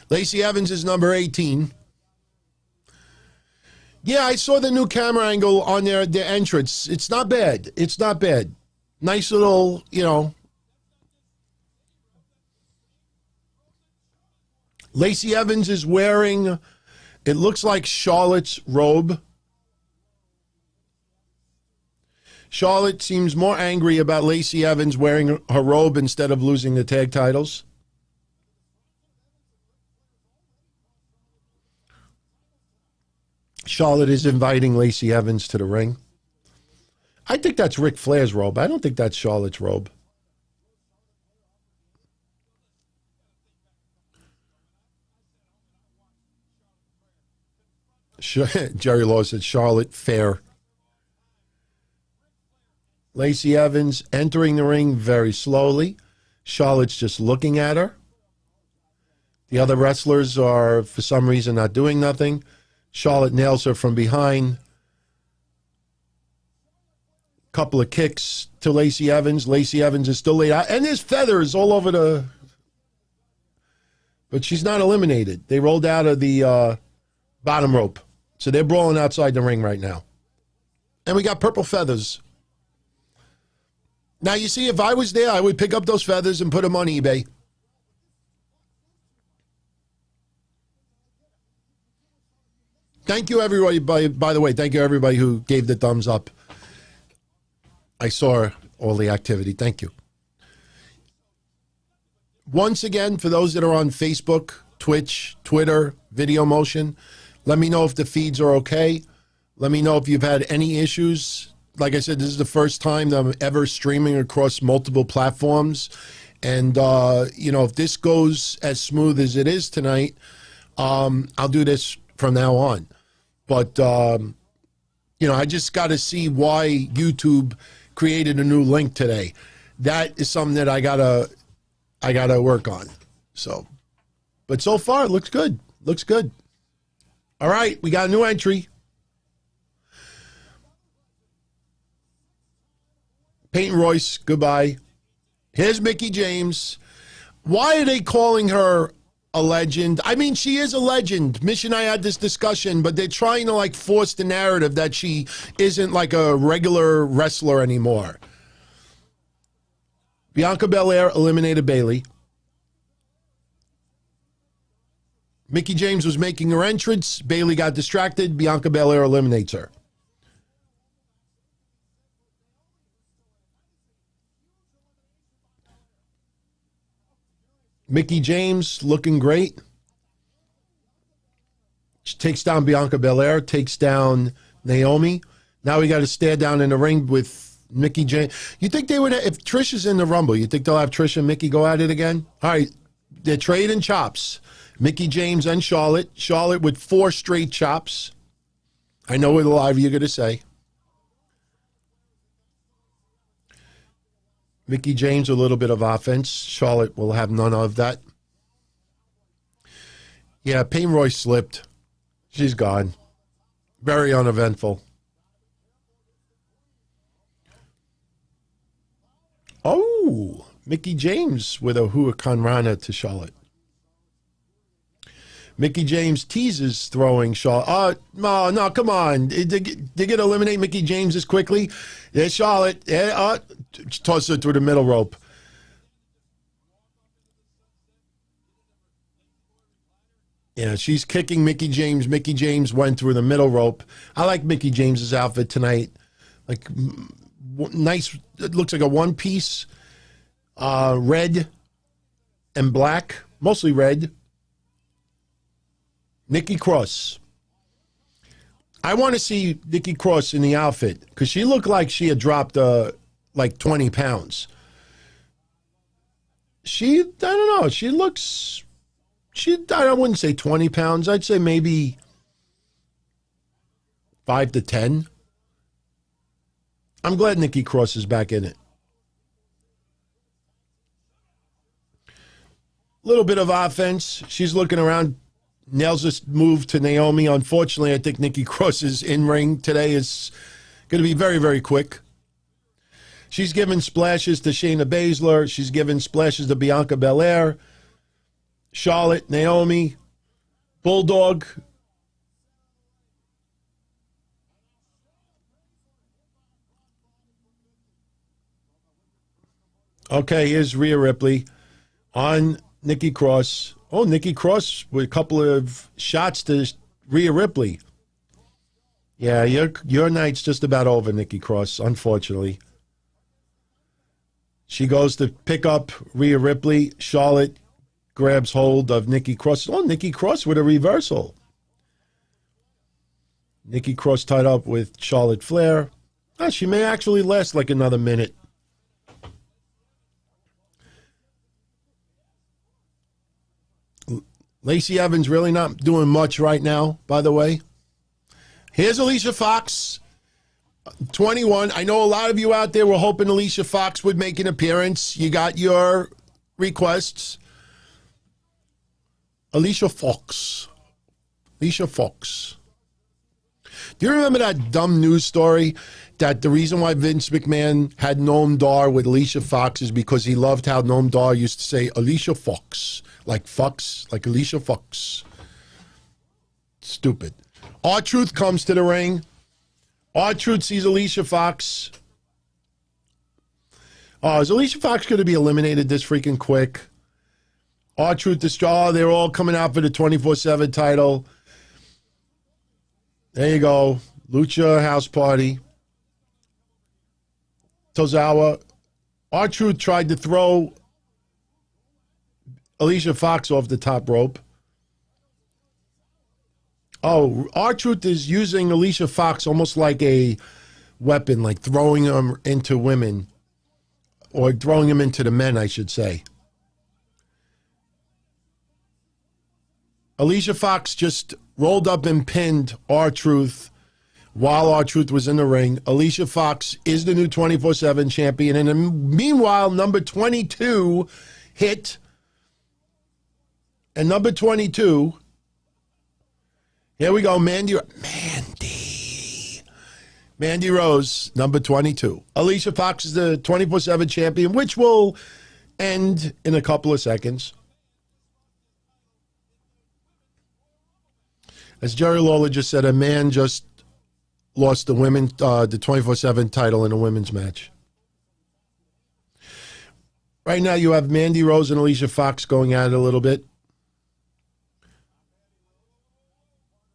Lacey Evans is number 18. Yeah, I saw the new camera angle on their entrance. It's not bad. It's not bad. Nice little, you know. Lacey Evans is wearing, it looks like Charlotte's robe. Charlotte seems more angry about Lacey Evans wearing her robe instead of losing the tag titles. Charlotte is inviting Lacey Evans to the ring. I think that's Ric Flair's robe. I don't think that's Charlotte's robe. Jerry Law said Charlotte fair. Lacey Evans entering the ring very slowly. Charlotte's just looking at her. The other wrestlers are, for some reason, not doing nothing. Charlotte nails her from behind. Couple of kicks to Lacey Evans. Lacey Evans is still laid out. And there's feathers all over the... But she's not eliminated. They rolled out of the bottom rope. So they're brawling outside the ring right now. And we got purple feathers. Now, you see, if I was there, I would pick up those feathers and put them on eBay. Thank you, everybody. By the way, thank you, everybody who gave the thumbs up. I saw all the activity. Thank you. Once again, for those that are on Facebook, Twitch, Twitter, Video Motion, let me know if the feeds are okay. Let me know if you've had any issues. Like I said, this is the first time that I'm ever streaming across multiple platforms. And, if this goes as smooth as it is tonight, I'll do this from now on. But, I just got to see why YouTube created a new link today. That is something that I gotta work on. So, but so far it looks good. Looks good. All right, we got a new entry. Peyton Royce, goodbye. Here's Mickie James. Why are they calling her a legend? I mean, she is a legend. Mish and I had this discussion, but they're trying to force the narrative that she isn't like a regular wrestler anymore. Bianca Belair eliminated Bayley. Mickie James was making her entrance. Bayley got distracted. Bianca Belair eliminates her. Mickie James looking great. She takes down Bianca Belair, takes down Naomi. Now we got to stare down in the ring with Mickie James. You think they would, if Trish is in the Rumble, you think they'll have Trish and Mickie go at it again? All right, they're trading chops. Mickie James and Charlotte. Charlotte with 4 straight chops. I know what a lot of you are going to say. Mickie James, a little bit of offense. Charlotte will have none of that. Yeah, Payne Royce slipped. She's gone. Very uneventful. Oh, Mickie James with a Huracan Rana to Charlotte. Mickie James teases throwing Charlotte. No, come on. They're going to eliminate Mickie James this quickly. There's Charlotte. Toss her through the middle rope. Yeah, she's kicking Mickie James. Mickie James went through the middle rope. I like Mickie James's outfit tonight. Nice. It looks like a one-piece. Red and black. Mostly red. Nikki Cross. I want to see Nikki Cross in the outfit because she looked like she had dropped 20 pounds. I don't know. She looks, I wouldn't say 20 pounds. I'd say maybe 5 to 10. I'm glad Nikki Cross is back in it. Little bit of offense. She's looking around. Nails this move to Naomi. Unfortunately, I think Nikki Cross's in-ring today is going to be very, very quick. She's giving splashes to Shayna Baszler. She's giving splashes to Bianca Belair. Charlotte, Naomi, Bulldog. Okay, here's Rhea Ripley on Nikki Cross. Oh, Nikki Cross with a couple of shots to Rhea Ripley. Yeah, your night's just about over, Nikki Cross, unfortunately. She goes to pick up Rhea Ripley. Charlotte grabs hold of Nikki Cross. Oh, Nikki Cross with a reversal. Nikki Cross tied up with Charlotte Flair. She may actually last like another minute. Lacey Evans really not doing much right now, by the way. Here's Alicia Fox, 21. I know a lot of you out there were hoping Alicia Fox would make an appearance. You got your requests. Alicia Fox. Alicia Fox. Do you remember that dumb news story that the reason why Vince McMahon had Noam Dar with Alicia Fox is because he loved how Noam Dar used to say Alicia Fox, like Alicia Fox. Stupid. R-Truth comes to the ring. R-Truth sees Alicia Fox. Oh, is Alicia Fox going to be eliminated this freaking quick? R-Truth, they're all coming out for the 24/7 title. There you go. Lucha House Party. Tozawa. R-Truth tried to throw Alicia Fox off the top rope. Oh, R-Truth is using Alicia Fox almost like a weapon, like throwing them into women. Or throwing them into the men, I should say. Alicia Fox just rolled up and pinned R-Truth while R-Truth was in the ring. Alicia Fox is the new 24/7 champion. And meanwhile, number 22 hit. And number 22, here we go, Mandy Rose, number 22. Alicia Fox is the 24/7 champion, which will end in a couple of seconds. As Jerry Lawler just said, a man just lost the 24/7 title in a women's match. Right now you have Mandy Rose and Alicia Fox going at it a little bit.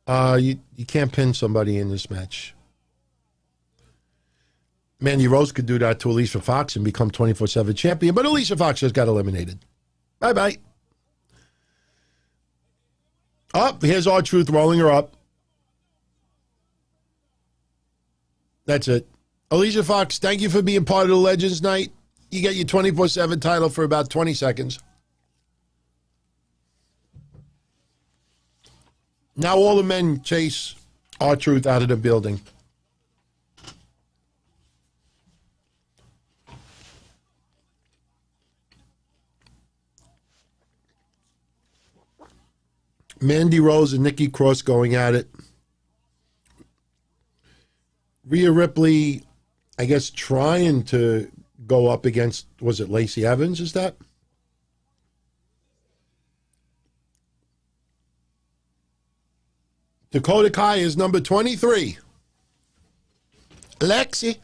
You can't pin somebody in this match. Mandy Rose could do that to Alicia Fox and become 24/7 champion, but Alicia Fox just got eliminated. Bye-bye. Oh, here's R-Truth rolling her up. That's it. Alicia Fox, thank you for being part of the Legends Night. You get your 24/7 title for about 20 seconds. Now all the men chase R-Truth out of the building. Mandy Rose and Nikki Cross going at it. Rhea Ripley, I guess, trying to go up against, was it Lacey Evans, is that? Dakota Kai is number 23. Lexi.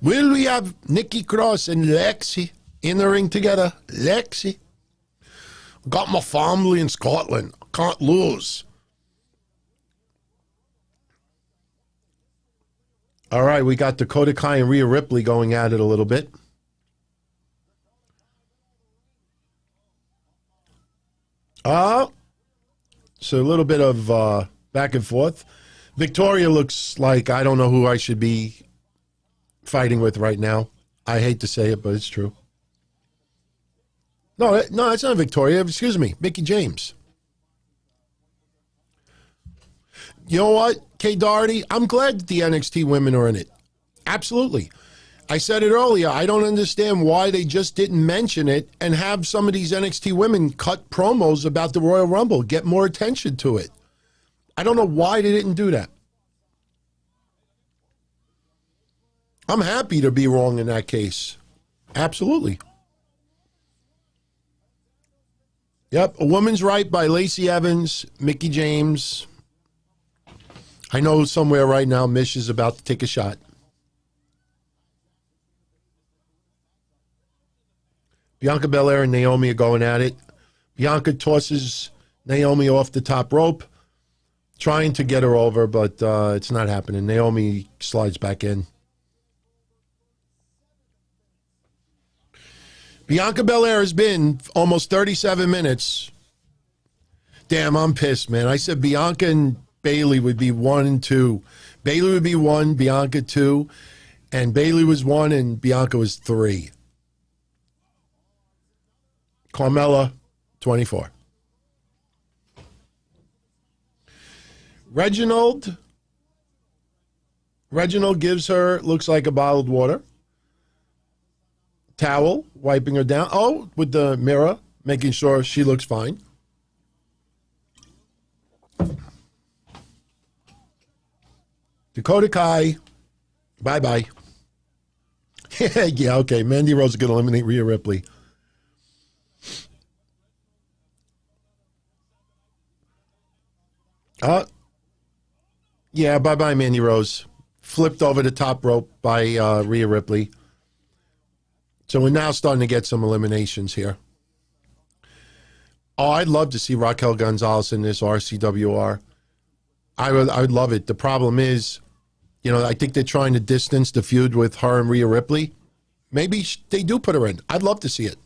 Will we have Nikki Cross and Lexi in the ring together? Lexi. Got my family in Scotland. Can't lose. All right, we got Dakota Kai and Rhea Ripley going at it a little bit. So a little bit of back and forth. Victoria looks like I don't know who I should be fighting with right now. I hate to say it, but it's true. No, it's not Victoria. Excuse me, Mickie James. You know what, Kay Doherty? I'm glad that the NXT women are in it. Absolutely. I said it earlier. I don't understand why they just didn't mention it and have some of these NXT women cut promos about the Royal Rumble, get more attention to it. I don't know why they didn't do that. I'm happy to be wrong in that case. Absolutely. Yep, A Woman's Right by Lacey Evans, Mickie James. I know somewhere right now Mish is about to take a shot. Bianca Belair and Naomi are going at it. Bianca tosses Naomi off the top rope, trying to get her over, but it's not happening. Naomi slides back in. Bianca Belair has been almost 37 minutes. Damn, I'm pissed, man. I said Bianca and Bayley would be 1 and 2. Bayley would be 1, Bianca 2, and Bayley was 1 and Bianca was 3. Carmella, 24. Reginald gives her, looks like a bottled water. Towel, wiping her down. Oh, with the mirror, making sure she looks fine. Dakota Kai. Bye-bye. Yeah, okay. Mandy Rose is going to eliminate Rhea Ripley. Yeah, bye-bye, Mandy Rose. Flipped over the top rope by Rhea Ripley. So we're now starting to get some eliminations here. Oh, I'd love to see Raquel Gonzalez in this RCWR. I would love it. The problem is, I think they're trying to distance the feud with her and Rhea Ripley. Maybe they do put her in. I'd love to see it.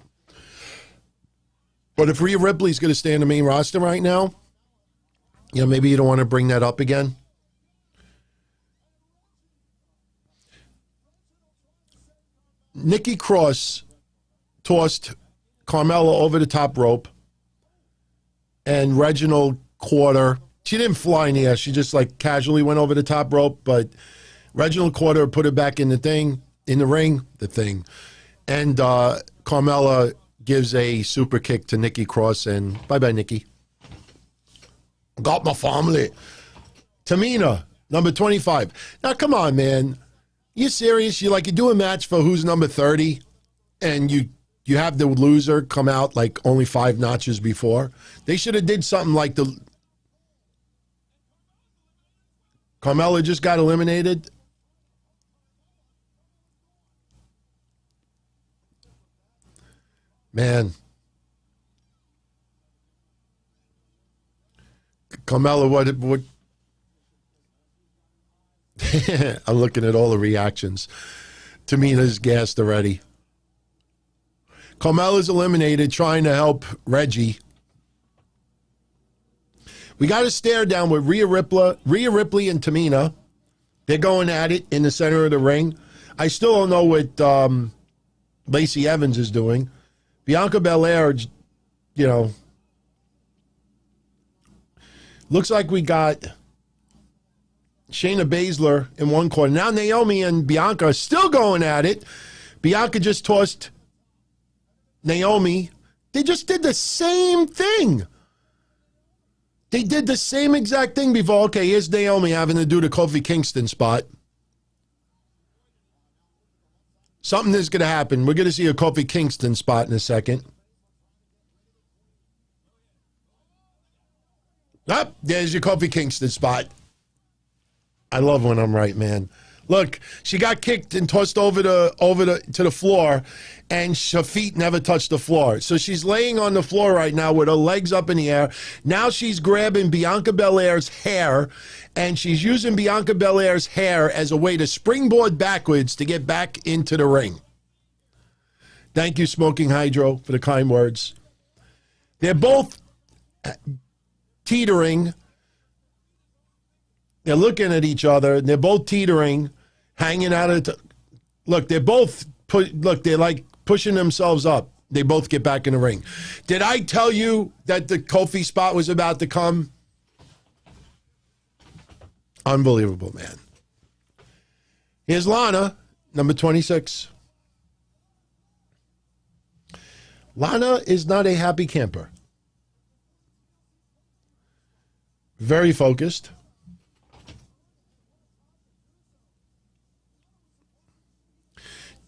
But if Rhea Ripley's going to stay in the main roster right now, maybe you don't want to bring that up again. Nikki Cross tossed Carmella over the top rope, and Reginald caught her. She didn't fly in the air. She just casually went over the top rope, but Reginald caught her, put her back in the ring, and Carmella gives a super kick to Nikki Cross, and bye-bye, Nikki. Got my family. Tamina, number 25. Now, come on, man. You serious? You do a match for who's number 30, and you have the loser come out only 5 notches before? They should have did something like the Carmella just got eliminated. Man. Carmella, what I'm looking at all the reactions. Tamina's gassed already. Carmella's eliminated, trying to help Reggie. We got a stare down with Rhea Ripley and Tamina. They're going at it in the center of the ring. I still don't know what Lacey Evans is doing. Bianca Belair, looks like we got Shayna Baszler in one corner. Now Naomi and Bianca are still going at it. Bianca just tossed Naomi. They just did the same thing. They did the same exact thing before. Okay, here's Naomi having to do the Kofi Kingston spot. Something is going to happen. We're going to see a Kofi Kingston spot in a second. There's your Kofi Kingston spot. I love when I'm right, man. Look, she got kicked and tossed over to the floor, and her feet never touched the floor. So she's laying on the floor right now with her legs up in the air. Now she's grabbing Bianca Belair's hair, and she's using Bianca Belair's hair as a way to springboard backwards to get back into the ring. Thank you, Smoking Hydro, for the kind words. They're both teetering. They're looking at each other. And they're both teetering, hanging out of look, they're both they're pushing themselves up. They both get back in the ring. Did I tell you that the Kofi spot was about to come? Unbelievable, man. Here's Lana, number 26. Lana is not a happy camper. Very focused.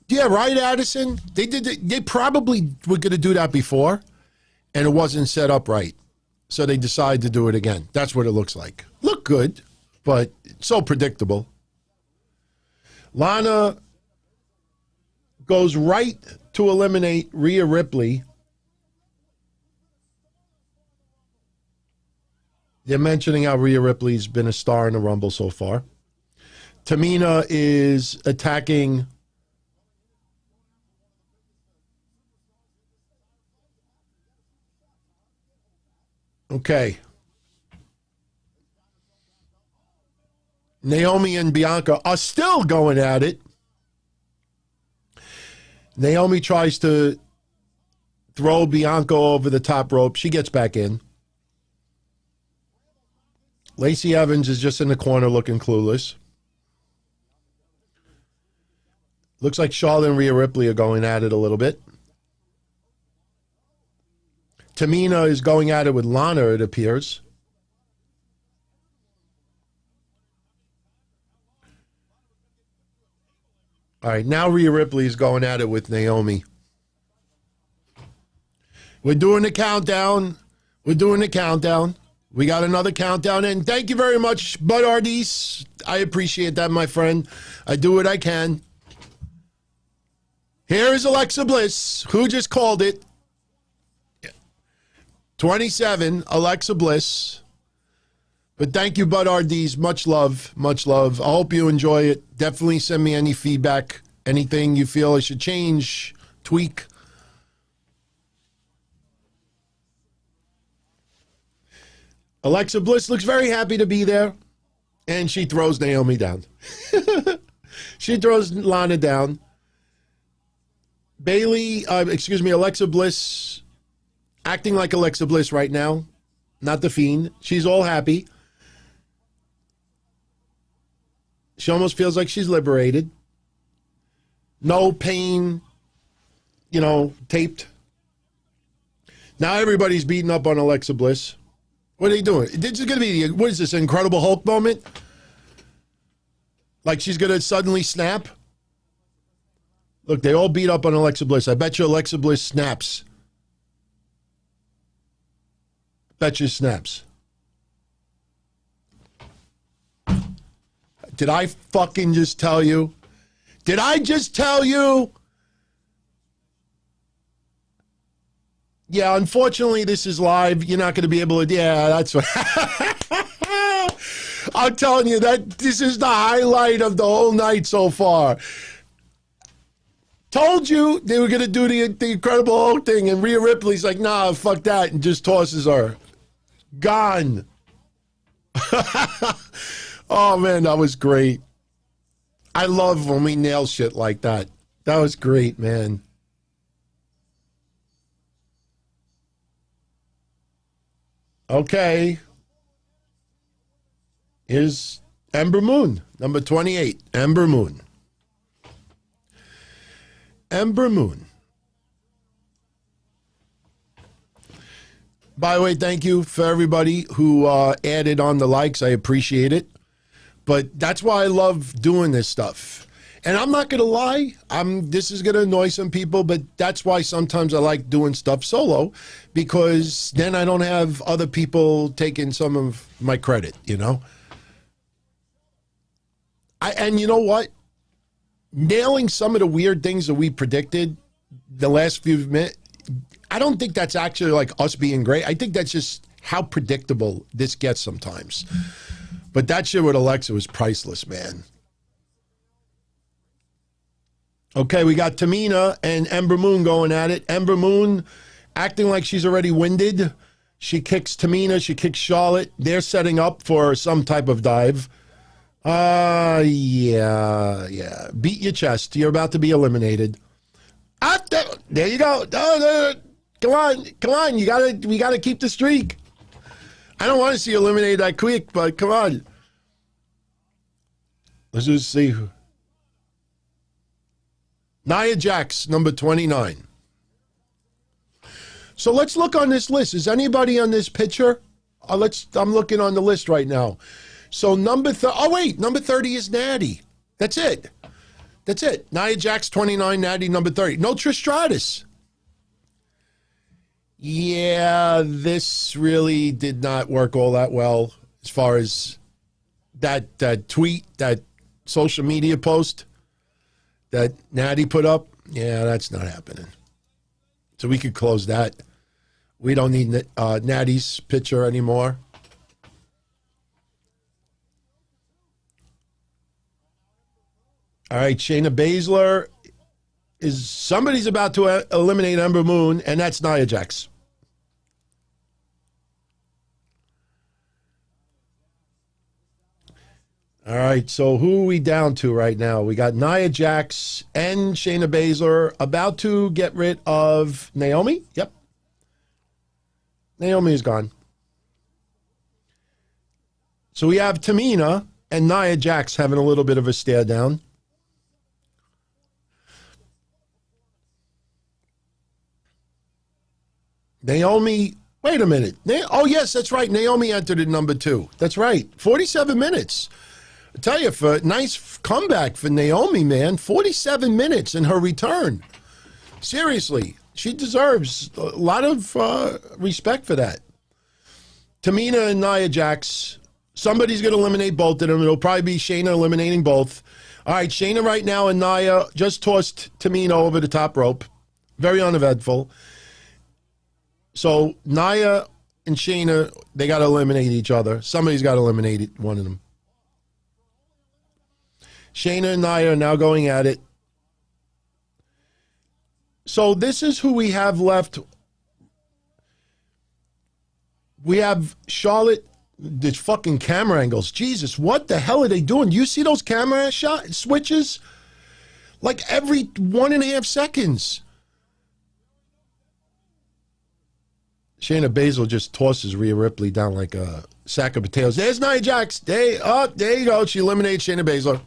Yeah, right, Addison? They probably were going to do that before, and it wasn't set up right. So they decided to do it again. That's what it looks like. Look good, but it's so predictable. Lana goes right to eliminate Rhea Ripley. They're mentioning how Rhea Ripley's been a star in the Rumble so far. Tamina is attacking okay. Naomi and Bianca are still going at it. Naomi tries to throw Bianca over the top rope. She gets back in. Lacey Evans is just in the corner looking clueless. Looks like Charlotte and Rhea Ripley are going at it a little bit. Tamina is going at it with Lana, it appears. All right, now Rhea Ripley's going at it with Naomi. We're doing the countdown. We're doing the countdown. We got another countdown, and thank you very much, Bud Ardis. I appreciate that, my friend. I do what I can. Here is Alexa Bliss, who just called it. 27, Alexa Bliss. But thank you, Bud Ardis. Much love, much love. I hope you enjoy it. Definitely send me any feedback, anything you feel I should change, tweak. Alexa Bliss looks very happy to be there, and she throws Naomi down. She throws Lana down. Alexa Bliss, acting like Alexa Bliss right now, not the Fiend. She's all happy. She almost feels like she's liberated. No pain, taped. Now everybody's beating up on Alexa Bliss. What are they doing? This is going to be, what is this, Incredible Hulk moment? Like she's going to suddenly snap? Look, they all beat up on Alexa Bliss. I bet you Alexa Bliss snaps. Bet you snaps. Did I fucking just tell you? Did I just tell you? Yeah, unfortunately, this is live. You're not going to be able to. Yeah, that's what. I'm telling you that this is the highlight of the whole night so far. Told you they were going to do the Incredible Hulk thing, and Rhea Ripley's like, nah, fuck that, and just tosses her. Gone. Oh, man, that was great. I love when we nail shit like that. That was great, man. Okay. Here's Ember Moon, number 28. Ember Moon. Ember Moon. By the way, thank you for everybody who added on the likes. I appreciate it. But that's why I love doing this stuff. And I'm not going to lie, this is going to annoy some people, but that's why sometimes I like doing stuff solo, because then I don't have other people taking some of my credit, And you know what? Nailing some of the weird things that we predicted the last few minutes, I don't think that's actually like us being great. I think that's just how predictable this gets sometimes. But that shit with Alexa was priceless, man. Okay, we got Tamina and Ember Moon going at it. Ember Moon acting like she's already winded. She kicks Tamina. She kicks Charlotte. They're setting up for some type of dive. Yeah. Beat your chest. You're about to be eliminated. There you go. Come on. We gotta keep the streak. I don't want to see you eliminated that quick, but come on. Let's just see who. Nia Jax, number 29. So let's look on this list. Is anybody on this picture? I'm looking on the list right now. So number 30 is Natty. That's it. Nia Jax, 29, Natty, number 30. No Trish Stratus. Yeah, this really did not work all that well as far as that tweet, that social media post that Natty put up. Yeah, that's not happening. So we could close that. We don't need Natty's picture anymore. All right, Shayna Baszler somebody's about to eliminate Ember Moon, and that's Nia Jax. All right, so who are we down to right now? We got Nia Jax and Shayna Baszler about to get rid of Naomi. Yep. Naomi is gone. So we have Tamina and Nia Jax having a little bit of a stare down. Naomi, wait a minute. Oh, yes, that's right. Naomi entered at number 2. That's right. 47 minutes. I tell you, for a nice comeback for Naomi, man. 47 minutes in her return. Seriously, she deserves a lot of respect for that. Tamina and Nia Jax. Somebody's going to eliminate both of them. It'll probably be Shayna eliminating both. All right, Shayna right now and Nia just tossed Tamina over the top rope. Very uneventful. So Nia and Shayna, they got to eliminate each other. Somebody's got to eliminate one of them. Shayna and Nia are now going at it. So this is who we have left. We have Charlotte. There's fucking camera angles. Jesus, what the hell are they doing? You see those camera switches? Like every 1.5 seconds. Shayna Baszler just tosses Rhea Ripley down like a sack of potatoes. There's Nia Jax. There you go. She eliminates Shayna Baszler.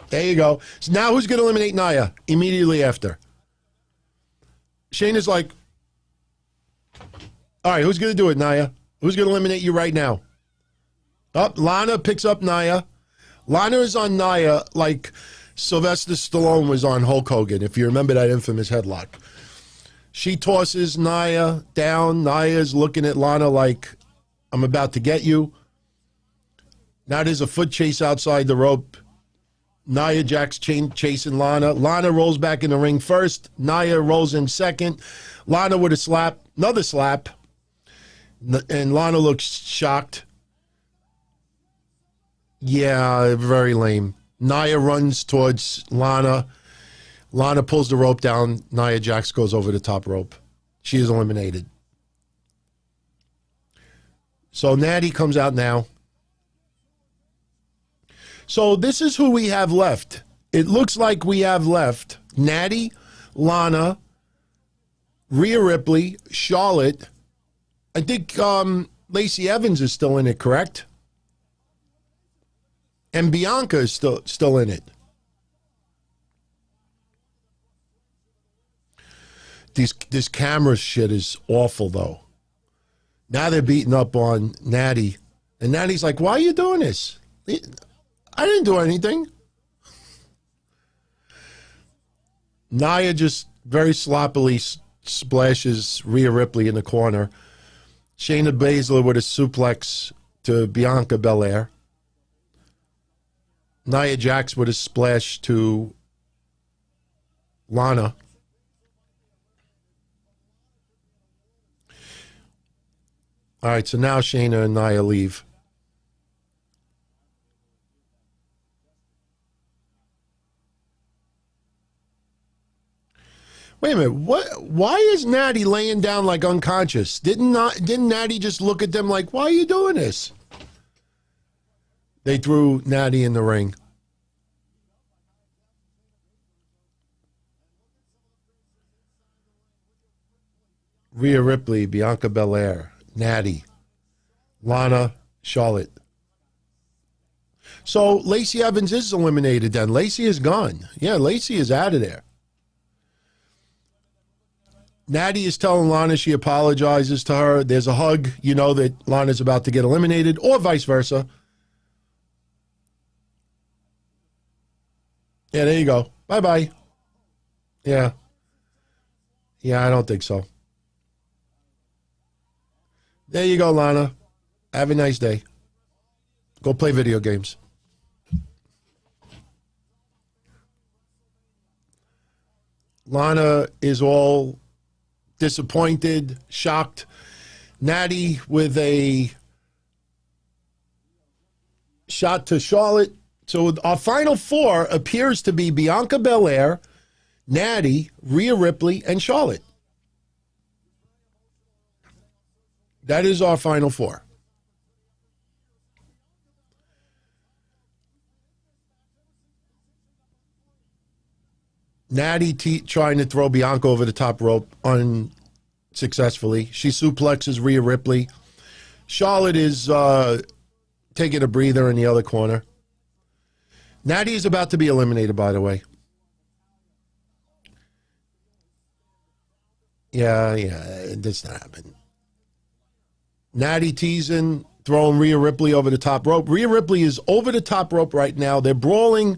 There you go. So now who's going to eliminate Nia immediately after? Shayna's like, all right, who's going to do it, Nia? Who's going to eliminate you right now? Lana picks up Nia. Lana is on Nia like Sylvester Stallone was on Hulk Hogan, if you remember that infamous headlock. She tosses Nia down. Nia's looking at Lana like, I'm about to get you. Now there's a foot chase outside the rope. Nia Jax chasing Lana. Lana rolls back in the ring first. Nia rolls in second. Lana with a slap. Another slap. And Lana looks shocked. Yeah, very lame. Nia runs towards Lana. Lana pulls the rope down. Nia Jax goes over the top rope. She is eliminated. So Natty comes out now. So this is who we have left. It looks like we have left Natty, Lana, Rhea Ripley, Charlotte. I think Lacey Evans is still in it, correct? And Bianca is still in it. This camera shit is awful, though. Now they're beating up on Natty. And Natty's like, why are you doing this? I didn't do anything. Nia just very sloppily splashes Rhea Ripley in the corner. Shayna Baszler with a suplex to Bianca Belair. Nia Jax with a splash to Lana. All right, so now Shayna and Nia leave. Wait a minute. What? Why is Natty laying down like unconscious? Didn't Natty just look at them like, why are you doing this? They threw Natty in the ring. Rhea Ripley, Bianca Belair, Natty, Lana, Charlotte. So Lacey Evans is eliminated then. Lacey is gone. Yeah, Lacey is out of there. Natty is telling Lana she apologizes to her. There's a hug. You know that Lana's about to get eliminated, or vice versa. Yeah, there you go. Bye-bye. Yeah. Yeah, I don't think so. There you go, Lana. Have a nice day. Go play video games. Lana is all disappointed, shocked. Natty with a shot to Charlotte. So our final four appears to be Bianca Belair, Natty, Rhea Ripley, and Charlotte. That is our final four. Natty trying to throw Bianca over the top rope unsuccessfully. She suplexes Rhea Ripley. Charlotte is taking a breather in the other corner. Natty is about to be eliminated, by the way. Yeah, this not happened. Natty teasing, throwing Rhea Ripley over the top rope. Rhea Ripley is over the top rope right now. They're brawling.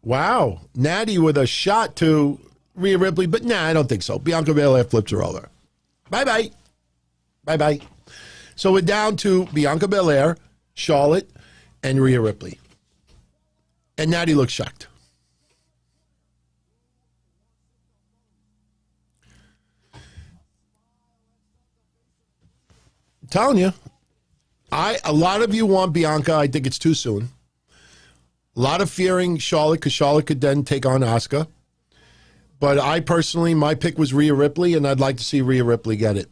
Wow. Natty with a shot to Rhea Ripley, but nah, I don't think so. Bianca Belair flips her over. Bye-bye. Bye-bye. So we're down to Bianca Belair, Charlotte, and Rhea Ripley. And Natty looks shocked. I'm telling you, a lot of you want Bianca. I think it's too soon. A lot of fearing Charlotte because Charlotte could then take on Asuka. But I personally, my pick was Rhea Ripley, and I'd like to see Rhea Ripley get it.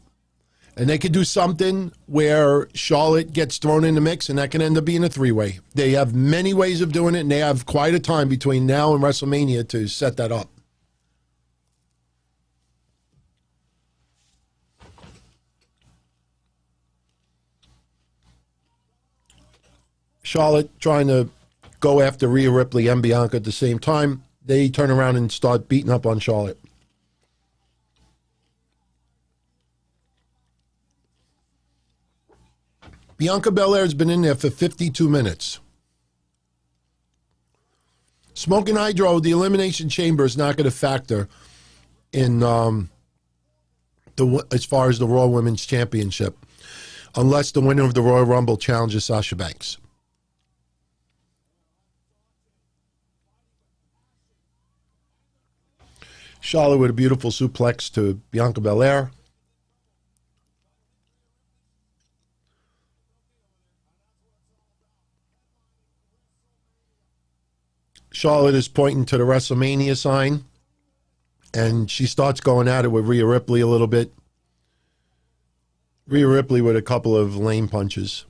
And they could do something where Charlotte gets thrown in the mix, and that can end up being a three-way. They have many ways of doing it, and they have quite a time between now and WrestleMania to set that up. Charlotte trying to go after Rhea Ripley and Bianca at the same time. They turn around and start beating up on Charlotte. Bianca Belair has been in there for 52 minutes. Smoke and Hydro, the Elimination Chamber is not going to factor in as far as the Raw Women's Championship unless the winner of the Royal Rumble challenges Sasha Banks. Charlotte with a beautiful suplex to Bianca Belair. Charlotte is pointing to the WrestleMania sign, and she starts going at it with Rhea Ripley a little bit. Rhea Ripley with a couple of lame punches.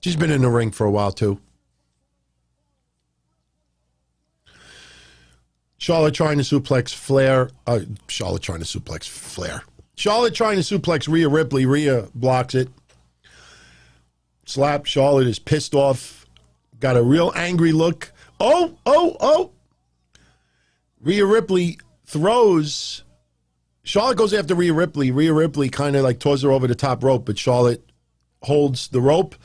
She's been in the ring for a while, too. Charlotte trying to suplex Flair. Charlotte trying to suplex Flair. Charlotte trying to suplex Rhea Ripley. Rhea blocks it. Slap. Charlotte is pissed off. Got a real angry look. Oh. Rhea Ripley throws. Charlotte goes after Rhea Ripley. Rhea Ripley kind of like toss her over the top rope, but Charlotte holds the rope.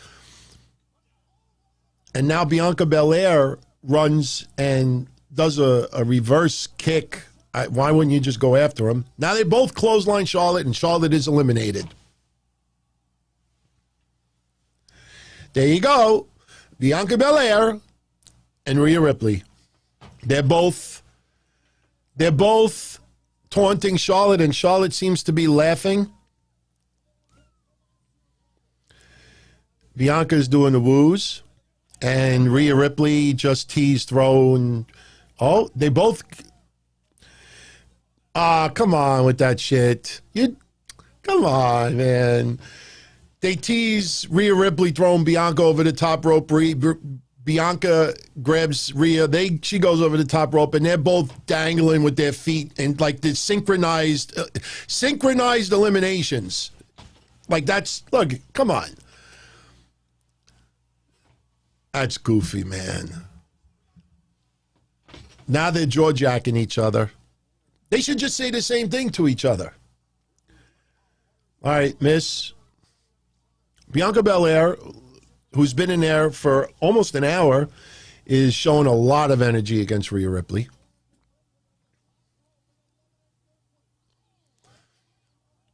And now Bianca Belair runs and does a reverse kick. Why wouldn't you just go after him? Now they both clothesline Charlotte, and Charlotte is eliminated. There you go. Bianca Belair and Rhea Ripley. They're both taunting Charlotte, and Charlotte seems to be laughing. Bianca's doing the woos, and Rhea Ripley just teased, thrown. Oh, they both. Come on with that shit. Come on, man. They tease Rhea Ripley throwing Bianca over the top rope. Bianca grabs Rhea. She goes over the top rope, and they're both dangling with their feet and like the synchronized eliminations. Like that's look. Come on. That's goofy, man. Now they're jaw-jacking each other. They should just say the same thing to each other. All right, Miss Bianca Belair, who's been in there for almost an hour, is showing a lot of energy against Rhea Ripley.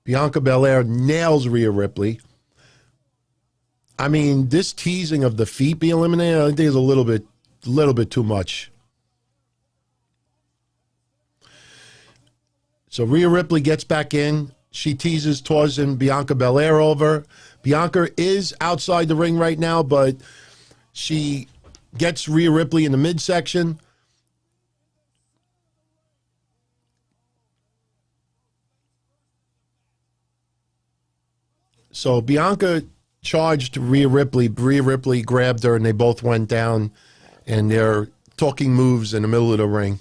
Bianca Belair nails Rhea Ripley. I mean, this teasing of the feet being eliminated, I think is a little bit too much. So Rhea Ripley gets back in. She teases tossing Bianca Belair over. Bianca is outside the ring right now, but she gets Rhea Ripley in the midsection. So Bianca charged Rhea Ripley. Rhea Ripley grabbed her, and they both went down, and they're talking moves in the middle of the ring.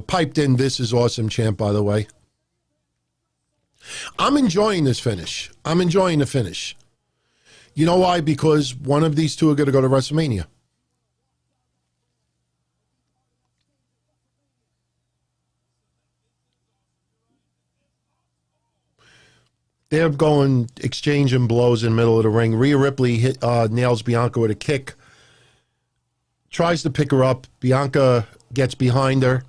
Piped in, "This is awesome," chant, by the way. I'm enjoying this finish. I'm enjoying the finish. You know why? Because one of these two are going to go to WrestleMania. They're going exchanging blows in the middle of the ring. Rhea Ripley nails Bianca with a kick. Tries to pick her up. Bianca gets behind her.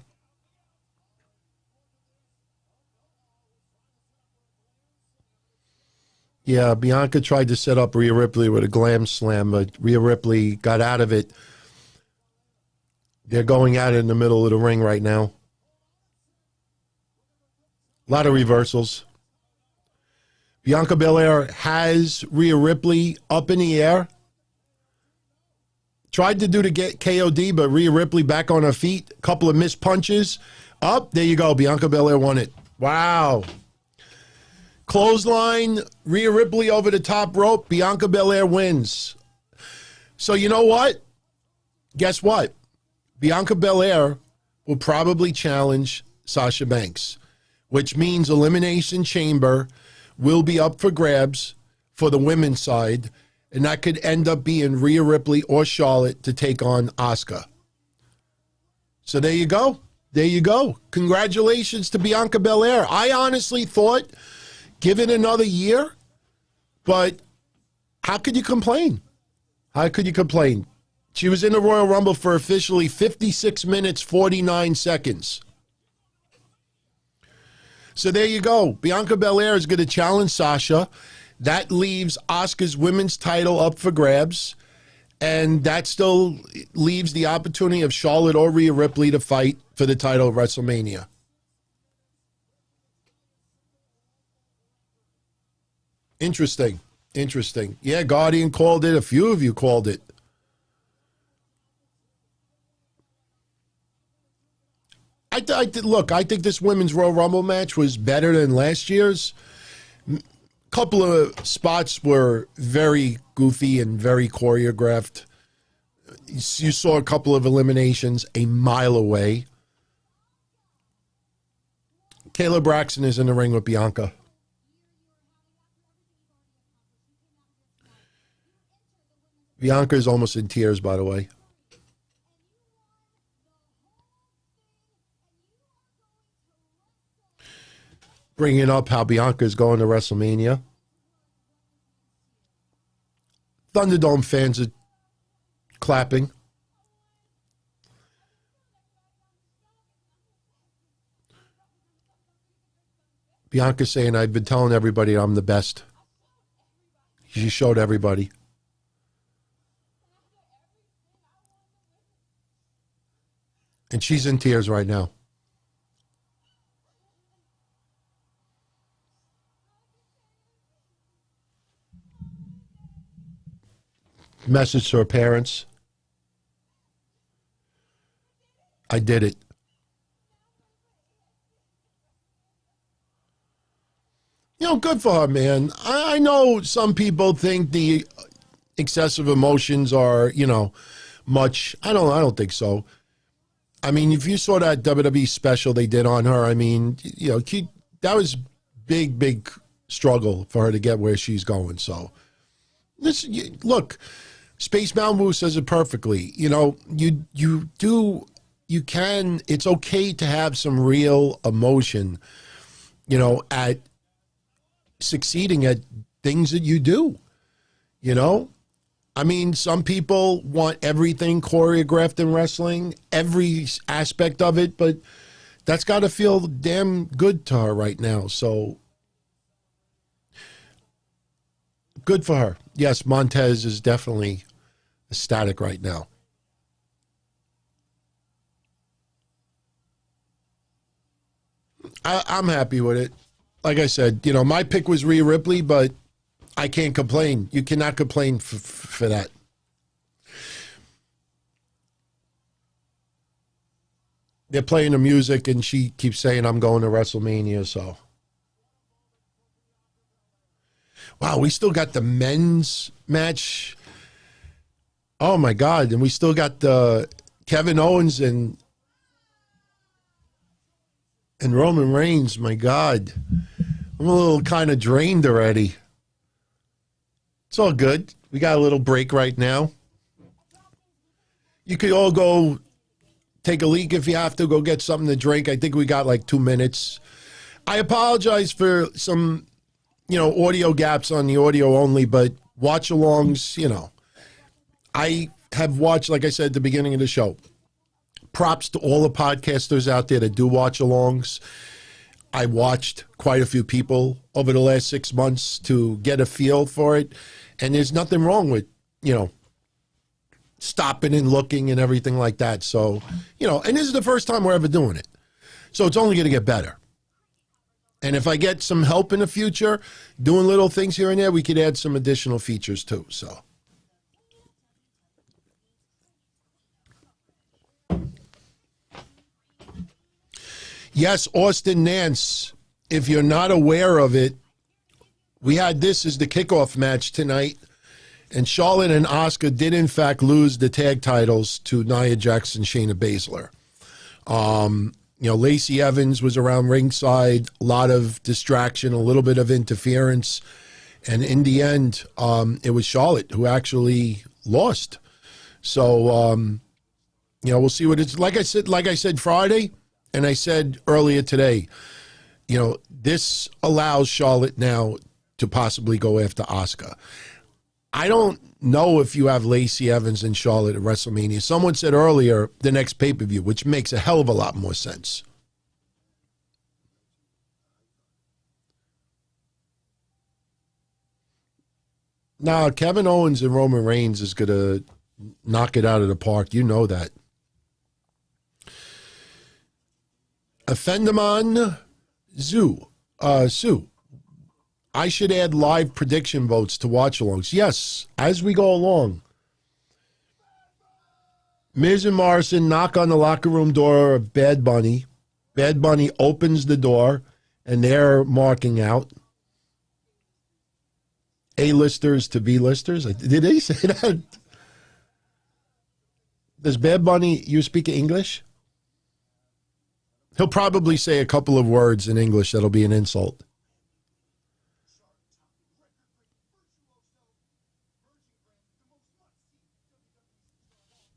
Yeah, Bianca tried to set up Rhea Ripley with a glam slam, but Rhea Ripley got out of it. They're going at it in the middle of the ring right now. A lot of reversals. Bianca Belair has Rhea Ripley up in the air. Tried to do to get KOD, but Rhea Ripley back on her feet. A couple of missed punches. Up, there you go. Bianca Belair won it. Wow. Clothesline, Rhea Ripley over the top rope. Bianca Belair wins. So you know what? Guess what? Bianca Belair will probably challenge Sasha Banks, which means Elimination Chamber will be up for grabs for the women's side, and that could end up being Rhea Ripley or Charlotte to take on Asuka. So there you go. There you go. Congratulations to Bianca Belair. I honestly thought, give it another year, but how could you complain? How could you complain? She was in the Royal Rumble for officially 56 minutes, 49 seconds. So there you go. Bianca Belair is going to challenge Sasha. That leaves Asuka's women's title up for grabs. And that still leaves the opportunity of Charlotte or Rhea Ripley to fight for the title of WrestleMania. Interesting. Interesting. Yeah, Guardian called it. A few of you called it. Look, I think this women's Royal Rumble match was better than last year's. A couple of spots were very goofy and very choreographed. You saw a couple of eliminations a mile away. Kayla Braxton is in the ring with Bianca. Bianca is almost in tears, by the way. Bringing up how Bianca is going to WrestleMania. Thunderdome fans are clapping. Bianca saying, I've been telling everybody I'm the best. She showed everybody. And she's in tears right now. Message to her parents. I did it. You know, good for her, man. I know some people think the excessive emotions are, much. I don't think so. I mean, if you saw that WWE special they did on her, I mean, that was big struggle for her to get where she's going. So, look, Space Mountain Woo says it perfectly. It's okay to have some real emotion, at succeeding at things that you do, I mean, some people want everything choreographed in wrestling, every aspect of it, but that's got to feel damn good to her right now. So, good for her. Yes, Montez is definitely ecstatic right now. I'm happy with it. Like I said, my pick was Rhea Ripley, but I can't complain. You cannot complain for that. They're playing the music, and she keeps saying, I'm going to WrestleMania, so. Wow, we still got the men's match. Oh, my God. And we still got Kevin Owens and Roman Reigns. My God. I'm a little kind of drained already. It's all good. We got a little break right now. You could all go take a leak if you have to, go get something to drink. I think we got like 2 minutes. I apologize for some audio gaps on the audio only, but watch-alongs, I have watched, like I said at the beginning of the show, props to all the podcasters out there that do watch-alongs. I watched quite a few people over the last 6 months to get a feel for it, and there's nothing wrong with, stopping and looking and everything like that. So, and this is the first time we're ever doing it. So it's only going to get better. And if I get some help in the future, doing little things here and there, we could add some additional features too. So, yes, Austin Nance, if you're not aware of it, we had this as the kickoff match tonight, and Charlotte and Asuka did in fact lose the tag titles to Nia Jax and Shayna Baszler. Lacey Evans was around ringside, a lot of distraction, a little bit of interference. And in the end, it was Charlotte who actually lost. So, we'll see what it's like. I said Friday, and I said earlier today, this allows Charlotte now to possibly go after Asuka. I don't know if you have Lacey Evans and Charlotte at WrestleMania. Someone said earlier the next pay-per-view, which makes a hell of a lot more sense. Now, Kevin Owens and Roman Reigns is going to knock it out of the park. You know that. Offendamon Sue. I should add live prediction votes to watch-alongs. Yes, as we go along. Miz and Morrison knock on the locker room door of Bad Bunny. Bad Bunny opens the door, and they're marking out A-listers to B-listers. Did they say that? Does Bad Bunny, you speak English? He'll probably say a couple of words in English that'll be an insult.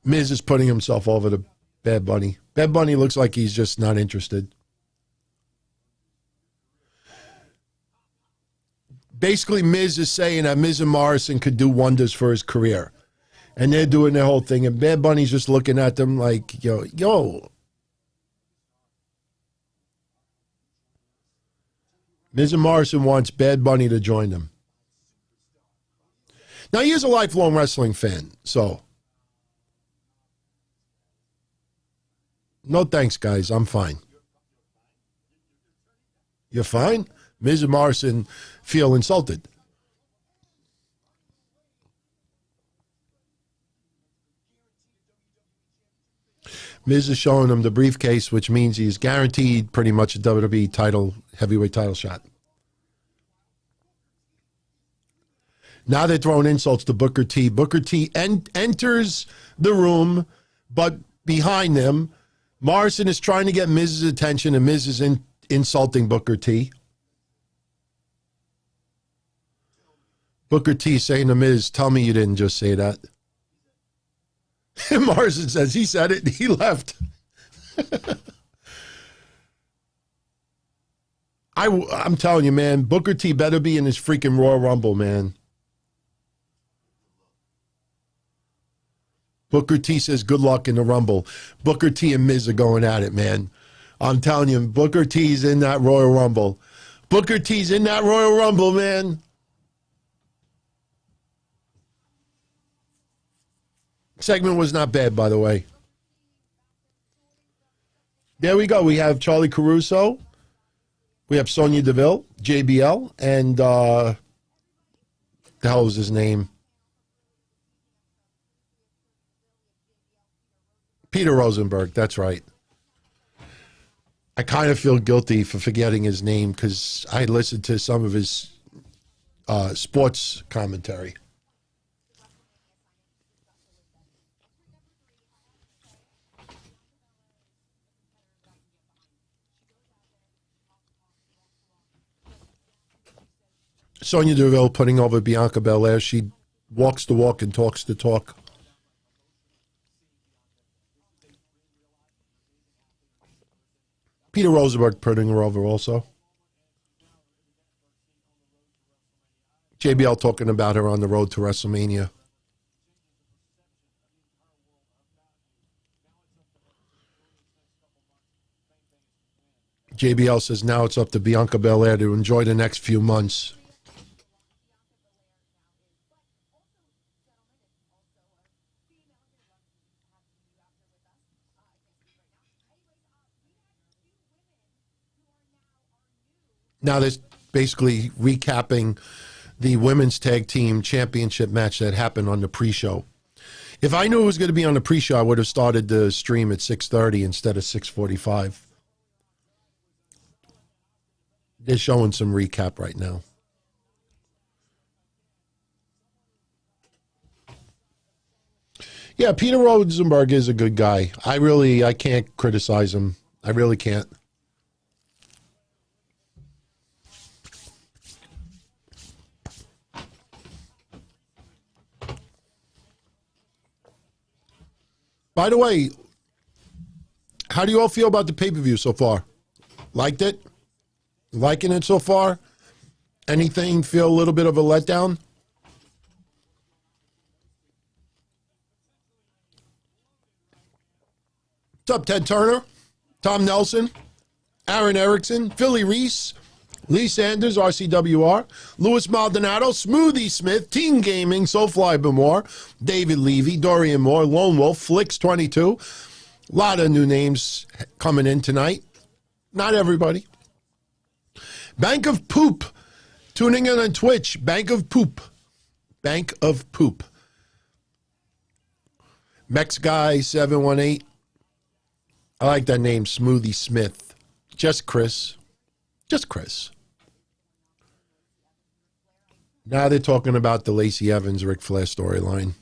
Miz is putting himself over to Bad Bunny. Bad Bunny looks like he's just not interested. Basically, Miz is saying that Miz and Morrison could do wonders for his career. And they're doing their whole thing. And Bad Bunny's just looking at them like, yo. Miz and Morrison wants Bad Bunny to join them. Now, he is a lifelong wrestling fan, so. No thanks, guys. I'm fine. You're fine? Miz and Morrison feel insulted. Miz is showing him the briefcase, which means he's guaranteed pretty much a WWE title, heavyweight title shot. Now they're throwing insults to Booker T. Booker T enters the room, but behind them, Morrison is trying to get Miz's attention, and Miz is insulting Booker T. Booker T saying to Miz, tell me you didn't just say that. And Morrison says, he said it, and he left. I'm telling you, man, Booker T better be in his freaking Royal Rumble, man. Booker T says, good luck in the Rumble. Booker T and Miz are going at it, man. I'm telling you, Booker T's in that Royal Rumble. Booker T's in that Royal Rumble, man. Segment was not bad, by the way. There we go. We have Charlie Caruso. We have Sonya Deville, JBL, and the hell was his name? Peter Rosenberg, that's right. I kind of feel guilty for forgetting his name because I listened to some of his sports commentary. Sonya Deville putting over Bianca Belair. She walks the walk and talks the talk. Peter Rosenberg putting her over also. JBL talking about her on the road to WrestleMania. JBL says now it's up to Bianca Belair to enjoy the next few months. Now they're basically recapping the women's tag team championship match that happened on the pre-show. If I knew it was going to be on the pre-show, I would have started the stream at 6:30 instead of 6:45. They're showing some recap right now. Yeah, Peter Rosenberg is a good guy. I can't criticize him. I really can't. By the way, how do you all feel about the pay-per-view so far? Liked it? Liking it so far? Anything feel a little bit of a letdown? What's up, Ted Turner? Tom Nelson? Aaron Erickson? Philly Reese? Lee Sanders, RCWR, Louis Maldonado, Smoothie Smith, Teen Gaming, Soulfly Bemore, David Levy, Dorian Moore, Lone Wolf, Flix22. A lot of new names coming in tonight. Not everybody. Bank of Poop, tuning in on Twitch. Bank of Poop. Bank of Poop. Mex Guy 718. I like that name, Smoothie Smith. Just Chris. Just Chris. Now they're talking about the Lacey Evans, Ric Flair storyline.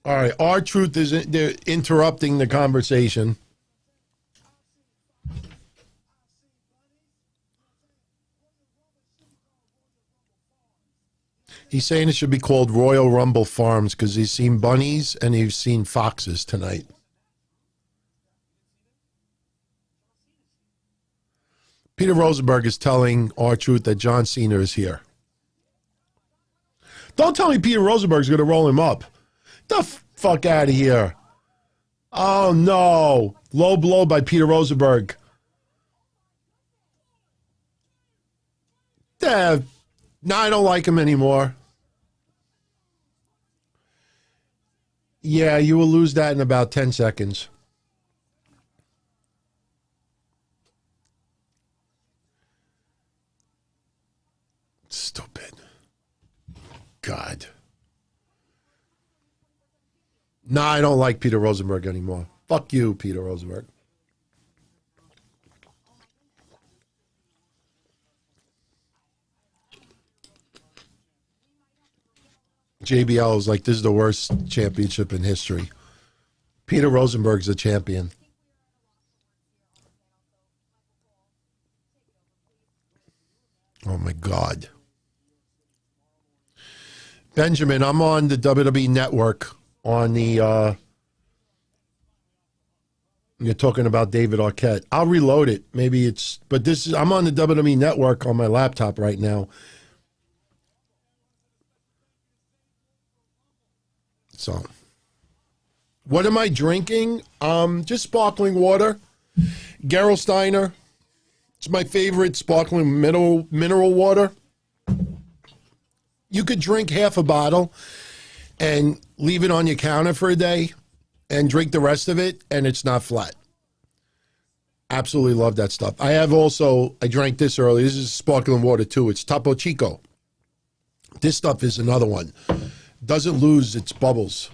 All right, R-Truth they're interrupting the conversation. He's saying it should be called Royal Rumble Farms because he's seen bunnies and he's seen foxes tonight. Peter Rosenberg is telling R-Truth that John Cena is here. Don't tell me Peter Rosenberg's going to roll him up. The fuck out of here. Oh, no. Low blow by Peter Rosenberg. No, I don't like him anymore. Yeah, you will lose that in about 10 seconds. Stupid. God. No, I don't like Peter Rosenberg anymore. Fuck you, Peter Rosenberg. JBL is like, this is the worst championship in history. Peter Rosenberg's the champion. Oh my God. Benjamin, I'm on the WWE Network on the, you're talking about David Arquette. I'll reload it. Maybe it's, but this is, I'm on the WWE Network on my laptop right now. So, what am I drinking? Just sparkling water. Gerolsteiner. It's my favorite sparkling mineral water. You could drink half a bottle and leave it on your counter for a day and drink the rest of it, and it's not flat. Absolutely love that stuff. I drank this earlier. This is sparkling water too. It's Topo Chico. This stuff is another one. Doesn't lose its bubbles.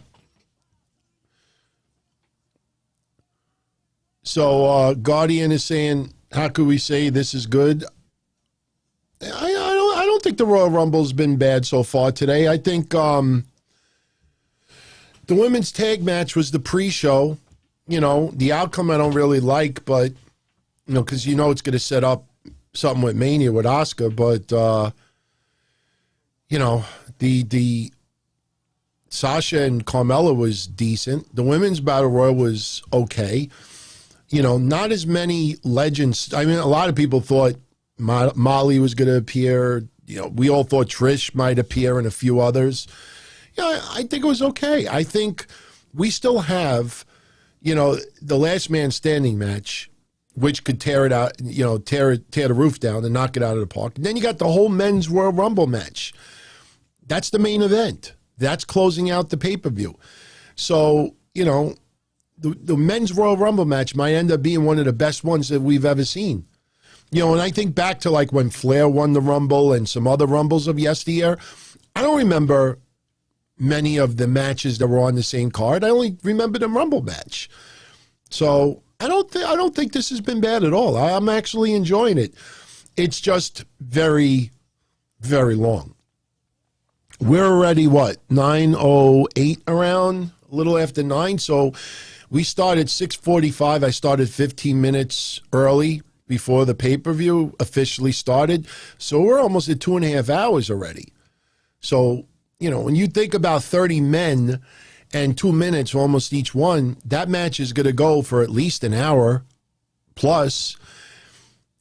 So Guardian is saying, how could we say this is good? I don't think the Royal Rumble's been bad so far today. I think the women's tag match was the pre-show. You know, the outcome I don't really like, but, you know, because you know it's going to set up something with Mania with Asuka, but, you know, the Sasha and Carmella was decent. The women's battle royal was okay. not as many legends. I mean, a lot of people thought Molly was going to appear. We all thought Trish might appear and a few others. I think it was okay. I think we still have, the last man standing match, which could tear it out, tear the roof down and knock it out of the park. And then you got the whole men's Royal Rumble match. That's the main event. That's closing out the pay-per-view. So, the men's Royal Rumble match might end up being one of the best ones that we've ever seen. And I think back to like when Flair won the Rumble and some other Rumbles of yesteryear. I don't remember many of the matches that were on the same card. I only remember the Rumble match. So I don't think this has been bad at all. I'm actually enjoying it. It's just very, very long. We're already, 9:08 around, a little after 9. So we started 6:45. I started 15 minutes early before the pay-per-view officially started. So we're almost at 2.5 hours already. So, when you think about 30 men and 2 minutes almost each one, that match is going to go for at least an hour plus.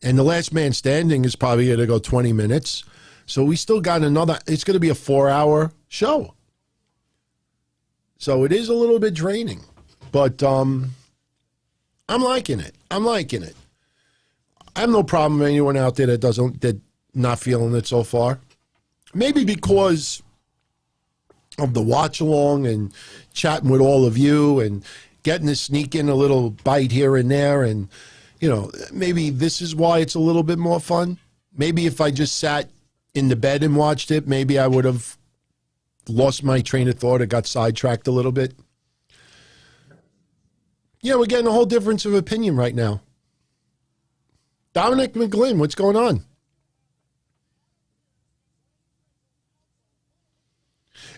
And the last man standing is probably going to go 20 minutes. So we still got it's going to be a 4-hour show. So it is a little bit draining, but I'm liking it. I have no problem with anyone out there that not feeling it so far. Maybe because of the watch along and chatting with all of you and getting to sneak in a little bite here and there. And, maybe this is why it's a little bit more fun. Maybe if I just sat in the bed and watched it, maybe I would have lost my train of thought or got sidetracked a little bit. We're getting a whole difference of opinion right now. Dominic McGlynn, what's going on?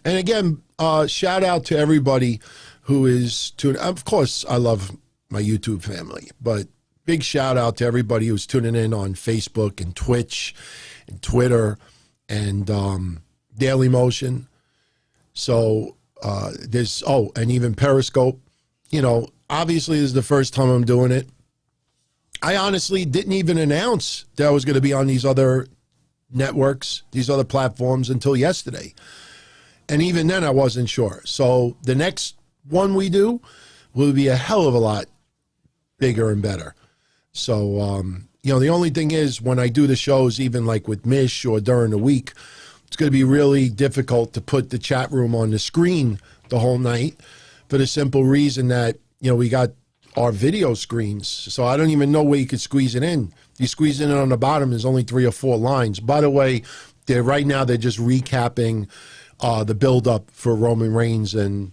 And again, shout out to everybody who is tuning. Of course, I love my YouTube family, but big shout out to everybody who's tuning in on Facebook and Twitch and Twitter and Daily Motion. So and even Periscope. Obviously, this is the first time I'm doing it. I honestly didn't even announce that I was going to be on these other networks, these other platforms until yesterday. And even then, I wasn't sure. So the next one we do will be a hell of a lot bigger and better. So, the only thing is when I do the shows, even like with Mish or during the week, it's going to be really difficult to put the chat room on the screen the whole night for the simple reason that, we got our video screens. So I don't even know where you could squeeze it in. You squeeze it in on the bottom, there's only 3 or 4 lines. By the way, right now they're just recapping the build-up for Roman Reigns and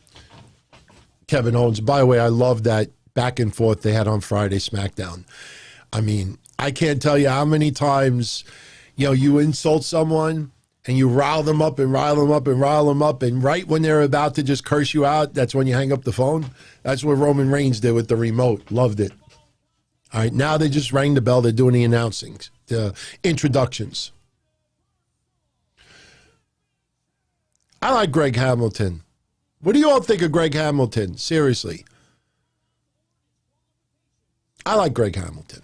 Kevin Owens. By the way, I love that back and forth they had on Friday SmackDown. I mean, I can't tell you how many times, you insult someone and you rile them up and rile them up and rile them up, and right when they're about to just curse you out, that's when you hang up the phone. That's what Roman Reigns did with the remote. Loved it. All right, now they just rang the bell. They're doing the announcings, the introductions. I like Greg Hamilton. What do you all think of Greg Hamilton? Seriously. I like Greg Hamilton.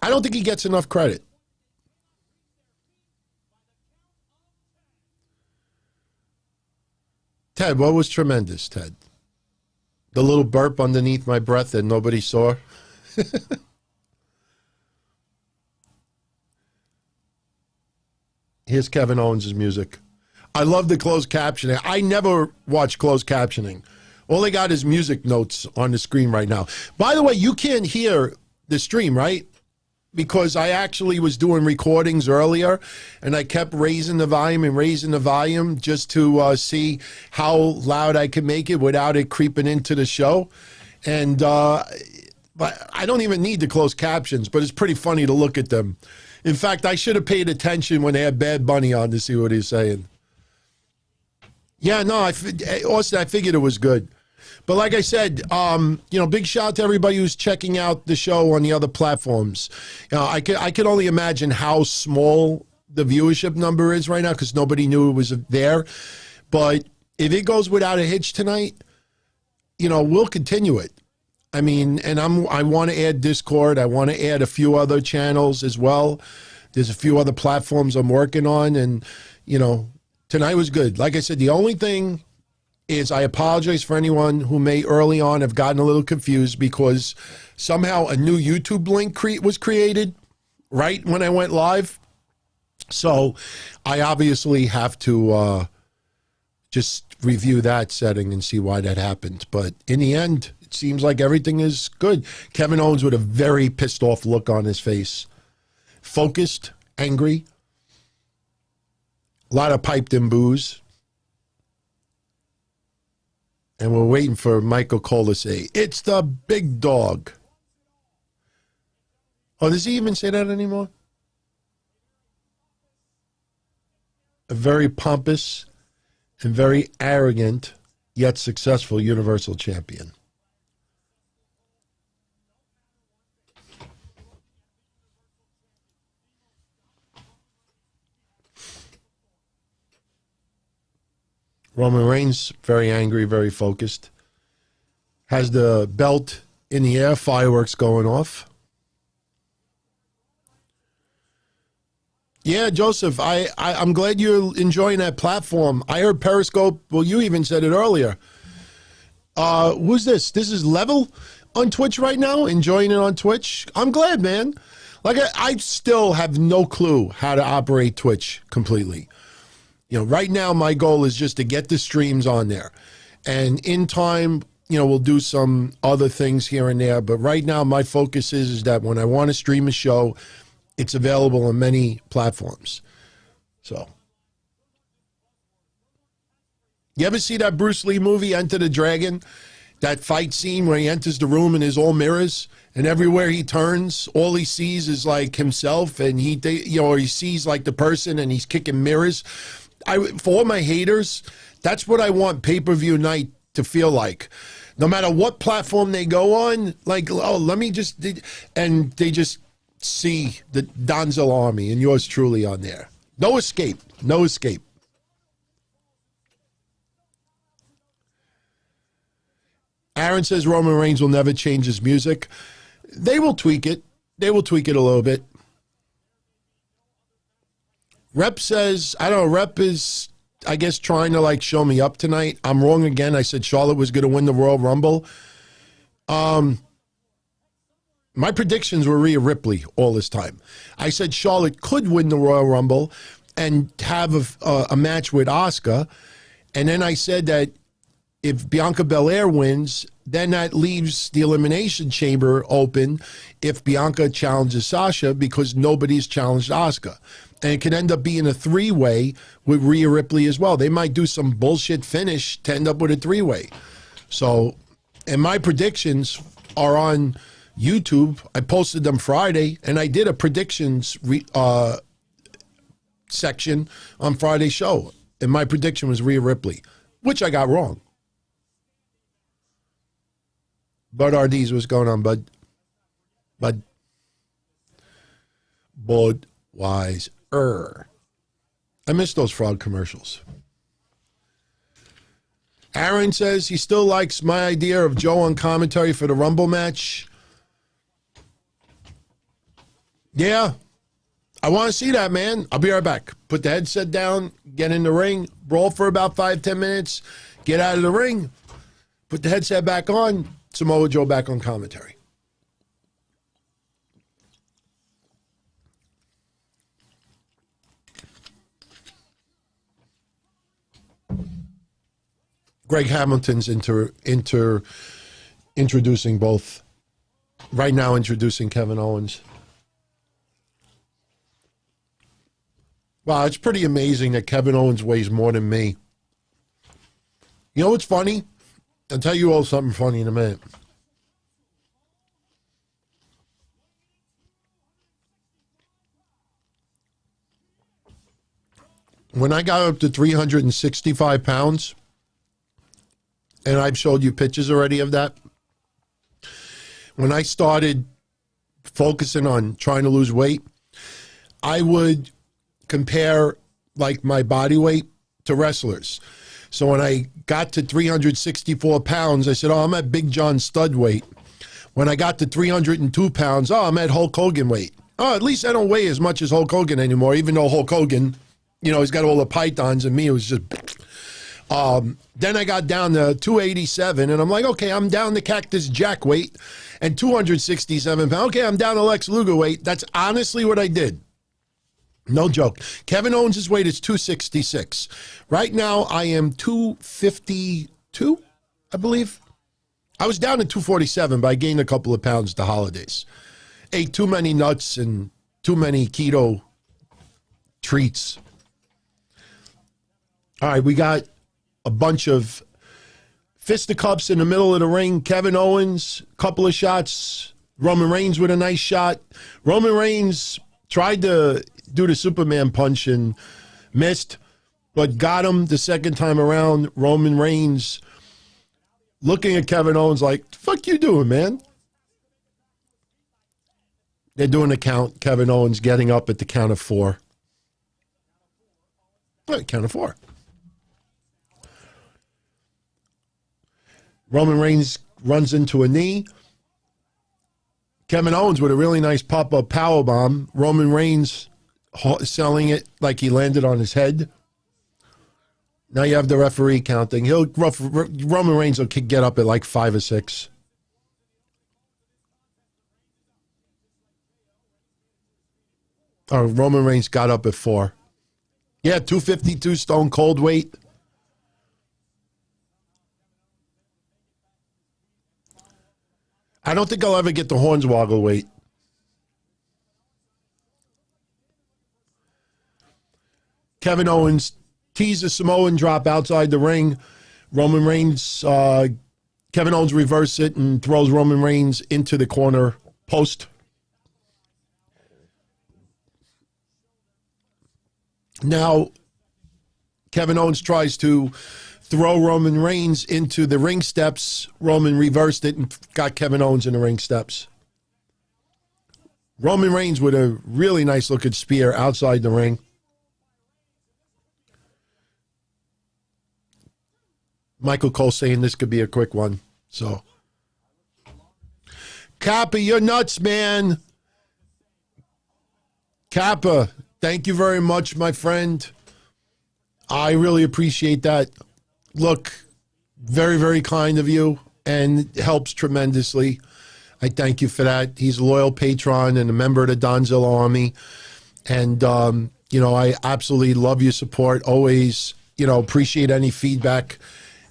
I don't think he gets enough credit. Ted, what was tremendous, Ted? The little burp underneath my breath that nobody saw? Here's Kevin Owens' music. I love the closed captioning. I never watch closed captioning. All they got is music notes on the screen right now. By the way, you can't hear the stream, right? Because I actually was doing recordings earlier, and I kept raising the volume just to see how loud I could make it without it creeping into the show. And but I don't even need the closed captions, but it's pretty funny to look at them. In fact, I should have paid attention when they had Bad Bunny on to see what he's saying. Yeah, no, Austin, I figured it was good. But like I said, big shout out to everybody who's checking out the show on the other platforms. I could only imagine how small the viewership number is right now because nobody knew it was there. But if it goes without a hitch tonight, we'll continue it. I mean, and I want to add Discord. I want to add a few other channels as well. There's a few other platforms I'm working on, and you know, tonight was good. Like I said, the only thing is I apologize for anyone who may early on have gotten a little confused because somehow a new YouTube link was created right when I went live. So I obviously have to just review that setting and see why that happened. But in the end, it seems like everything is good. Kevin Owens with a very pissed off look on his face. Focused, angry. A lot of piped in booze. And we're waiting for Michael Cole to say, "It's the big dog." Oh, does he even say that anymore? A very pompous and very arrogant, yet successful Universal Champion. Roman Reigns, very angry, very focused. Has the belt in the air, fireworks going off. Yeah, Joseph, I'm glad you're enjoying that platform. I heard Periscope, well, you even said it earlier. Who's this? This is Level on Twitch right now, enjoying it on Twitch. I'm glad, man. Like, I still have no clue how to operate Twitch completely. You know, right now my goal is just to get the streams on there. And in time, you know, we'll do some other things here and there. But right now my focus is that when I want to stream a show, it's available on many platforms. So, you ever see that Bruce Lee movie, Enter the Dragon? That fight scene where he enters the room and there's all mirrors, and everywhere he turns, all he sees is like himself, and he sees like the person, and he's kicking mirrors. For all my haters, that's what I want pay-per-view night to feel like. No matter what platform they go on, like, oh, let me just, and they just see the Donzel Army and yours truly on there. No escape. No escape. Aaron says Roman Reigns will never change his music. They will tweak it. They will tweak it a little bit. Rep says, I don't know, Rep is, I guess, trying to like show me up tonight. I'm wrong again. I said Charlotte was going to win the Royal Rumble. My predictions were Rhea Ripley all this time. I said Charlotte could win the Royal Rumble and have a match with Asuka. And then I said that if Bianca Belair wins, then that leaves the Elimination Chamber open if Bianca challenges Sasha because nobody's challenged Asuka. And it could end up being a three-way with Rhea Ripley as well. They might do some bullshit finish to end up with a three-way. So, and my predictions are on YouTube. I posted them Friday, and I did a predictions section on Friday's show. And my prediction was Rhea Ripley, which I got wrong. Bud RD's, what's going on, Bud? Budweiser. I miss those frog commercials. Aaron says he still likes my idea of Joe on commentary for the Rumble match. Yeah, I want to see that, man. I'll be right back. Put the headset down, get in the ring, brawl for about 5-10 minutes, get out of the ring, put the headset back on, Samoa Joe back on commentary. Greg Hamilton's introducing both. Right now, introducing Kevin Owens. Wow, it's pretty amazing that Kevin Owens weighs more than me. You know what's funny? I'll tell you all something funny in a minute. When I got up to 365 pounds, and I've showed you pictures already of that, when I started focusing on trying to lose weight, I would compare like my body weight to wrestlers. So when I got to 364 pounds, I said, oh, I'm at Big John stud weight. When I got to 302 pounds, oh, I'm at Hulk Hogan weight. Oh, at least I don't weigh as much as Hulk Hogan anymore, even though Hulk Hogan, he's got all the pythons, and me, it was just... Then I got down to 287, and I'm like, okay, I'm down to Cactus Jack weight and 267 pounds. Okay, I'm down to Lex Luger weight. That's honestly what I did. No joke. Kevin Owens' weight is 266. Right now, I am 252, I believe. I was down to 247, but I gained a couple of pounds at the holidays. Ate too many nuts and too many keto treats. All right, we got a bunch of fisticuffs in the middle of the ring. Kevin Owens, couple of shots. Roman Reigns with a nice shot. Roman Reigns tried to do the Superman punch and missed, but got him the second time around. Roman Reigns looking at Kevin Owens like, the fuck you doing, man? They're doing the count. Kevin Owens getting up at the count of 4. Right, count of 4. Roman Reigns runs into a knee. Kevin Owens with a really nice pop-up powerbomb. Roman Reigns selling it like he landed on his head. Now you have the referee counting. Roman Reigns will get up at like 5 or 6. Oh, Roman Reigns got up at 4. Yeah, 252 Stone Cold weight. I don't think I'll ever get the Hornswoggle weight. Kevin Owens teased a Samoan drop outside the ring. Roman Reigns, Kevin Owens reverses it and throws Roman Reigns into the corner post. Now, Kevin Owens tries to throw Roman Reigns into the ring steps. Roman reversed it and got Kevin Owens in the ring steps. Roman Reigns with a really nice looking spear outside the ring. Michael Cole saying this could be a quick one. So, Kappa, you're nuts, man. Kappa, thank you very much, my friend. I really appreciate that. Look, very, very kind of you, and helps tremendously. I thank you for that. He's a loyal patron and a member of the Donzilla Army. And, I absolutely love your support. Always, appreciate any feedback.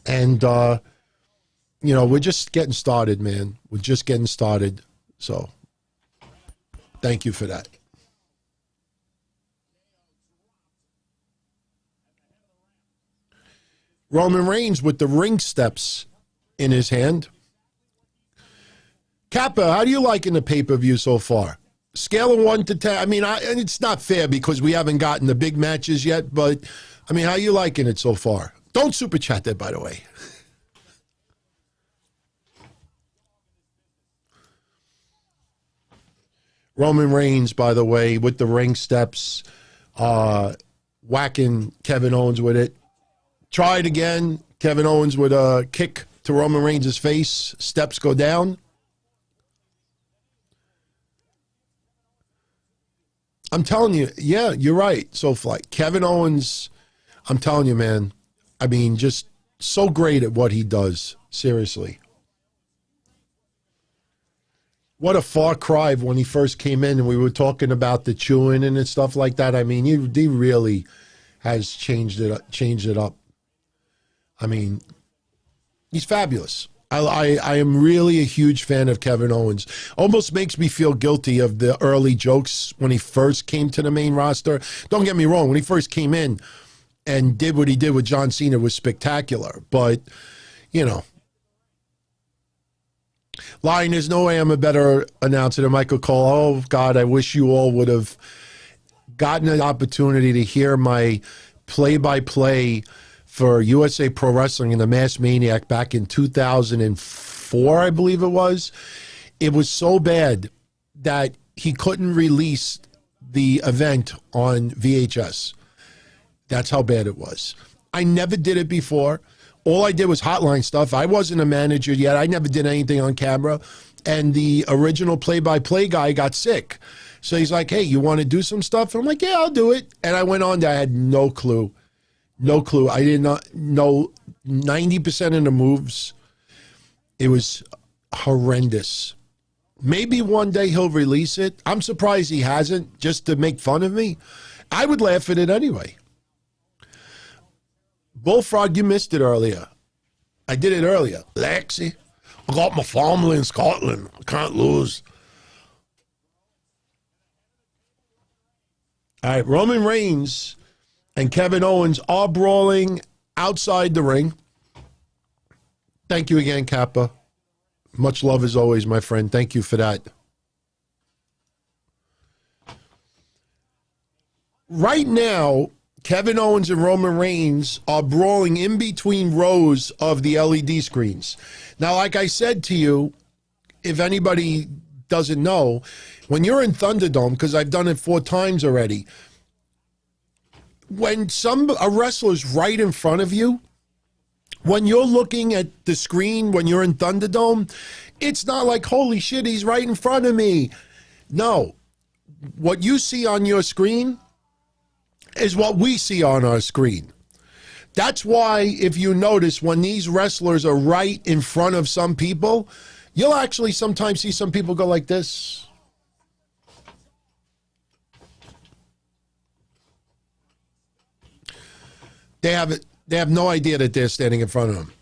And, we're just getting started, man. We're just getting started. So, thank you for that. Roman Reigns with the ring steps in his hand. Kappa, how do you like in the pay-per-view so far? Scale of 1 to 10. I mean, and it's not fair because we haven't gotten the big matches yet, but, I mean, how are you liking it so far? Don't super chat that, by the way. Roman Reigns, by the way, with the ring steps, whacking Kevin Owens with it. Try it again. Kevin Owens with a kick to Roman Reigns' face. Steps go down. I'm telling you, yeah, you're right, Soulfly. Kevin Owens, I'm telling you, man, I mean, just so great at what he does. Seriously. What a far cry when he first came in and we were talking about the chewing and stuff like that. I mean, he really has changed it up. I mean, he's fabulous. I am really a huge fan of Kevin Owens. Almost makes me feel guilty of the early jokes when he first came to the main roster. Don't get me wrong. When he first came in and did what he did with John Cena was spectacular. But, Lion, there's no way I'm a better announcer than Michael Cole. Oh, God, I wish you all would have gotten an opportunity to hear my play-by-play for USA Pro Wrestling and the Masked Maniac back in 2004, I believe it was. It was so bad that he couldn't release the event on VHS. That's how bad it was. I never did it before. All I did was hotline stuff. I wasn't a manager yet. I never did anything on camera. and the original play-by-play guy got sick. So he's like, hey, you want to do some stuff? I'm like, yeah, I'll do it. And I went on there. I had no clue. No clue. I did not know 90% of the moves. It was horrendous. Maybe one day he'll release it. I'm surprised he hasn't, just to make fun of me. I would laugh at it anyway. Bullfrog, you missed it earlier. I did it earlier. Lexi, I got my family in Scotland. I can't lose. All right, Roman Reigns and Kevin Owens are brawling outside the ring. Thank you again, Kappa. Much love as always, my friend. Thank you for that. Right now, Kevin Owens and Roman Reigns are brawling in between rows of the LED screens. Now, like I said to you, if anybody doesn't know, when you're in Thunderdome, because I've done it 4 times already, when a wrestler's right in front of you, when you're looking at the screen, when you're in Thunderdome, it's not like, holy shit, he's right in front of me. No. What you see on your screen is what we see on our screen. That's why, if you notice, when these wrestlers are right in front of some people, you'll actually sometimes see some people go like this. They have no idea that they're standing in front of them.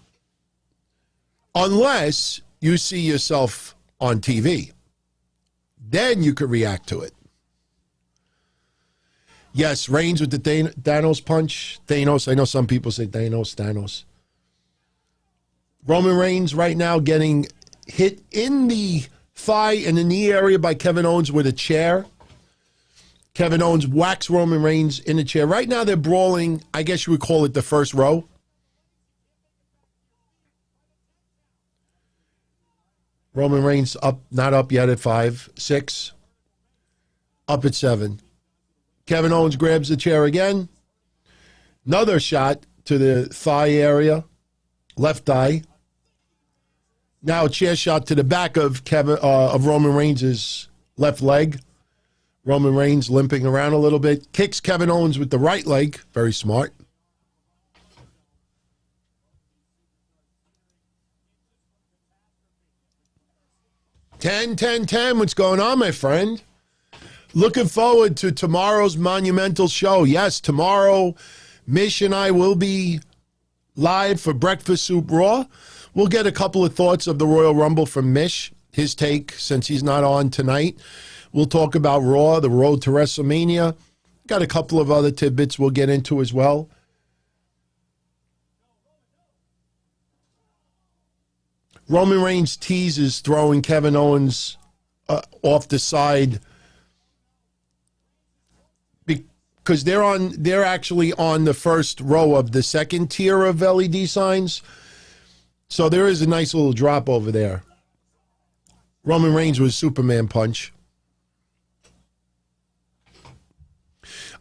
Unless you see yourself on TV. Then you could react to it. Yes, Reigns with the Thanos punch. Thanos. I know some people say Thanos. Roman Reigns right now getting hit in the thigh and the knee area by Kevin Owens with a chair. Kevin Owens whacks Roman Reigns in the chair. Right now they're brawling, I guess you would call it the first row. Roman Reigns up, not up yet at 5, 6. Up at 7. Kevin Owens grabs the chair again. Another shot to the thigh area. Left thigh. Now a chair shot to the back of Roman Reigns' left leg. Roman Reigns limping around a little bit. Kicks Kevin Owens with the right leg. Very smart. Ten. What's going on, my friend? Looking forward to tomorrow's monumental show. Yes, tomorrow, Mish and I will be live for Breakfast Soup Raw. We'll get a couple of thoughts of the Royal Rumble from Mish, his take, since he's not on tonight. We'll talk about Raw, the road to WrestleMania. Got a couple of other tidbits we'll get into as well. Roman Reigns teases throwing Kevin Owens off the side because they're actually on the first row of the second tier of LED signs. So there is a nice little drop over there. Roman Reigns was Superman punch.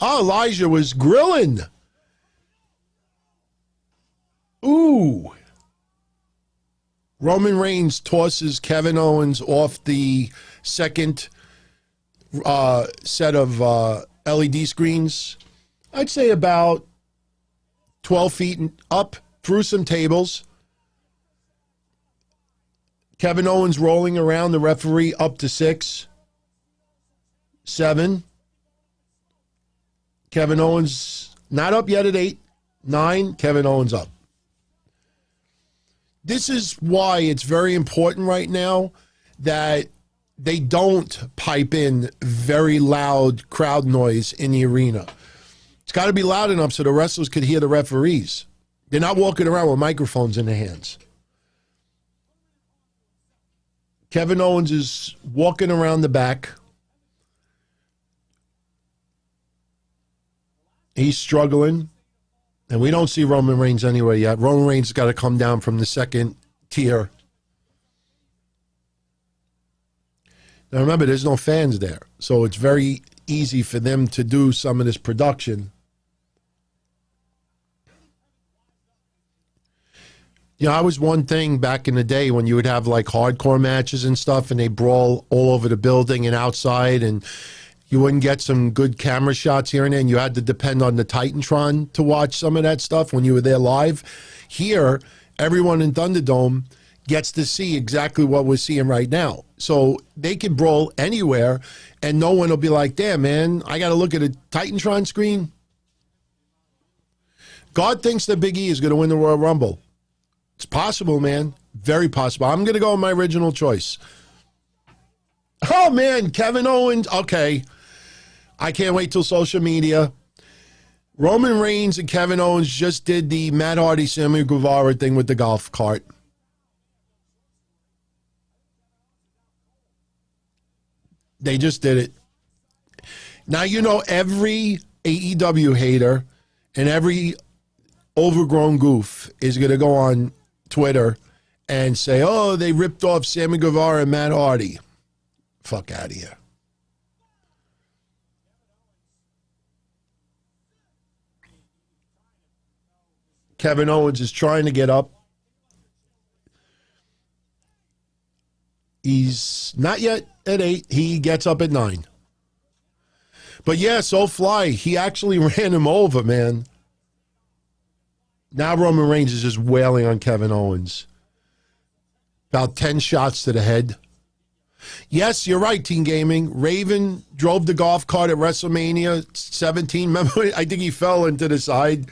Oh, Elijah was grilling. Ooh. Roman Reigns tosses Kevin Owens off the second set of LED screens. I'd say about 12 feet up through some tables. Kevin Owens rolling around the referee up to 6, 7. Kevin Owens not up yet at 8, 9. Kevin Owens up. This is why it's very important right now that they don't pipe in very loud crowd noise in the arena. It's got to be loud enough so the wrestlers could hear the referees. They're not walking around with microphones in their hands. Kevin Owens is walking around the back. He's struggling. And we don't see Roman Reigns anywhere yet. Roman Reigns has got to come down from the second tier. Now remember, there's no fans there. So it's very easy for them to do some of this production. You know, I was one thing back in the day when you would have like hardcore matches and stuff and they brawl all over the building and outside and you wouldn't get some good camera shots here and there and you had to depend on the Titantron to watch some of that stuff when you were there live. Here, everyone in Thunderdome gets to see exactly what we're seeing right now. So they can brawl anywhere and no one will be like, damn, man, I got to look at a Titantron screen. God thinks that Big E is going to win the Royal Rumble. It's possible, man. Very possible. I'm going to go with my original choice. Oh, man, Kevin Owens. Okay. I can't wait till social media. Roman Reigns and Kevin Owens just did the Matt Hardy, Sammy Guevara thing with the golf cart. They just did it. Now, you know, every AEW hater and every overgrown goof is going to go on Twitter and say, oh, they ripped off Sammy Guevara and Matt Hardy. Fuck out of here. Kevin Owens is trying to get up. He's not yet at 8. He gets up at 9. But yeah, so fly. He actually ran him over, man. Now Roman Reigns is just wailing on Kevin Owens. About 10 shots to the head. Yes, you're right, Teen Gaming. Raven drove the golf cart at WrestleMania 17. Remember, I think he fell into the side.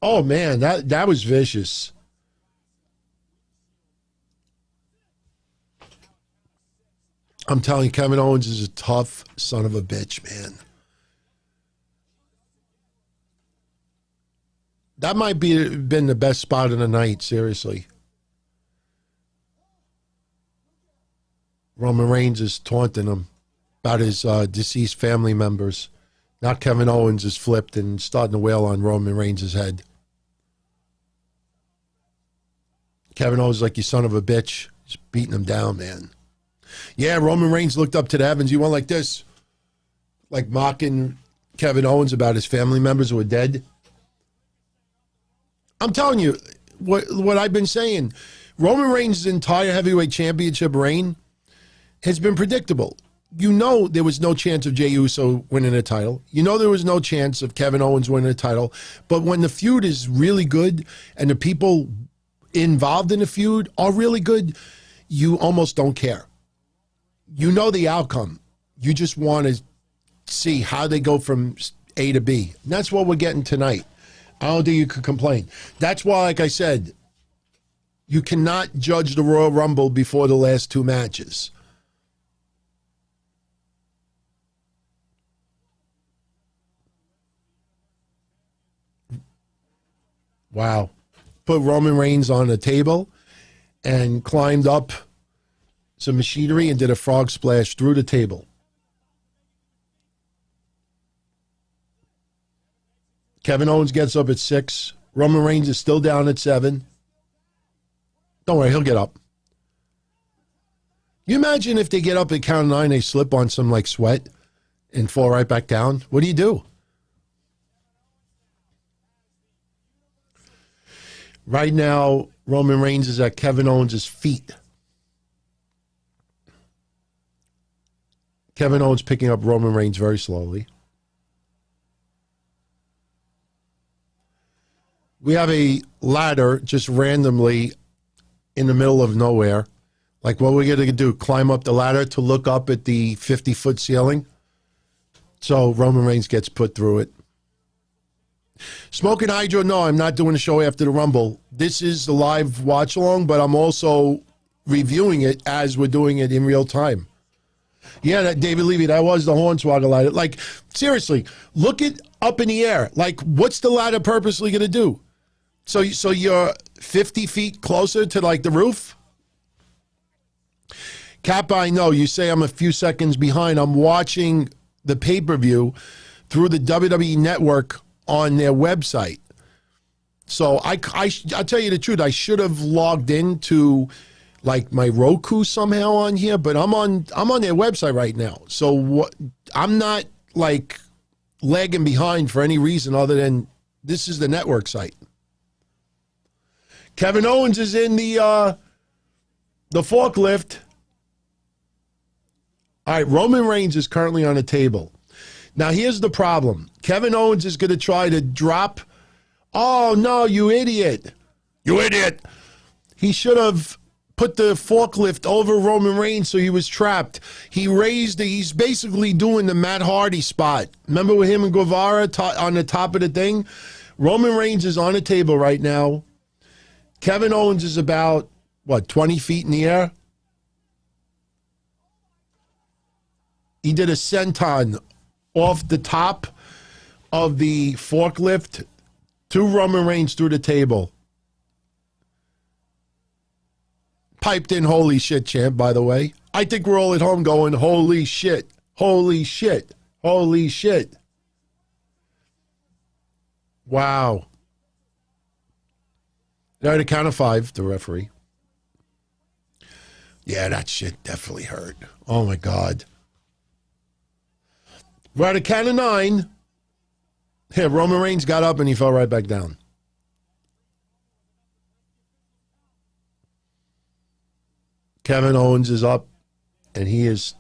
Oh, man, that was vicious. I'm telling you, Kevin Owens is a tough son of a bitch, man. That might been the best spot of the night, seriously. Roman Reigns is taunting him about his deceased family members. Now Kevin Owens is flipped and starting to wail on Roman Reigns' head. Kevin Owens is like, you son of a bitch. He's beating him down, man. Yeah, Roman Reigns looked up to the heavens. He went like this, like mocking Kevin Owens about his family members who were dead. I'm telling you, what I've been saying, Roman Reigns' entire heavyweight championship reign has been predictable. You know there was no chance of Jey Uso winning a title. You know there was no chance of Kevin Owens winning a title. But when the feud is really good and the people involved in the feud are really good, you almost don't care. You know the outcome. You just want to see how they go from A to B. And that's what we're getting tonight. I don't think you could complain. That's why, like I said, you cannot judge the Royal Rumble before the last 2 matches. Wow. Put Roman Reigns on a table and climbed up some machinery and did a frog splash through the table. Kevin Owens gets up at 6. Roman Reigns is still down at 7. Don't worry, he'll get up. You imagine if they get up at count 9, they slip on some like sweat and fall right back down? What do you do? Right now, Roman Reigns is at Kevin Owens' feet. Kevin Owens picking up Roman Reigns very slowly. We have a ladder just randomly in the middle of nowhere. Like, what we're going to do, climb up the ladder to look up at the 50-foot ceiling. So Roman Reigns gets put through it. Smoking Hydro, no, I'm not doing a show after the Rumble. This is the live watch-along, but I'm also reviewing it as we're doing it in real time. Yeah, that David Levy, that was the Hornswoggle ladder. Like, seriously, look it up in the air. Like, what's the ladder purposely going to do? So you're 50 feet closer to, like, the roof? Cap, I know, you say I'm a few seconds behind. I'm watching the pay-per-view through the WWE Network on their website. So I'll tell you the truth, I should have logged into like my Roku somehow on here, but I'm on their website right now. So I'm not like lagging behind for any reason other than This is the network site. Kevin Owens is in the forklift. All right, Roman Reigns is currently on a table. Now, here's the problem. Kevin Owens is going to try to drop. Oh, no, you idiot. You idiot. He should have put the forklift over Roman Reigns so he was trapped. He's basically doing the Matt Hardy spot. Remember with him and Guevara on the top of the thing? Roman Reigns is on a table right now. Kevin Owens is about, 20 feet in the air? He did a senton off the top of the forklift to Roman Reigns through the table. Piped in holy shit chant, by the way. I think we're all at home going, holy shit, holy shit, holy shit. Wow. They're at a count of 5, the referee. Yeah, that shit definitely hurt. Oh, my God. We're at a count of 9. Here, Roman Reigns got up and he fell right back down. Kevin Owens is up, and he is...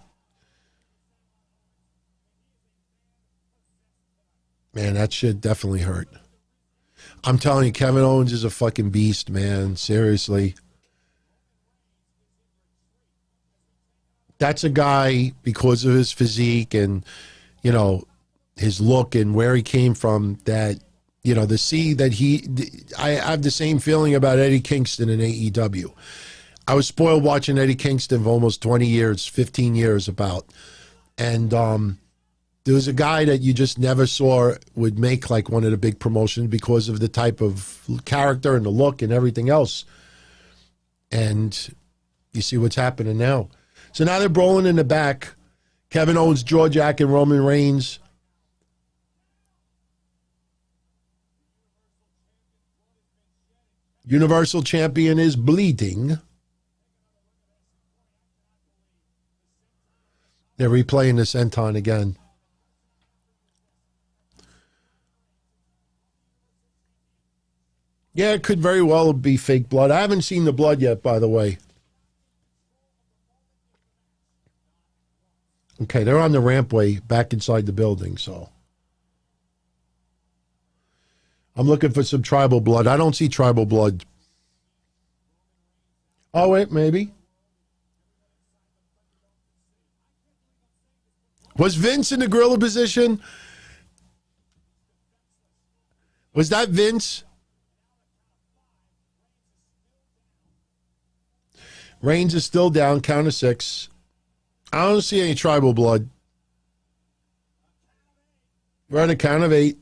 Man, that shit definitely hurt. I'm telling you, Kevin Owens is a fucking beast, man. Seriously. That's a guy, because of his physique and, his look and where he came from, that, to see that I have the same feeling about Eddie Kingston in AEW. I was spoiled watching Eddie Kingston for almost 20 years, 15 years about. And there was a guy that you just never saw would make like one of the big promotions because of the type of character and the look and everything else. And you see what's happening now. So now they're brawling in the back. Kevin Owens, Jack, and Roman Reigns. Universal Champion is bleeding. They're replaying the senton again. Yeah, it could very well be fake blood. I haven't seen the blood yet, by the way. Okay, they're on the rampway back inside the building, so. I'm looking for some tribal blood. I don't see tribal blood. Oh, wait, maybe. Was Vince in the gorilla position? Was that Vince? Reigns is still down, count of 6. I don't see any tribal blood. We're on a count of 8.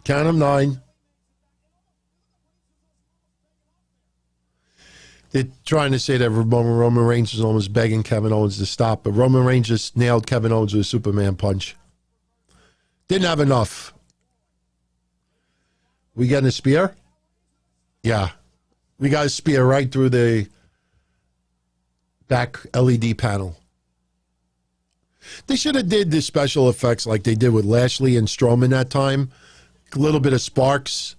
Count of 9. They're trying to say that Roman Reigns was almost begging Kevin Owens to stop, but Roman Reigns just nailed Kevin Owens with a Superman punch. Didn't have enough. We getting a spear? Yeah. We got a spear right through the back LED panel. They should have did the special effects like they did with Lashley and Strowman that time. A little bit of sparks.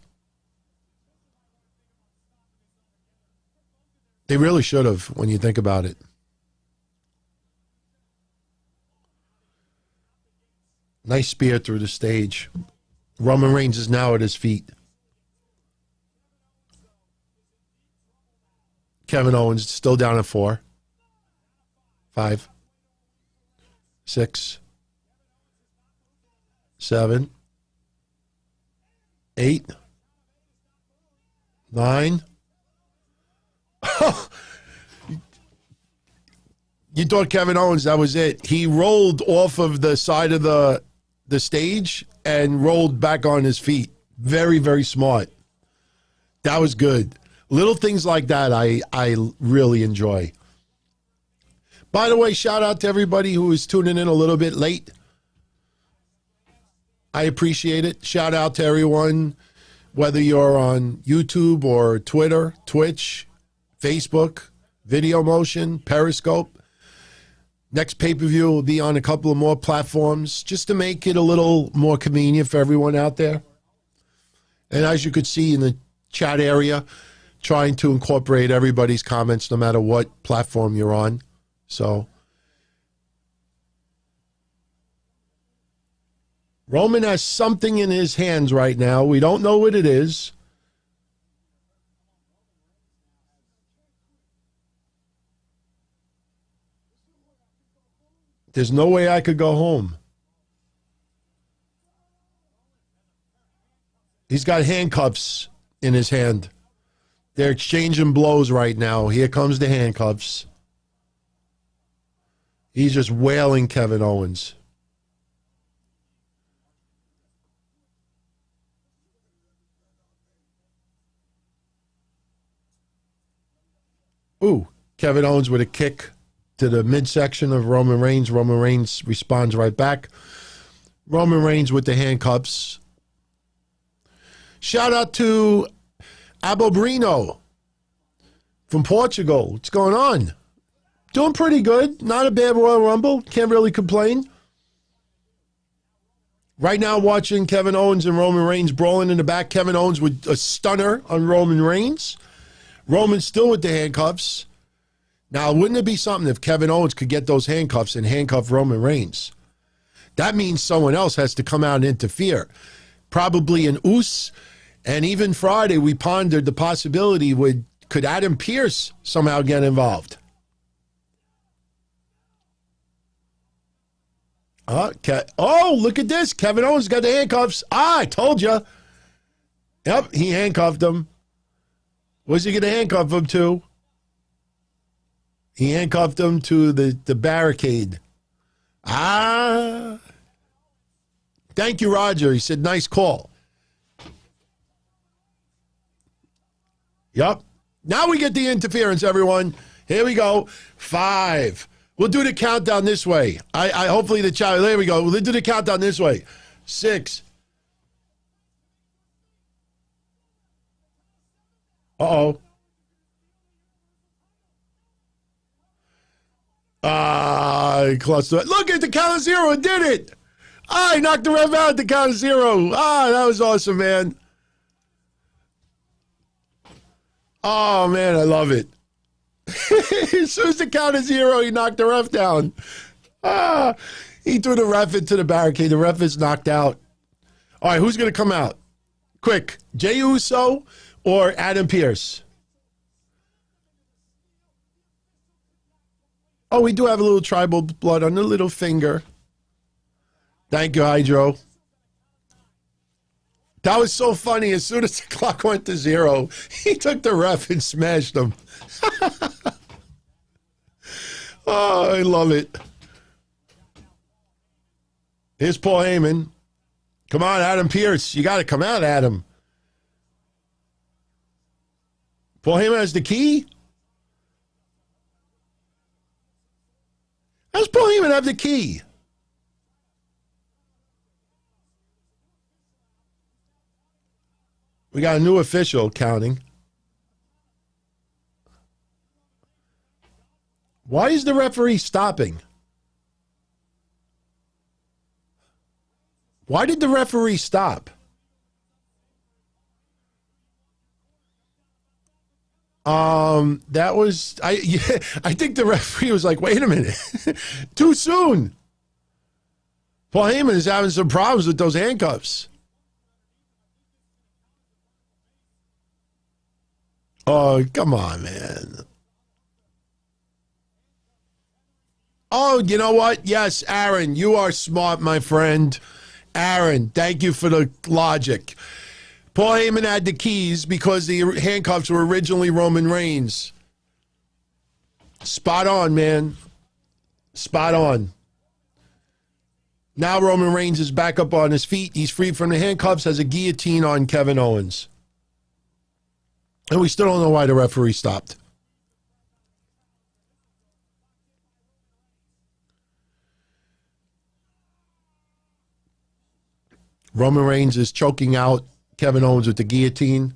They really should have, when you think about it. Nice spear through the stage. Roman Reigns is now at his feet. Kevin Owens still down at 4. 5. 6. 7. 8. 9. You thought Kevin Owens, that was it. He rolled off of the side of the stage and rolled back on his feet. Very, very smart. That was good. Little things like that I really enjoy. By the way, shout out to everybody who is tuning in a little bit late. I appreciate it. Shout out to everyone, whether you're on YouTube or Twitter, Twitch, Facebook, Video Motion, Periscope. Next pay-per-view will be on a couple of more platforms just to make it a little more convenient for everyone out there. And as you could see in the chat area, trying to incorporate everybody's comments no matter what platform you're on. So Roman has something in his hands right now. We don't know what it is. There's no way I could go home. He's got handcuffs in his hand. They're exchanging blows right now. Here comes the handcuffs. He's just wailing Kevin Owens. Ooh, Kevin Owens with a kick to the midsection of Roman Reigns. Roman Reigns responds right back. Roman Reigns with the handcuffs. Shout out to Abobrino from Portugal. What's going on? Doing pretty good. Not a bad Royal Rumble. Can't really complain. Right now watching Kevin Owens and Roman Reigns brawling in the back. Kevin Owens with a stunner on Roman Reigns. Roman still with the handcuffs. Now, wouldn't it be something if Kevin Owens could get those handcuffs and handcuff Roman Reigns? That means someone else has to come out and interfere. Probably an Uso. And even Friday, we pondered the possibility, could Adam Pearce somehow get involved? Oh, look at this. Kevin Owens got the handcuffs. I told you. Yep, he handcuffed him. What's he going to handcuff him to? He handcuffed him to the barricade. Thank you, Roger. He said, nice call. Yep. Now we get the interference, everyone. Here we go. 5. We'll do the countdown this way. I hopefully the chat. There we go. We'll do the countdown this way. 6. Uh-oh. Close to it. Look at the count of 0. It did it. I knocked the ref out at the count of 0. That was awesome, man. Oh, man, I love it. As soon as the count of 0, he knocked the ref down. He threw the ref into the barricade. The ref is knocked out. All right, who's going to come out? Quick, Jey Uso or Adam Pearce? Oh, we do have a little tribal blood on the little finger. Thank you, Hydro. That was so funny. As soon as the clock went to 0, he took the ref and smashed him. Oh, I love it. Here's Paul Heyman. Come on, Adam Pearce. You got to come out, Adam. Paul Heyman has the key? How does Paul Heyman have the key? We got a new official counting. Why is the referee stopping? Why did the referee stop? That was I think the referee was like, wait a minute. Too soon. Paul Heyman is having some problems with those handcuffs. Oh, come on, man. Oh, you know what? Yes, Aaron, you are smart, my friend. Aaron, thank you for the logic. Paul Heyman had the keys because the handcuffs were originally Roman Reigns. Spot on, man. Spot on. Now Roman Reigns is back up on his feet. He's free from the handcuffs, has a guillotine on Kevin Owens. And we still don't know why the referee stopped. Roman Reigns is choking out Kevin Owens with the guillotine.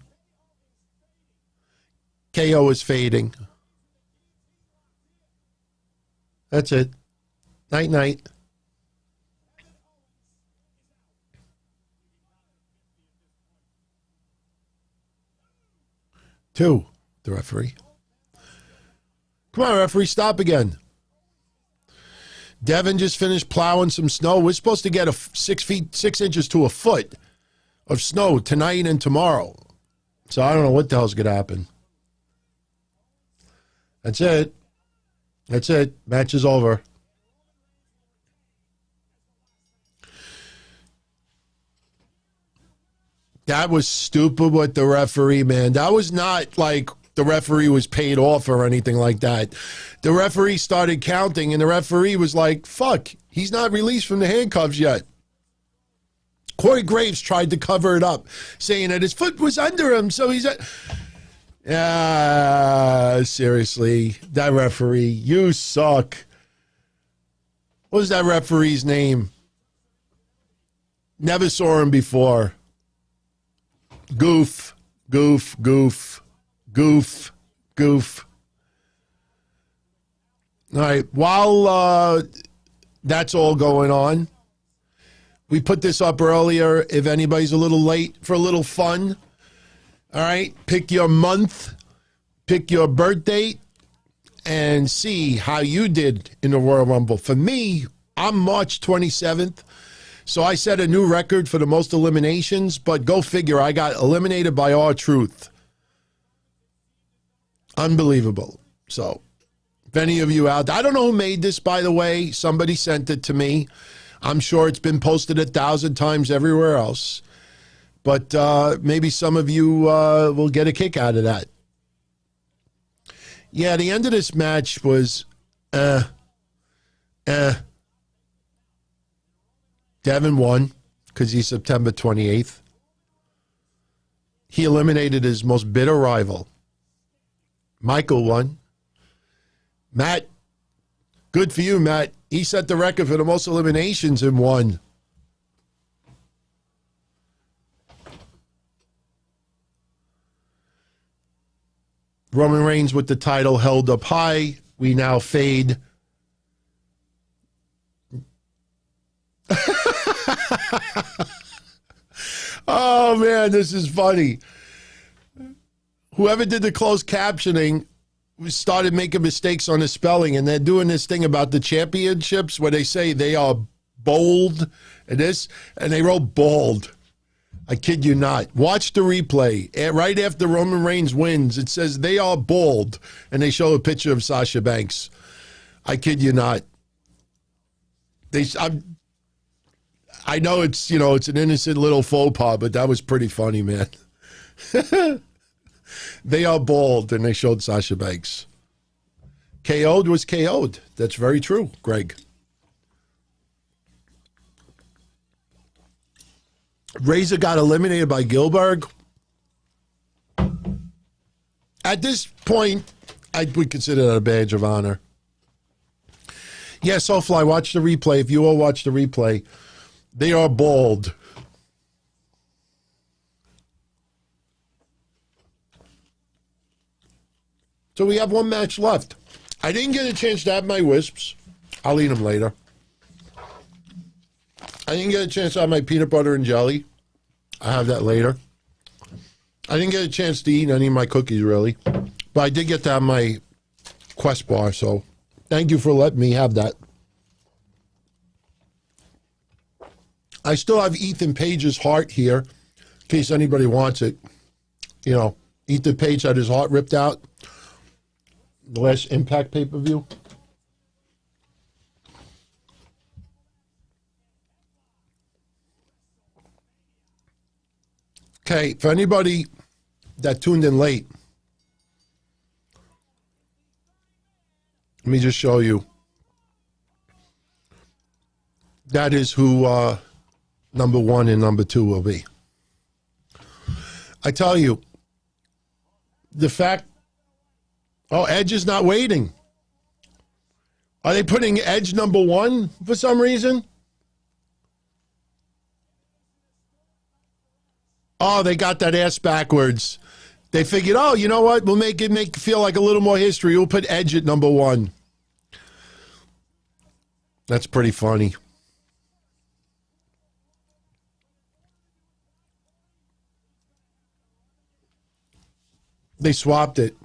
KO is fading. That's it. Night, night. Two, the referee. Come on, referee, stop again. Devin just finished plowing some snow. We're supposed to get 6 inches to a foot of snow tonight and tomorrow. So I don't know what the hell's going to happen. That's it. That's it. Match is over. That was stupid with the referee, man. That was not like the referee was paid off or anything like that. The referee started counting, and the referee was like, fuck, he's not released from the handcuffs yet. Corey Graves tried to cover it up, saying that his foot was under him, so he's... seriously, that referee, you suck. What was that referee's name? Never saw him before. Goof, goof, goof, goof, goof. All right, while that's all going on, we put this up earlier. If anybody's a little late for a little fun, all right, pick your month, pick your birth date, and see how you did in the Royal Rumble. For me, I'm March 27th. So I set a new record for the most eliminations, but go figure, I got eliminated by R-Truth. Unbelievable. So, if any of you out there, I don't know who made this, by the way. Somebody sent it to me. I'm sure it's been posted 1,000 times everywhere else. But maybe some of you will get a kick out of that. Yeah, the end of this match was, Devin won because he's September 28th. He eliminated his most bitter rival. Michael won. Matt, good for you, Matt. He set the record for the most eliminations and won. Roman Reigns with the title held up high. We now fade. Oh, man, this is funny. Whoever did the closed captioning started making mistakes on the spelling, and they're doing this thing about the championships where they say they are bold and this, and they wrote bald. I kid you not. Watch the replay. Right after Roman Reigns wins, it says they are bald, and they show a picture of Sasha Banks. I kid you not. I know it's an innocent little faux pas, but that was pretty funny, man. They are bald, and they showed Sasha Banks. KO'd was KO'd. That's very true, Greg. Razor got eliminated by Goldberg. At this point, I would consider that a badge of honor. Yeah, Soulfly, watch the replay. If you all watch the replay, they are bald. So we have one match left. I didn't get a chance to have my wisps. I'll eat them later. I didn't get a chance to have my peanut butter and jelly. I'll have that later. I didn't get a chance to eat any of my cookies, really. But I did get to have my Quest bar, so thank you for letting me have that. I still have Ethan Page's heart here, in case anybody wants it. Ethan Page had his heart ripped out. The last Impact pay-per-view. Okay, for anybody that tuned in late, let me just show you. That is who number 1 and number 2 will be. I tell you, the fact... Oh, Edge is not waiting. Are they putting Edge number 1 for some reason? Oh, they got that ass backwards. They figured, oh, you know what? We'll make it feel like a little more history. We'll put Edge at number 1. That's pretty funny. They swapped it.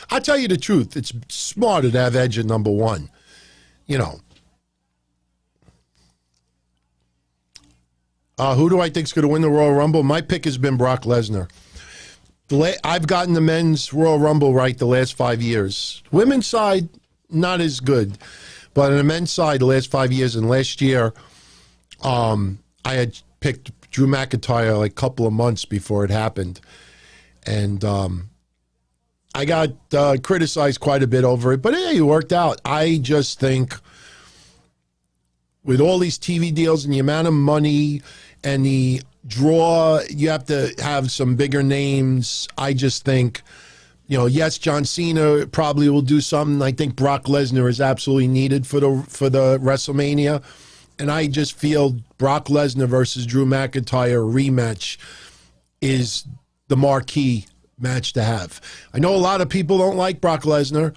I'll tell you the truth. It's smarter to have Edge at number one. You know. Who do I think is going to win the Royal Rumble? My pick has been Brock Lesnar. I've gotten the men's Royal Rumble right the last 5 years. Women's side, not as good. But on the men's side, the last 5 years, and last year, I had picked Drew McIntyre like a couple of months before it happened. And I got criticized quite a bit over it. But hey, it worked out. I just think with all these TV deals and the amount of money and the draw, you have to have some bigger names. I just think, you know, yes, John Cena probably will do something. I think Brock Lesnar is absolutely needed for the WrestleMania. And I just feel Brock Lesnar versus Drew McIntyre rematch is the marquee match to have. I know a lot of people don't like Brock Lesnar,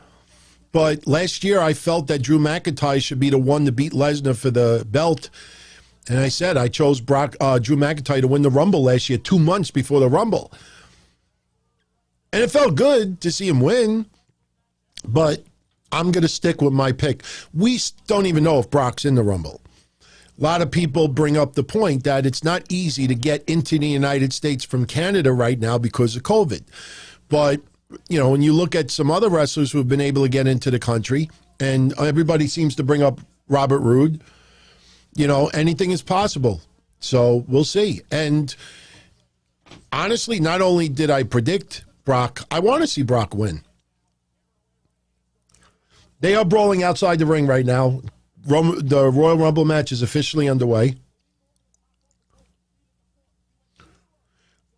but last year I felt that Drew McIntyre should be the one to beat Lesnar for the belt. And I said I chose Drew McIntyre to win the Rumble last year, 2 months before the Rumble. And it felt good to see him win, but I'm going to stick with my pick. We don't even know if Brock's in the Rumble. A lot of people bring up the point that it's not easy to get into the United States from Canada right now because of COVID. But, you know, when you look at some other wrestlers who have been able to get into the country, and everybody seems to bring up Robert Roode, you know, anything is possible. So we'll see. And honestly, not only did I predict Brock, I want to see Brock win. They are brawling outside the ring right now. The Royal Rumble match is officially underway.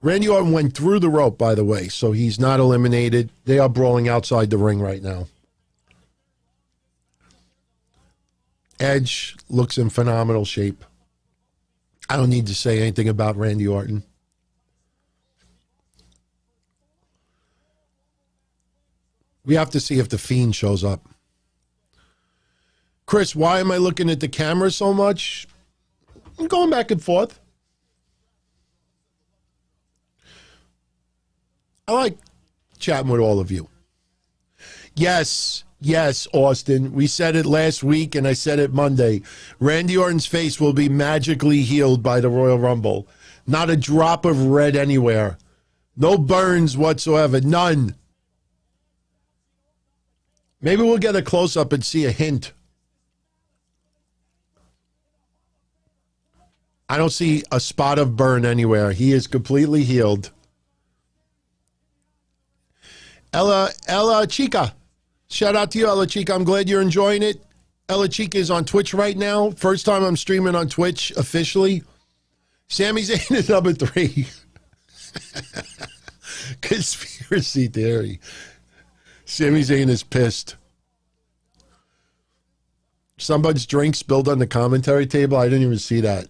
Randy Orton went through the rope, by the way, so he's not eliminated. They are brawling outside the ring right now. Edge looks in phenomenal shape. I don't need to say anything about Randy Orton. We have to see if The Fiend shows up. Chris, why am I looking at the camera so much? I'm going back and forth. I like chatting with all of you. Yes, Austin. We said it last week, and I said it Monday. Randy Orton's face will be magically healed by the Royal Rumble. Not a drop of red anywhere. No burns whatsoever. None. Maybe we'll get a close-up and see a hint. I don't see a spot of burn anywhere. He is completely healed. Ella Chica. Shout out to you, Ella Chica. I'm glad you're enjoying it. Ella Chica is on Twitch right now. First time I'm streaming on Twitch officially. Sami Zayn is number 3. Conspiracy theory. Sami Zayn is pissed. Somebody's drink spilled on the commentary table. I didn't even see that.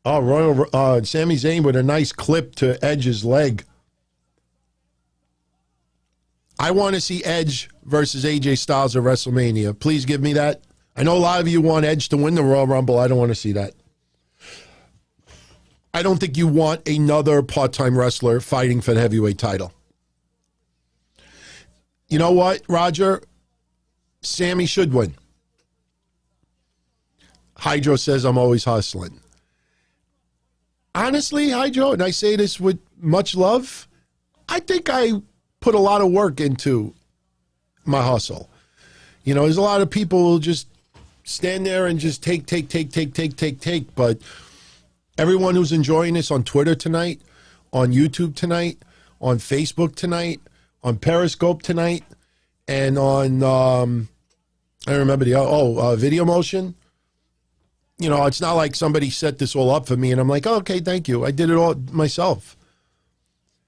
Oh, Sami Zayn with a nice clip to Edge's leg. I want to see Edge versus AJ Styles at WrestleMania. Please give me that. I know a lot of you want Edge to win the Royal Rumble. I don't want to see that. I don't think you want another part-time wrestler fighting for the heavyweight title. You know what, Roger? Sammy should win. Hydro says I'm always hustling. Honestly, Hydro, and I say this with much love, I think I put a lot of work into my hustle. You know, there's a lot of people who just stand there and just take. But everyone who's enjoying this on Twitter tonight, on YouTube tonight, on Facebook tonight, on Periscope tonight, and on, I remember the, Video Motion. You know, it's not like somebody set this all up for me and I'm like, oh, okay, thank you. I did it all myself.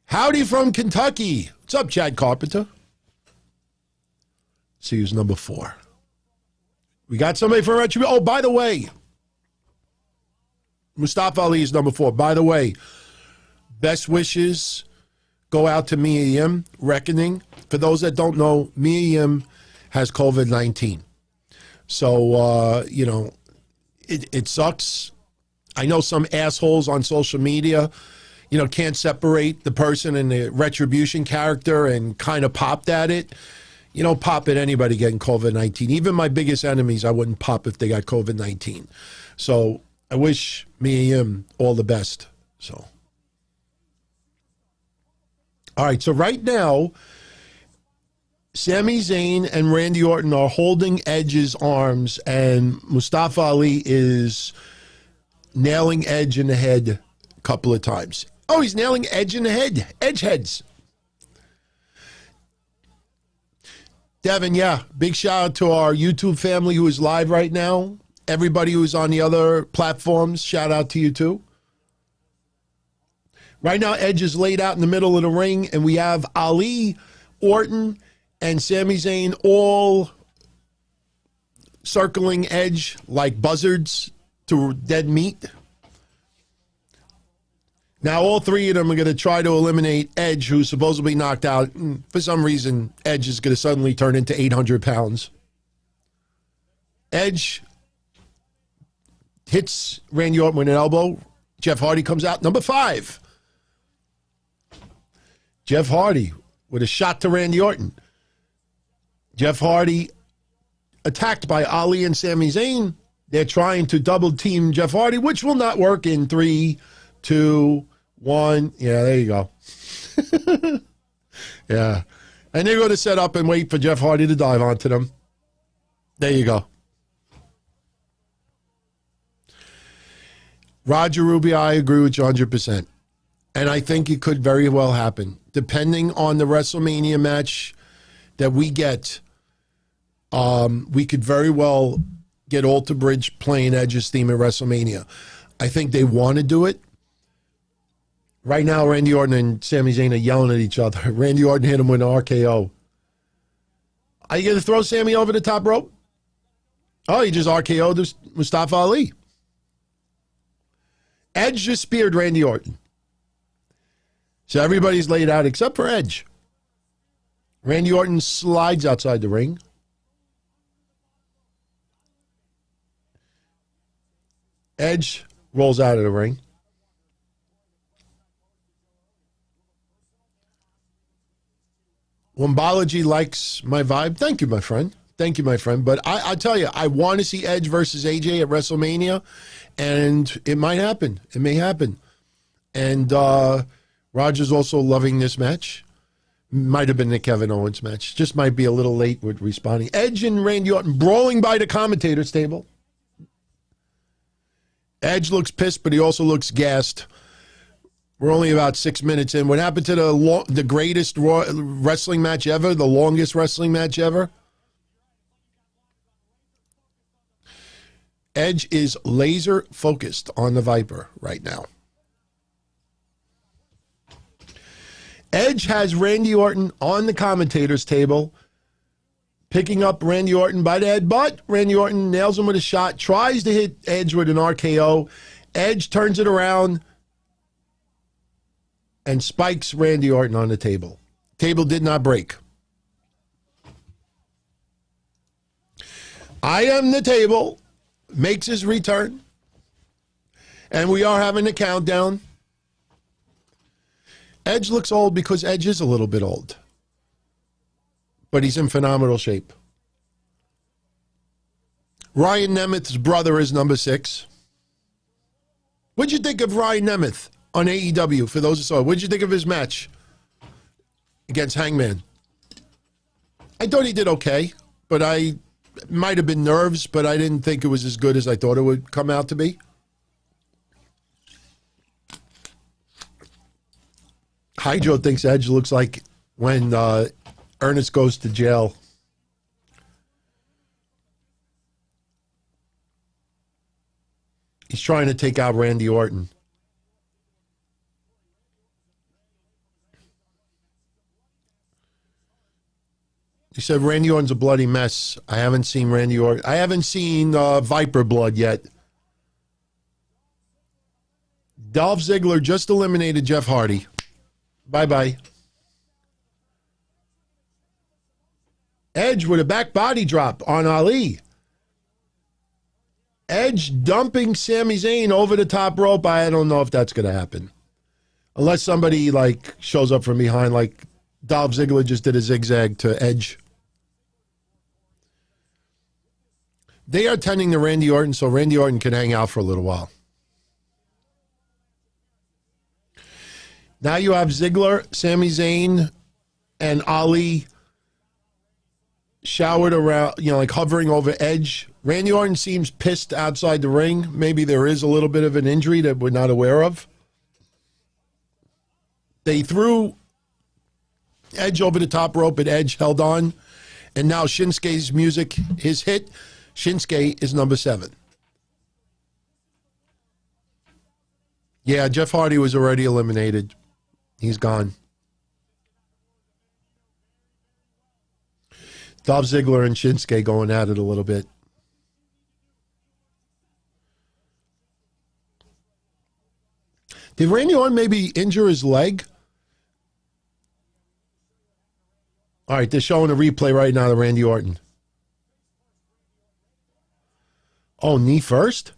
Howdy from Kentucky. What's up, Chad Carpenter? See who's number 4. We got somebody for Retribution. Oh, by the way, Mustafa Ali is number 4. By the way, best wishes, go out to Mia Yim, Reckoning. For those that don't know, Mia Yim has COVID-19. So, it sucks. I know some assholes on social media, can't separate the person and the retribution character and kind of popped at it. You don't pop at anybody getting COVID-19. Even my biggest enemies, I wouldn't pop if they got COVID-19. So I wish Mia Yim all the best. So, all right. So right now, Sami Zayn and Randy Orton are holding Edge's arms, and Mustafa Ali is nailing Edge in the head a couple of times. Oh, he's nailing Edge in the head. Edge heads. Devin, yeah, big shout out to our YouTube family who is live right now. Everybody who's on the other platforms, shout out to you too. Right now, Edge is laid out in the middle of the ring, and we have Ali, Orton, and Sami Zayn all circling Edge like buzzards to dead meat. Now, all three of them are going to try to eliminate Edge, who's supposedly knocked out. For some reason, Edge is going to suddenly turn into 800 pounds. Edge hits Randy Orton with an elbow. Jeff Hardy comes out. Number 5. Jeff Hardy with a shot to Randy Orton. Jeff Hardy attacked by Ali and Sami Zayn. They're trying to double team Jeff Hardy, which will not work in 3, 2, 1. Yeah, there you go. Yeah. And they're going to set up and wait for Jeff Hardy to dive onto them. There you go. Roger Rubio, I agree with you 100%. And I think it could very well happen. Depending on the WrestleMania match that we get, we could very well get Alter Bridge playing Edge's theme at WrestleMania. I think they want to do it. Right now, Randy Orton and Sami Zayn are yelling at each other. Randy Orton hit him with an RKO. Are you going to throw Sami over the top rope? Oh, he just RKO'd Mustafa Ali. Edge just speared Randy Orton. So everybody's laid out except for Edge. Randy Orton slides outside the ring. Edge rolls out of the ring. Wombology likes my vibe. Thank you, my friend. Thank you, my friend. But I tell you, I want to see Edge versus AJ at WrestleMania, and it might happen. It may happen. And Roger's also loving this match. Might have been the Kevin Owens match. Just might be a little late with responding. Edge and Randy Orton brawling by the commentator's table. Edge looks pissed, but he also looks gassed. We're only about 6 minutes in. What happened to the greatest wrestling match ever, the longest wrestling match ever? Edge is laser focused on the Viper right now. Edge has Randy Orton on the commentator's table, picking up Randy Orton by the head, but Randy Orton nails him with a shot, tries to hit Edge with an RKO. Edge turns it around and spikes Randy Orton on the table. Table did not break. I Am the Table makes his return, and we are having a countdown. Edge looks old because Edge is a little bit old, but he's in phenomenal shape. Ryan Nemeth's brother is number 6. What'd you think of Ryan Nemeth on AEW, for those who saw it? What'd you think of his match against Hangman? I thought he did okay, but I might have been nerves, but I didn't think it was as good as I thought it would come out to be. Hydro thinks Edge looks like when Ernest goes to jail. He's trying to take out Randy Orton. He said Randy Orton's a bloody mess. I haven't seen Randy Orton. I haven't seen Viper blood yet. Dolph Ziggler just eliminated Jeff Hardy. Bye-bye. Edge with a back body drop on Ali. Edge dumping Sami Zayn over the top rope. I don't know if that's going to happen. Unless somebody like shows up from behind like Dolph Ziggler just did a zigzag to Edge. They are tending to Randy Orton, so Randy Orton can hang out for a little while. Now you have Ziggler, Sami Zayn, and Ali showered around, like hovering over Edge. Randy Orton seems pissed outside the ring. Maybe there is a little bit of an injury that we're not aware of. They threw Edge over the top rope, and Edge held on. And now Shinsuke's music, his hit, Shinsuke is number 7. Yeah, Jeff Hardy was already eliminated. He's gone. Dolph Ziggler and Shinsuke going at it a little bit. Did Randy Orton maybe injure his leg? All right, they're showing a replay right now of Randy Orton. Oh, knee first?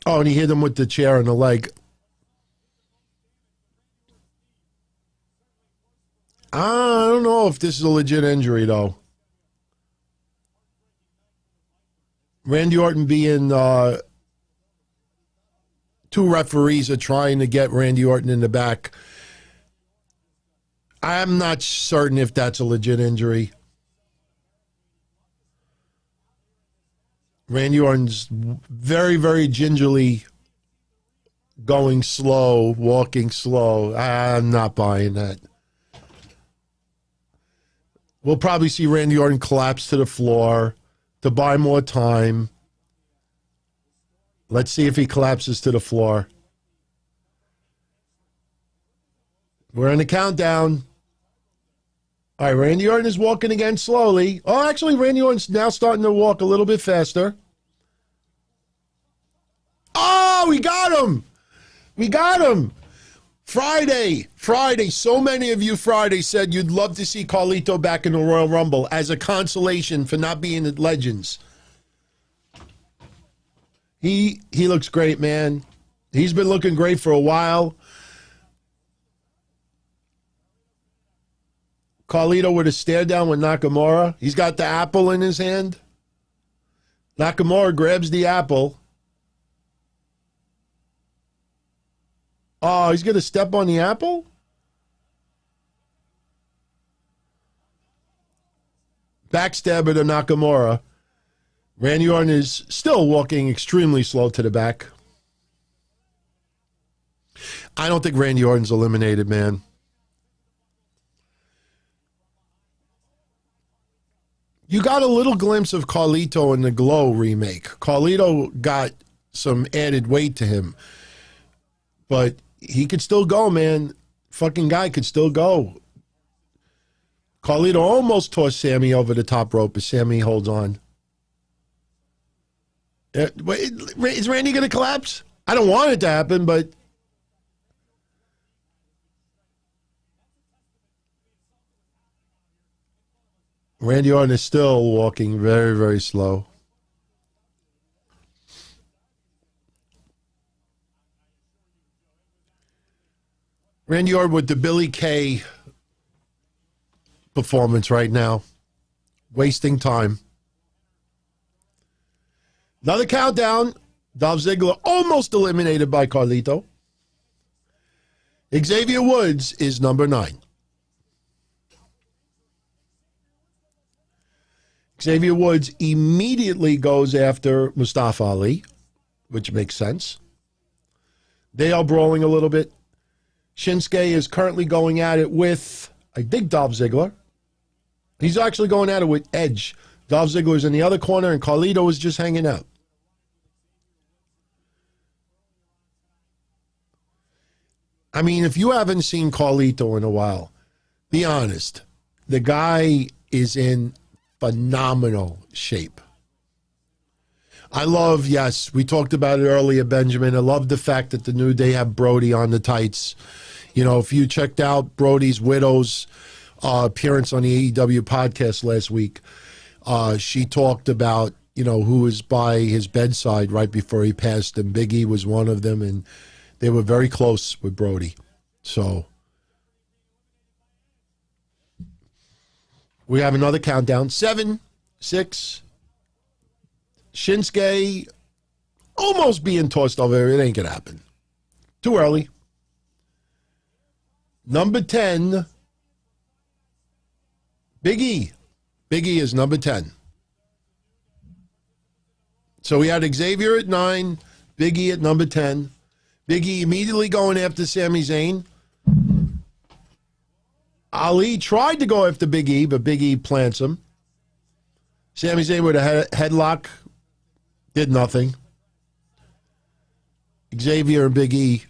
Oh, and he hit him with the chair in the leg. I don't know if this is a legit injury, though. Randy Orton being... two referees are trying to get Randy Orton in the back. I'm not certain if that's a legit injury. Randy Orton's very, very gingerly going slow, walking slow. I'm not buying that. We'll probably see Randy Orton collapse to the floor to buy more time. Let's see if he collapses to the floor. We're in the countdown. All right, Randy Orton is walking again slowly. Oh, actually, Randy Orton's now starting to walk a little bit faster. Oh, we got him. We got him. Friday. So many of you Friday said you'd love to see Carlito back in the Royal Rumble as a consolation for not being at Legends. He looks great, man. He's been looking great for a while. Carlito with a stare down with Nakamura. He's got the apple in his hand. Nakamura grabs the apple. Oh, he's going to step on the apple? Backstabber to Nakamura. Randy Orton is still walking extremely slow to the back. I don't think Randy Orton's eliminated, man. You got a little glimpse of Carlito in the Glow remake. Carlito got some added weight to him. But he could still go, man. Fucking guy could still go. Carlito almost tossed Sammy over the top rope as Sammy holds on. Is Randy going to collapse? I don't want it to happen, but... Randy Orton is still walking very, very slow. Randy Orton with the Billy Kay performance right now. Wasting time. Another countdown. Dolph Ziggler almost eliminated by Carlito. Xavier Woods is number 9. Xavier Woods immediately goes after Mustafa Ali, which makes sense. They are brawling a little bit. Shinsuke is currently going at it with, I think, Dolph Ziggler. He's actually going at it with Edge. Dolph Ziggler's in the other corner, and Carlito is just hanging out. I mean, if you haven't seen Carlito in a while, be honest. The guy is in phenomenal shape. I love, yes, we talked about it earlier, Benjamin. I love the fact that the New Day have Brody on the tights. You know, if you checked out Brody's Widows appearance on the AEW podcast last week. She talked about, who was by his bedside right before he passed, and Big E was one of them, and they were very close with Brody. So we have another countdown. 7, 6. Shinsuke almost being tossed over. It ain't going to happen. Too early. Number 10, Big E. Big E is number 10. So we had Xavier at 9, Big E at number 10. Big E immediately going after Sami Zayn. Ali tried to go after Big E, but Big E plants him. Sami Zayn with a headlock. Did nothing. Xavier and Big E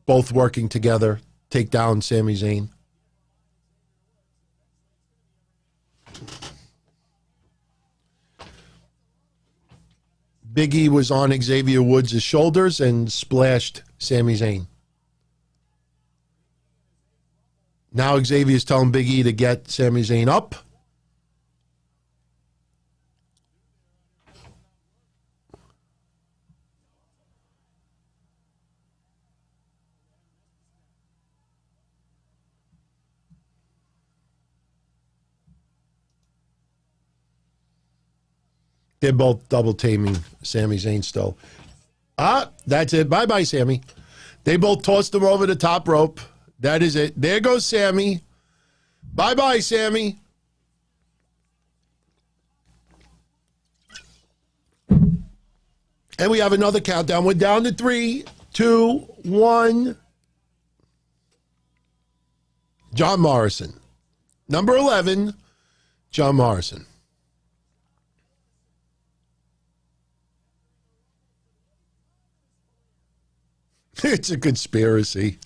both working together. Take down Sami Zayn. Big E was on Xavier Woods' shoulders and splashed Sami Zayn. Now Xavier's telling Big E to get Sami Zayn up. They're both double teaming Sami Zayn still. That's it. Bye-bye, Sami. They both tossed him over the top rope. That is it. There goes Sami. Bye-bye, Sami. And we have another countdown. We're down to 3, 2, 1. John Morrison. Number 11, John Morrison. It's a conspiracy.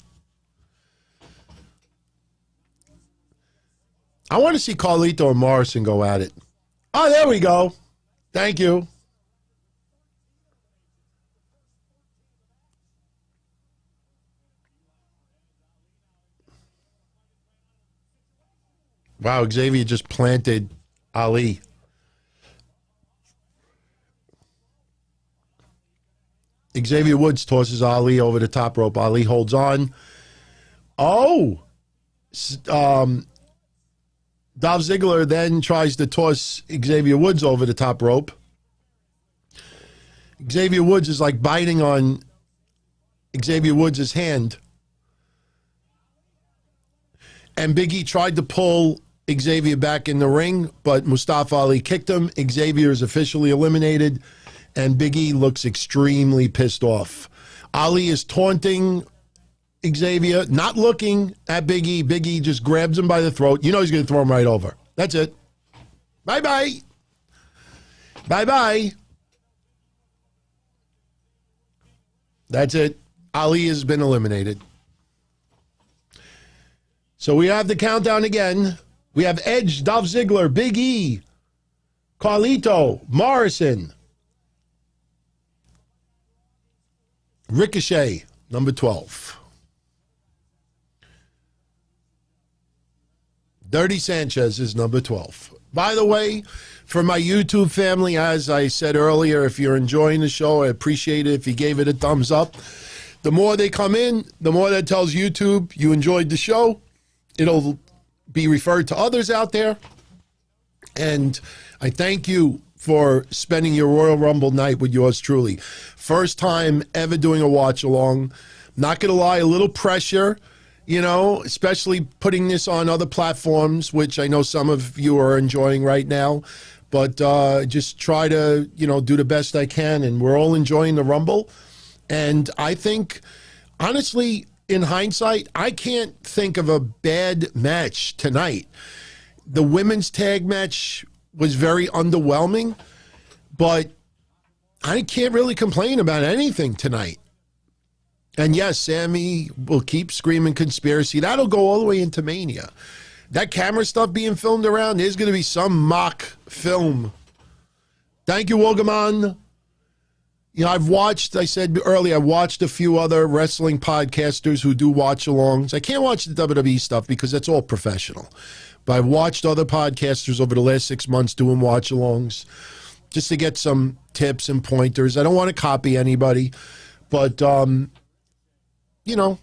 I want to see Carlito and Morrison go at it. Oh, there we go. Thank you. Wow, Xavier just planted Ali. Xavier Woods tosses Ali over the top rope. Ali holds on. Oh! Dolph Ziggler then tries to toss Xavier Woods over the top rope. Xavier Woods is like biting on Xavier Woods' hand. And Big E tried to pull Xavier back in the ring, but Mustafa Ali kicked him. Xavier is officially eliminated. And Big E looks extremely pissed off. Ali is taunting Xavier, not looking at Big E. Big E just grabs him by the throat. You know he's going to throw him right over. That's it. Bye-bye. Bye-bye. That's it. Ali has been eliminated. So we have the countdown again. We have Edge, Dolph Ziggler, Big E, Carlito, Morrison, Ricochet, number 12. Dirty Sanchez is number 12. By the way, for my YouTube family, as I said earlier, if you're enjoying the show, I appreciate it if you gave it a thumbs up. The more they come in, the more that tells YouTube you enjoyed the show. It'll be referred to others out there. And I thank you for spending your Royal Rumble night with yours truly. First time ever doing a watch along. Not going to lie, a little pressure, especially putting this on other platforms, which I know some of you are enjoying right now. But just try to, do the best I can. And we're all enjoying the Rumble. And I think, honestly, in hindsight, I can't think of a bad match tonight. The women's tag match was very underwhelming, but I can't really complain about anything tonight. And yes, Sammy will keep screaming conspiracy. That'll go all the way into Mania. That camera stuff being filmed around, there's going to be some mock film. Thank you, Wogaman. You know, I said earlier, I watched a few other wrestling podcasters who do watch-alongs. I can't watch the WWE stuff because that's all professional. But I've watched other podcasters over the last 6 months doing watch-alongs just to get some tips and pointers. I don't want to copy anybody, but, you know,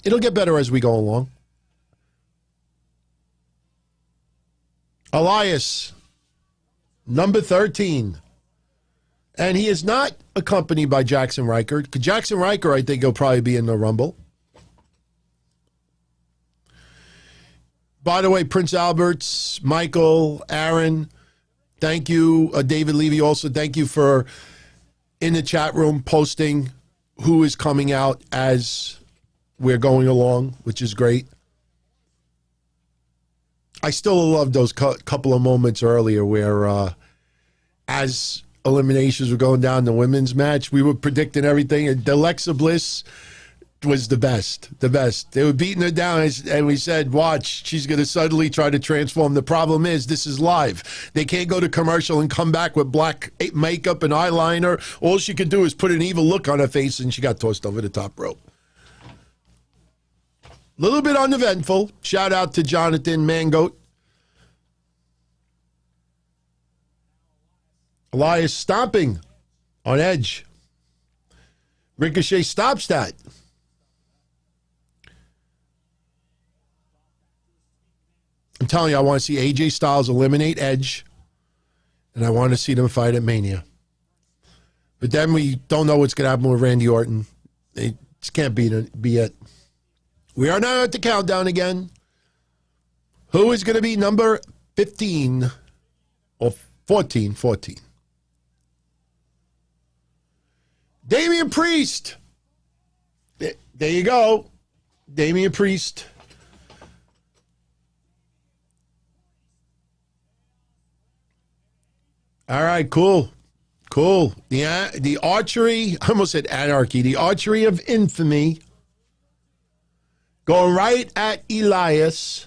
it'll get better as we go along. Elias, number 13. And he is not accompanied by Jackson Riker. Jackson Riker, I think, will probably be in the Rumble. By the way, Prince Albert's, Michael, Aaron, thank you. David Levy also, thank you for, in the chat room, posting who is coming out as we're going along, which is great. I still love those couple of moments earlier where as eliminations were going down the women's match, we were predicting everything, and Alexa Bliss was the best. They were beating her down, and we said, watch, she's going to suddenly try to transform. The problem is, this is live. They can't go to commercial and come back with black makeup and eyeliner. All she could do is put an evil look on her face, and she got tossed over the top rope. A little bit uneventful. Shout out to Jonathan Mangoat. Elias stomping on Edge. Ricochet stops that. I'm telling you, I want to see AJ Styles eliminate Edge, and I want to see them fight at Mania. But then we don't know what's going to happen with Randy Orton. It just can't be it. We are now at the countdown again. Who is going to be number 15 or 14? 14. Damian Priest. There you go. Damian Priest. All right, cool. The archery, I almost said anarchy. The archery of infamy. Going right at Elias.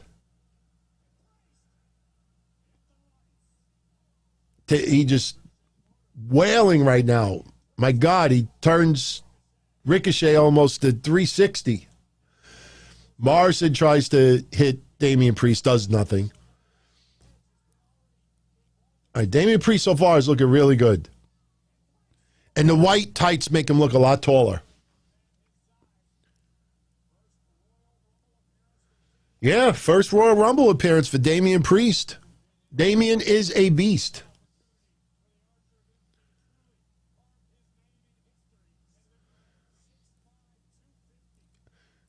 He just wailing right now. My God, he turns Ricochet almost to 360. Morrison tries to hit Damian Priest, does nothing. All right, Damian Priest so far is looking really good. And the white tights make him look a lot taller. Yeah, first Royal Rumble appearance for Damian Priest. Damian is a beast.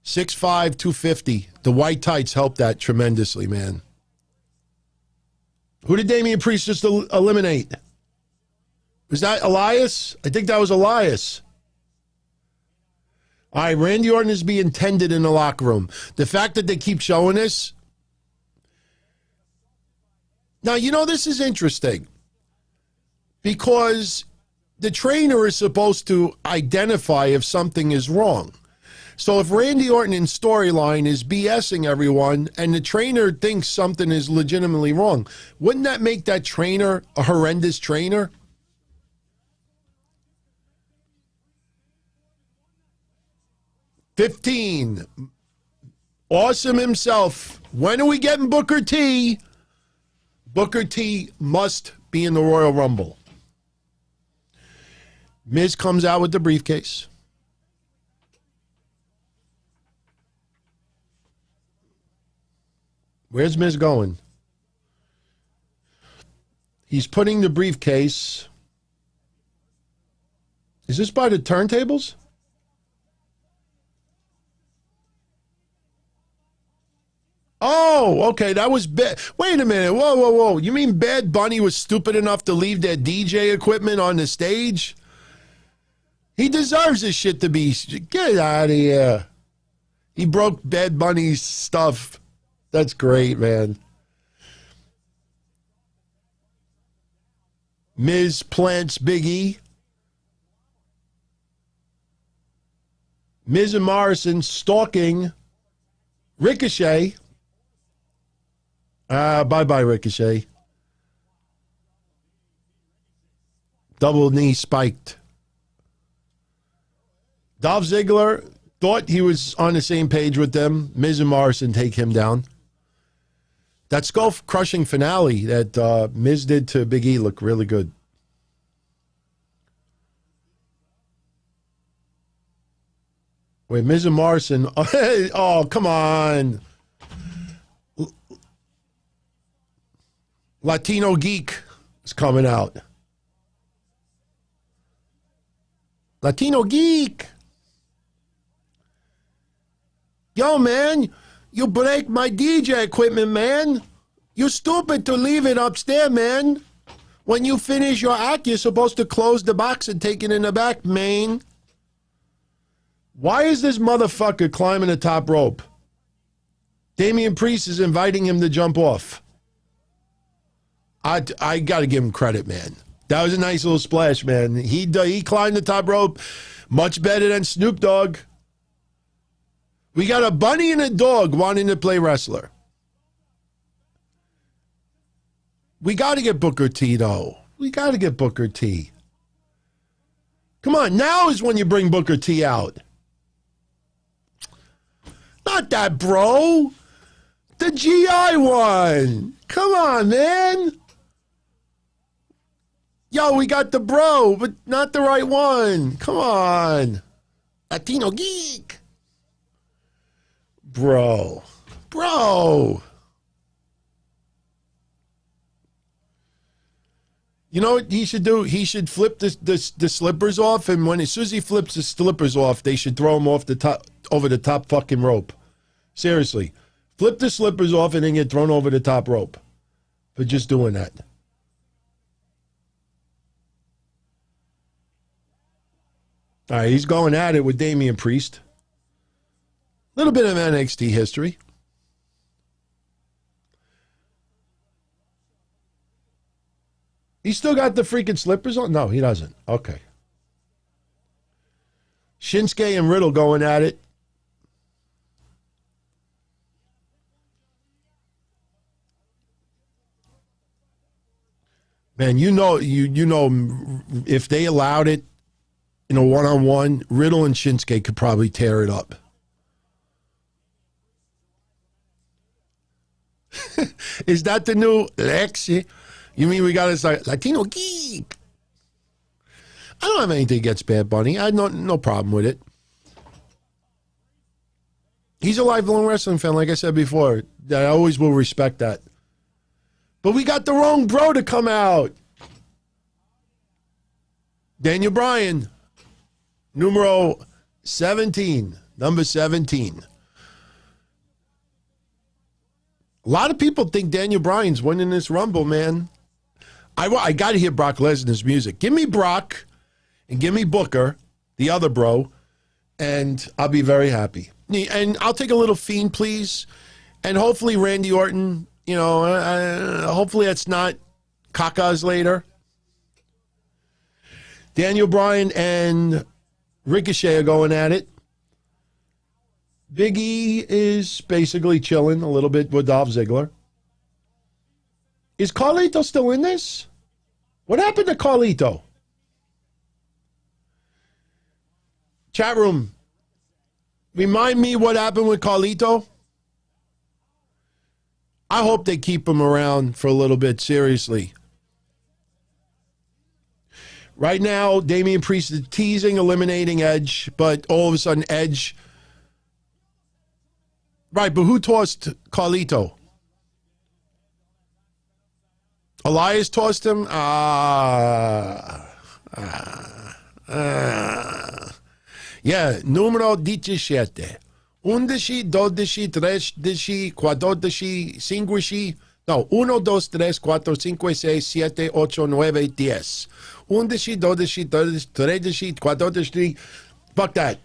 6'5", 250. The white tights helped that tremendously, man. Who did Damian Priest just eliminate? Was that Elias? I think that was Elias. All right, Randy Orton is being tended in the locker room. The fact that they keep showing this. Now, you know, this is interesting. Because the trainer is supposed to identify if something is wrong. So if Randy Orton in storyline is BSing everyone and the trainer thinks something is legitimately wrong, wouldn't that make that trainer a horrendous trainer? $15. Awesome himself. When are we getting Booker T? Booker T must be in the Royal Rumble. Miz comes out with the briefcase. Where's Miz going? He's putting the briefcase. Is this by the turntables? Oh, okay, that was bad. Wait a minute. Whoa. You mean Bad Bunny was stupid enough to leave their DJ equipment on the stage? He deserves this shit to be... Get out of here. He broke Bad Bunny's stuff. That's great, man. Miz plants Big E. Miz and Morrison stalking Ricochet. Bye-bye, Dolph Ziggler thought he was on the same page with them. Miz and Morrison take him down. That skull-crushing finale that Miz did to Big E looked really good. Wait, Miz and Morrison. Oh, come on. Latino Geek is coming out. Latino Geek. Yo, man, you break my DJ equipment, man. You stupid to leave it upstairs, man. When you finish your act, you're supposed to close the box and take it in the back, man. Why is this motherfucker climbing the top rope? Damian Priest is inviting him to jump off. I got to give him credit, man. That was a nice little splash, man. He climbed the top rope much better than Snoop Dogg. We got a bunny and a dog wanting to play wrestler. We got to get Booker T, though. We got to get Booker T. Come on, now is when you bring Booker T out. Not that, bro. The GI one. Come on, man. Yo, we got the bro, but not the right one. Come on. Latino Geek. Bro. You know what he should do? He should flip the slippers off, and as soon as he flips the slippers off, they should throw him off the top, over the top fucking rope. Seriously. Flip the slippers off and then get thrown over the top rope for just doing that. All right, he's going at it with Damian Priest. A little bit of NXT history. He still got the freaking slippers on? No, he doesn't. Okay. Shinsuke and Riddle going at it. Man, you know, if they allowed it in a one-on-one, Riddle and Shinsuke could probably tear it up. Is that the new Lexi? You mean we got this like Latino Geek? I don't have anything against Bad Bunny. I had no problem with it. He's a lifelong wrestling fan, like I said before. I always will respect that. But we got the wrong bro to come out. Daniel Bryan, numero 17, number 17. A lot of people think Daniel Bryan's winning this Rumble, man. I got to hear Brock Lesnar's music. Give me Brock and give me Booker, the other bro, and I'll be very happy. And I'll take a little Fiend, please. And hopefully Randy Orton, hopefully that's not cacas later. Daniel Bryan and Ricochet are going at it. Big E is basically chilling a little bit with Dolph Ziggler. Is Carlito still in this? What happened to Carlito? Chat room, remind me what happened with Carlito. I hope they keep him around for a little bit, seriously. Right now, Damian Priest is teasing, eliminating Edge, but all of a sudden Edge... Right, but who tossed Carlito? Elias tossed him? Yeah, numero 17. 11, 12, 13, 14, 15. No, 1, 2, 3, 4, 5, 6, 7, 8, 9, 10. 11, 12, 13, 14. Fuck that.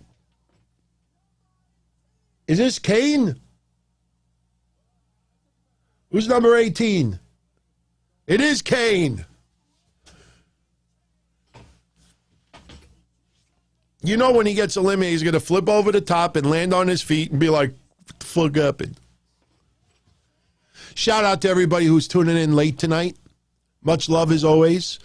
Is this Kane? Who's number 18? It is Kane. You know when he gets eliminated, he's going to flip over the top and land on his feet and be like, what the fuck happened? Shout out to everybody who's tuning in late tonight. Much love as always.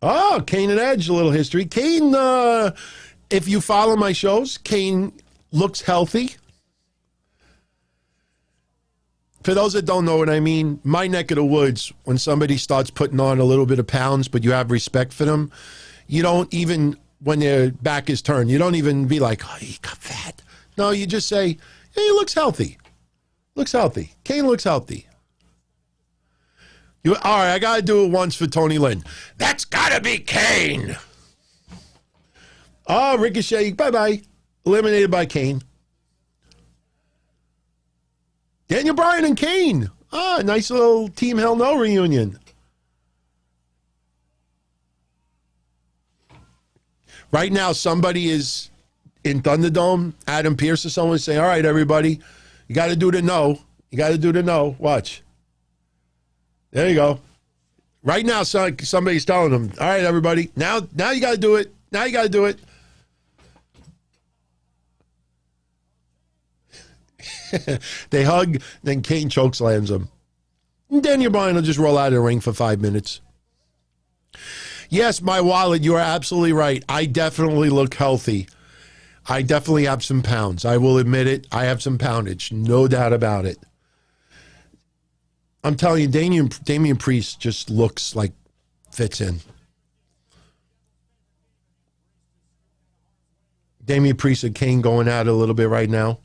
Oh, Kane and Edge, a little history. Kane, if you follow my shows, Kane looks healthy. For those that don't know what I mean, my neck of the woods, when somebody starts putting on a little bit of pounds, but you have respect for them, you don't even, when their back is turned, you don't even be like, oh, he got fat. No, you just say, hey, he looks healthy. Looks healthy. Kane looks healthy. All right, I got to do it once for Tony Lynn. That's got to be Kane. Oh, Ricochet, bye-bye. Eliminated by Kane. Daniel Bryan and Kane. Ah, nice little Team Hell No reunion. Right now, somebody is in Thunderdome. Adam Pearce or someone saying, all right, everybody, you got to do the no. You got to do the no. Watch. There you go. Right now, somebody's telling them, all right, everybody, now you got to do it. Now you got to do it. They hug, then Kane chokeslams him. And Daniel Bryan will just roll out of the ring for 5 minutes. Yes, my wallet, you are absolutely right. I definitely look healthy. I definitely have some pounds. I will admit it. I have some poundage. No doubt about it. I'm telling you, Damian Priest just looks like fits in. Damian Priest and Kane going at it a little bit right now.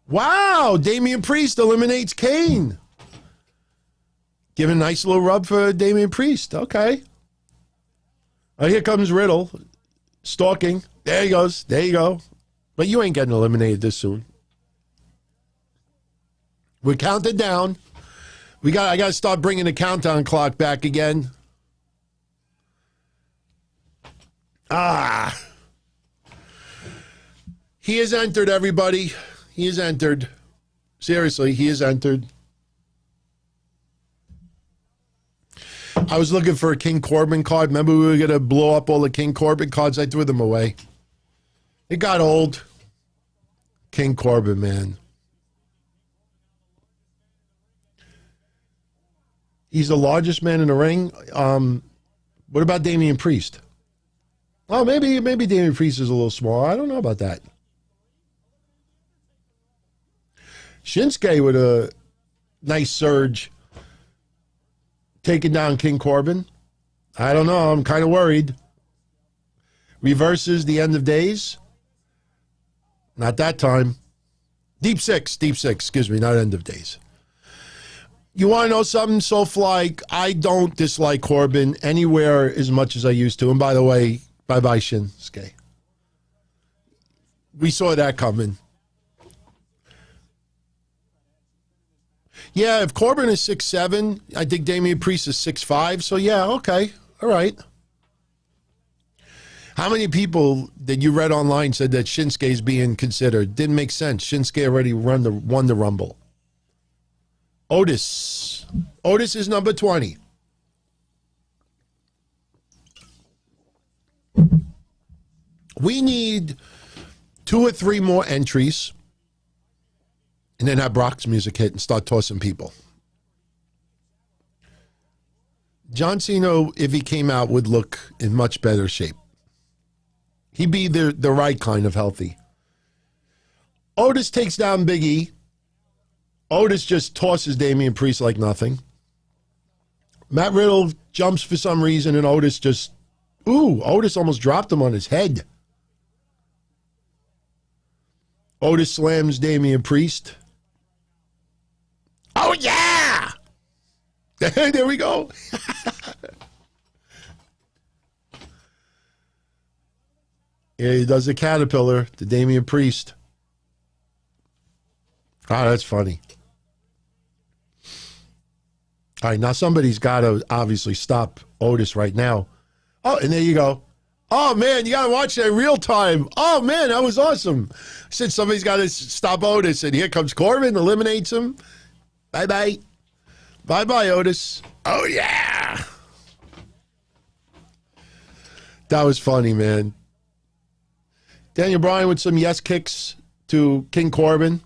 Wow, Damian Priest eliminates Kane. Give a nice little rub for Damian Priest. Okay. Oh, here comes Riddle. Stalking. There he goes. There you go. But you ain't getting eliminated this soon. We're counted down. I got to start bringing the countdown clock back again. Ah. He has entered, everybody. He has entered. Seriously, he has entered. I was looking for a King Corbin card. Remember we were going to blow up all the King Corbin cards? I threw them away. It got old. King Corbin, man. He's the largest man in the ring. What about Damian Priest? Oh, maybe Damian Priest is a little small. I don't know about that. Shinsuke with a nice surge taking down King Corbin. I don't know. I'm kind of worried. Reverses the end of days. Not that time. Deep six, excuse me, not end of days. You want to know something? Soulfly, I don't dislike Corbin anywhere as much as I used to. And by the way, bye-bye Shinsuke. We saw that coming. Yeah, if Corbin is 6'7", I think Damian Priest is 6'5", so yeah, okay, all right. How many people that you read online said that Shinsuke is being considered? Didn't make sense. Shinsuke already won the Rumble. Otis is number 20. We need 2 or 3 more entries. And then have Brock's music hit and start tossing people. John Cena, if he came out, would look in much better shape. He'd be the right kind of healthy. Otis takes down Big E. Otis just tosses Damian Priest like nothing. Matt Riddle jumps for some reason, and Otis Otis almost dropped him on his head. Otis slams Damian Priest. Oh, yeah! There we go. Yeah, he does a caterpillar to Damian Priest. Oh, that's funny. All right, now somebody's got to obviously stop Otis right now. Oh, and there you go. Oh, man, you got to watch that real time. Oh, man, that was awesome. I said somebody's got to stop Otis, and here comes Corbin, eliminates him. Bye-bye. Bye-bye, Otis. Oh, yeah. That was funny, man. Daniel Bryan with some yes kicks to King Corbin.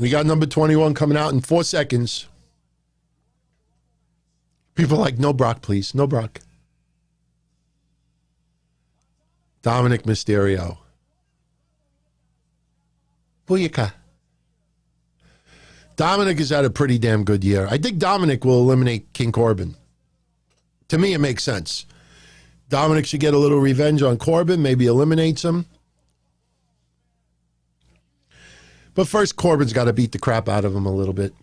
We got number 21 coming out in 4 seconds. People are like, no Brock, please. No Brock. Dominic Mysterio. Booyaka. Dominic has had a pretty damn good year. I think Dominic will eliminate King Corbin. To me, it makes sense. Dominic should get a little revenge on Corbin, maybe eliminates him. But first, Corbin's got to beat the crap out of him a little bit.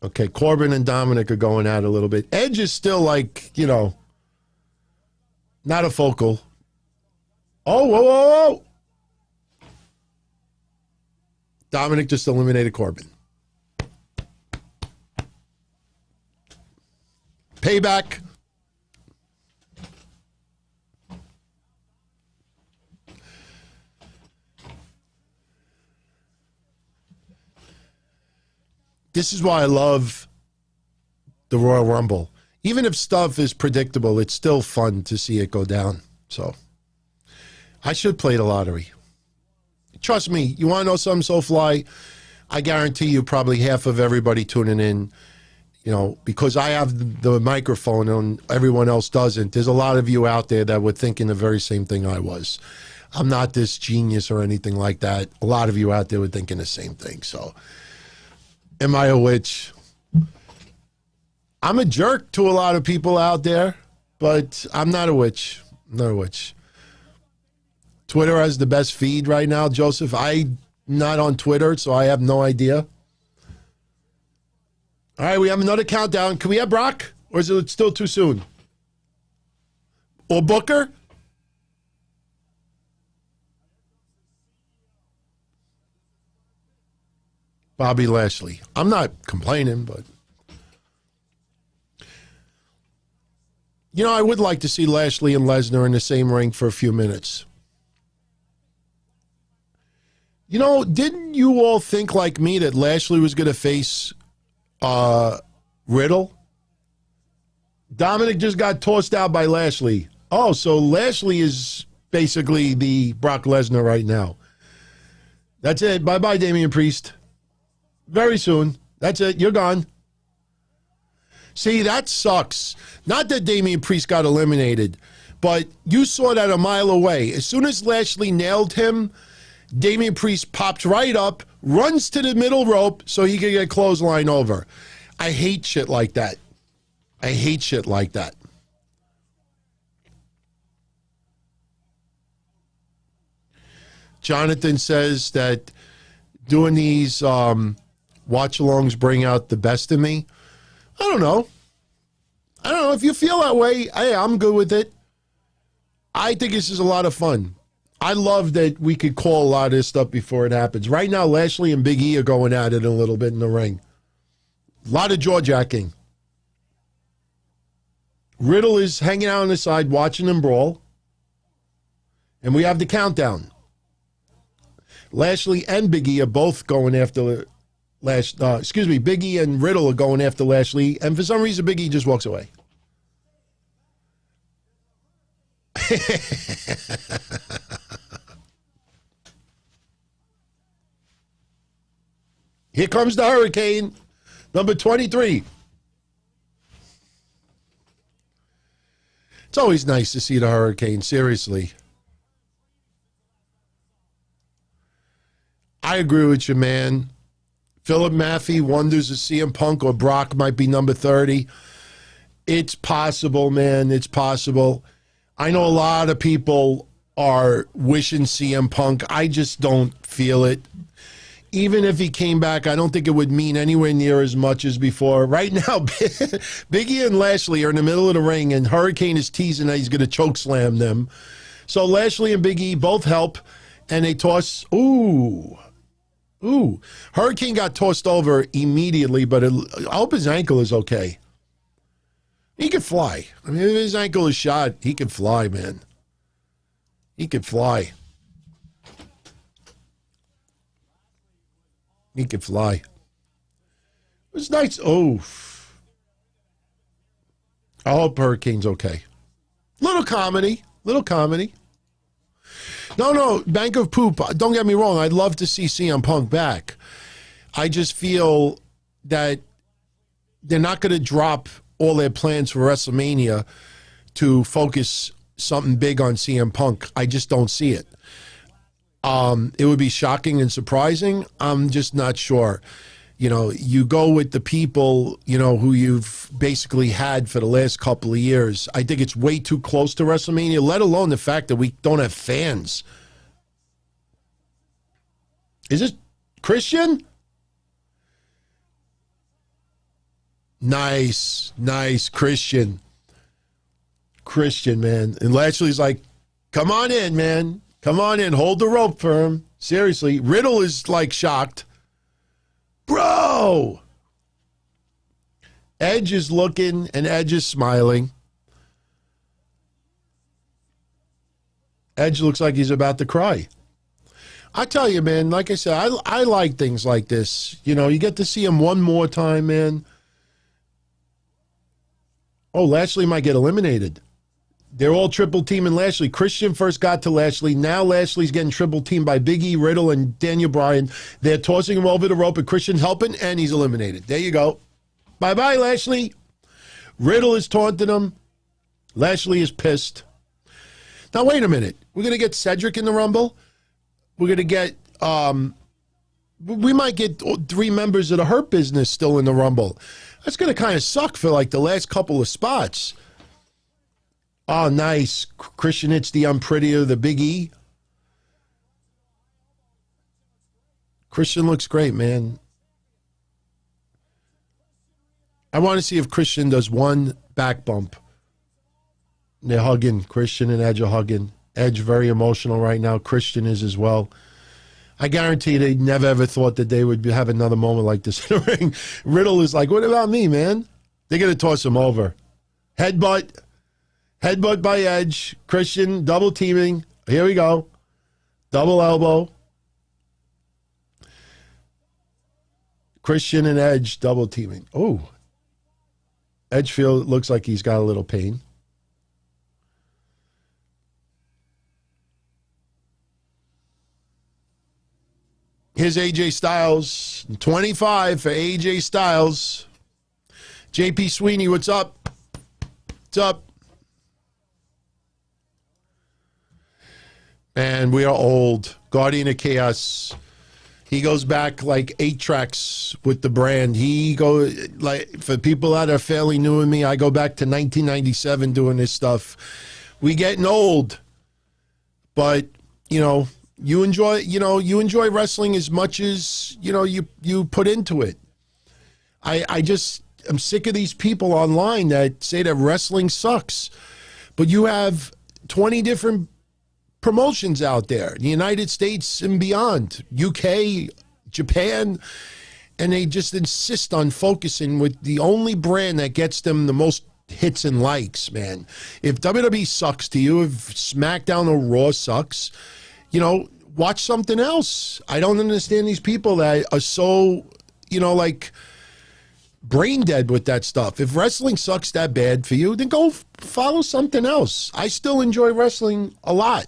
Okay, Corbin and Dominic are going at it a little bit. Edge is still like, you know, not a focal. Oh, whoa, whoa, whoa. Dominic just eliminated Corbin. Payback. This is why I love the Royal Rumble. Even if stuff is predictable, it's still fun to see it go down. So I should play the lottery. Trust me, you want to know something so fly? I guarantee you probably half of everybody tuning in, you know, because I have the microphone and everyone else doesn't. There's a lot of you out there that were thinking the very same thing I was. I'm not this genius or anything like that. A lot of you out there were thinking the same thing. So am I a witch? I'm a jerk to a lot of people out there, but I'm not a witch. I'm not a witch. Twitter has the best feed right now, Joseph. I'm not on Twitter, so I have no idea. All right, we have another countdown. Can we have Brock, or is it still too soon? Or Booker? Bobby Lashley. I'm not complaining, but you know, I would like to see Lashley and Lesnar in the same ring for a few minutes. You know, didn't you all think like me that Lashley was going to face Riddle? Dominic just got tossed out by Lashley. Oh, so Lashley is basically the Brock Lesnar right now. That's it. Bye-bye, Damian Priest. Very soon. That's it. You're gone. See, that sucks. Not that Damian Priest got eliminated, but you saw that a mile away. As soon as Lashley nailed him, Damian Priest popped right up, runs to the middle rope so he could get clothesline over. I hate shit like that. I hate shit like that. Jonathan says that doing these watch-alongs bring out the best in me. I don't know. I don't know. If you feel that way, hey, I'm good with it. I think this is a lot of fun. I love that we could call a lot of this stuff before it happens. Right now, Lashley and Big E are going at it a little bit in the ring. A lot of jaw-jacking. Riddle is hanging out on the side watching them brawl. And we have the countdown. Lashley and Big E are both going after Big E and Riddle are going after Lashley, and for some reason Big E just walks away. Here comes the Hurricane, number 23. It's always nice to see the Hurricane, seriously. I agree with you, man. Philip Maffey wonders if CM Punk or Brock might be number 30. It's possible, man. It's possible. I know a lot of people are wishing CM Punk. I just don't feel it. Even if he came back, I don't think it would mean anywhere near as much as before. Right now, Big E and Lashley are in the middle of the ring, and Hurricane is teasing that he's going to choke slam them. So Lashley and Big E both help, and they toss. Ooh. Hurricane got tossed over immediately, but I hope his ankle is okay. He can fly. I mean, if his ankle is shot, he can fly, man. He can fly. He can fly. It was nice. Oh. I hope Hurricane's okay. Little comedy. No, Bank of Poop. Don't get me wrong. I'd love to see CM Punk back. I just feel that they're not going to drop all their plans for WrestleMania to focus something big on CM Punk. I just don't see it. It would be shocking and surprising. I'm just not sure. You know, you go with the people, you know, who you've basically had for the last couple of years. I think it's way too close to WrestleMania, let alone the fact that we don't have fans. Is this Christian? Nice, Christian. Christian, man. And Lashley's like, come on in, man. Come on in. Hold the rope for him. Seriously. Riddle is like shocked. Bro! Edge is looking and Edge is smiling. Edge looks like he's about to cry. I tell you, man, like I said, I like things like this. You know, you get to see him one more time, man. Oh, Lashley might get eliminated. They're all triple teaming Lashley. Christian first got to Lashley. Now Lashley's getting triple teamed by Big E, Riddle, and Daniel Bryan. They're tossing him over the rope, and Christian's helping, and he's eliminated. There you go. Bye-bye, Lashley. Riddle is taunting him. Lashley is pissed. Now, wait a minute. We're going to get Cedric in the Rumble. We're going to get, we might get 3 members of the Hurt Business still in the Rumble. That's going to kind of suck for like the last couple of spots. Oh, nice. Christian hits the unprettier, the Big E. Christian looks great, man. I want to see if Christian does one back bump. They're hugging. Christian and Edge are hugging. Edge very emotional right now. Christian is as well. I guarantee they never ever thought that they would have another moment like this in the ring. Riddle is like, what about me, man? They're going to toss him over. Headbutt. Headbutt by Edge. Christian double teaming. Here we go. Double elbow. Christian and Edge double teaming. Oh. Edgefield looks like he's got a little pain. Here's AJ Styles. 25 for AJ Styles. JP Sweeney, what's up? What's up? Man, we are old. Guardian of Chaos. He goes back like 8 tracks with the brand. He go like, for people that are fairly new with me, I go back to 1997 doing this stuff. We getting old, but you enjoy wrestling as much as you put into it. I'm sick of these people online that say that wrestling sucks, but you have 20 different promotions out there, the United States and beyond, UK, Japan, and they just insist on focusing with the only brand that gets them the most hits and likes, man. If WWE sucks to you, if SmackDown or Raw sucks, watch something else. I don't understand these people that are so, like brain dead with that stuff. If wrestling sucks that bad for you, then go follow something else. I still enjoy wrestling a lot.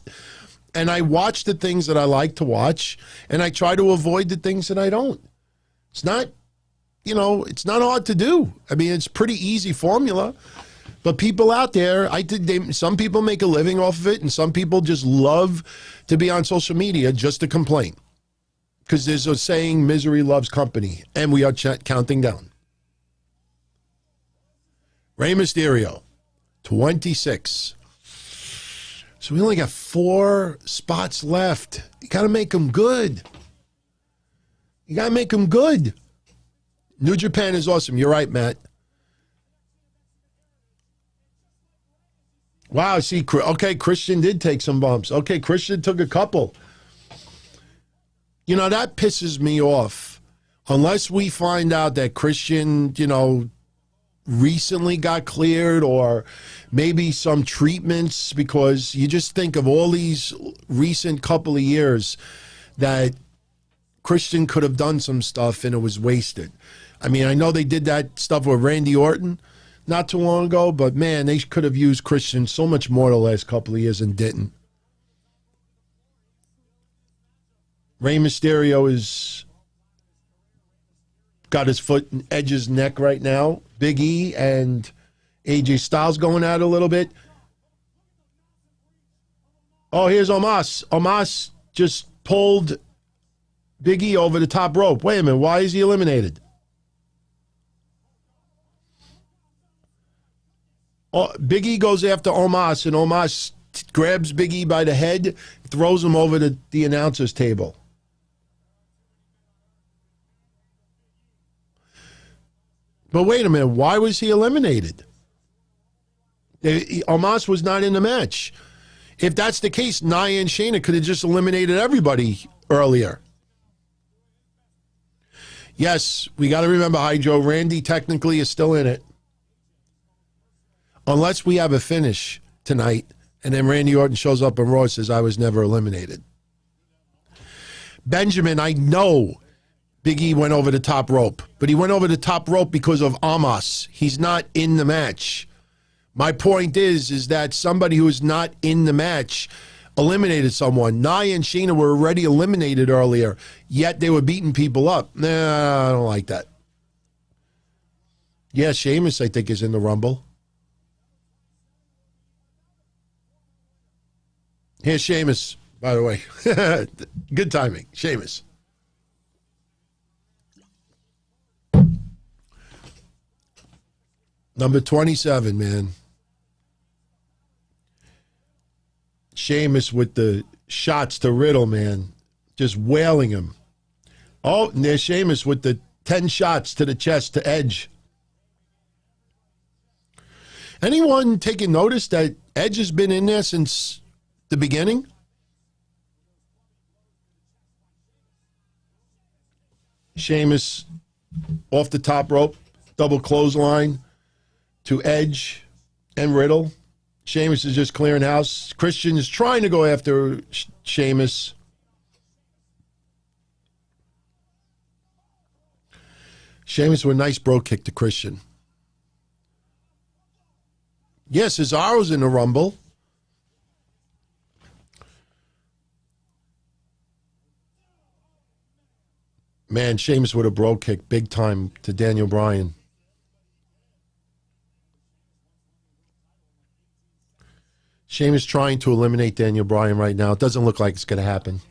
And I watch the things that I like to watch, and I try to avoid the things that I don't. It's not, it's not hard to do. I mean, it's pretty easy formula. But people out there, some people make a living off of it, and some people just love to be on social media just to complain. Because there's a saying, misery loves company, and we are counting down. Rey Mysterio, 26. So we only got 4 spots left. You got to make them good. You got to make them good. New Japan is awesome. You're right, Matt. Wow, see, okay, Christian did take some bumps. Okay, Christian took a couple. That pisses me off. Unless we find out that Christian, recently got cleared, or maybe some treatments, because you just think of all these recent couple of years that Christian could have done some stuff and it was wasted. I mean, I know they did that stuff with Randy Orton not too long ago, but man, they could have used Christian so much more the last couple of years and didn't. Rey Mysterio is got his foot in Edge's neck right now. Big E and AJ Styles going at it a little bit. Oh, here's Omos. Omos just pulled Big E over the top rope. Wait a minute. Why is he eliminated? Oh, Big E goes after Omos, and Omos grabs Big E by the head, throws him over the announcer's table. But wait a minute. Why was he eliminated? Omos was not in the match. If that's the case, Nia and Shayna could have just eliminated everybody earlier. Yes, we got to remember, Hydro, Randy technically is still in it. Unless we have a finish tonight, and then Randy Orton shows up and Raw says, I was never eliminated. Benjamin, I know Big E went over the top rope, but he went over the top rope because of Omos. He's not in the match. My point is that somebody who is not in the match eliminated someone. Nia and Shayna were already eliminated earlier, yet they were beating people up. Nah, I don't like that. Yeah, Sheamus, I think, is in the Rumble. Here's Sheamus, by the way. Good timing, Sheamus. Number 27, man. Sheamus with the shots to Riddle, man. Just wailing him. Oh, and there's Sheamus with the 10 shots to the chest to Edge. Anyone taking notice that Edge has been in there since the beginning? Sheamus off the top rope, double clothesline to Edge and Riddle. Sheamus is just clearing house. Christian is trying to go after Sheamus. Sheamus with a nice bro kick to Christian. Yes, Cesaro's in the Rumble. Man, Sheamus with a bro kick big time to Daniel Bryan. Sheamus trying to eliminate Daniel Bryan right now. It doesn't look like it's going to happen.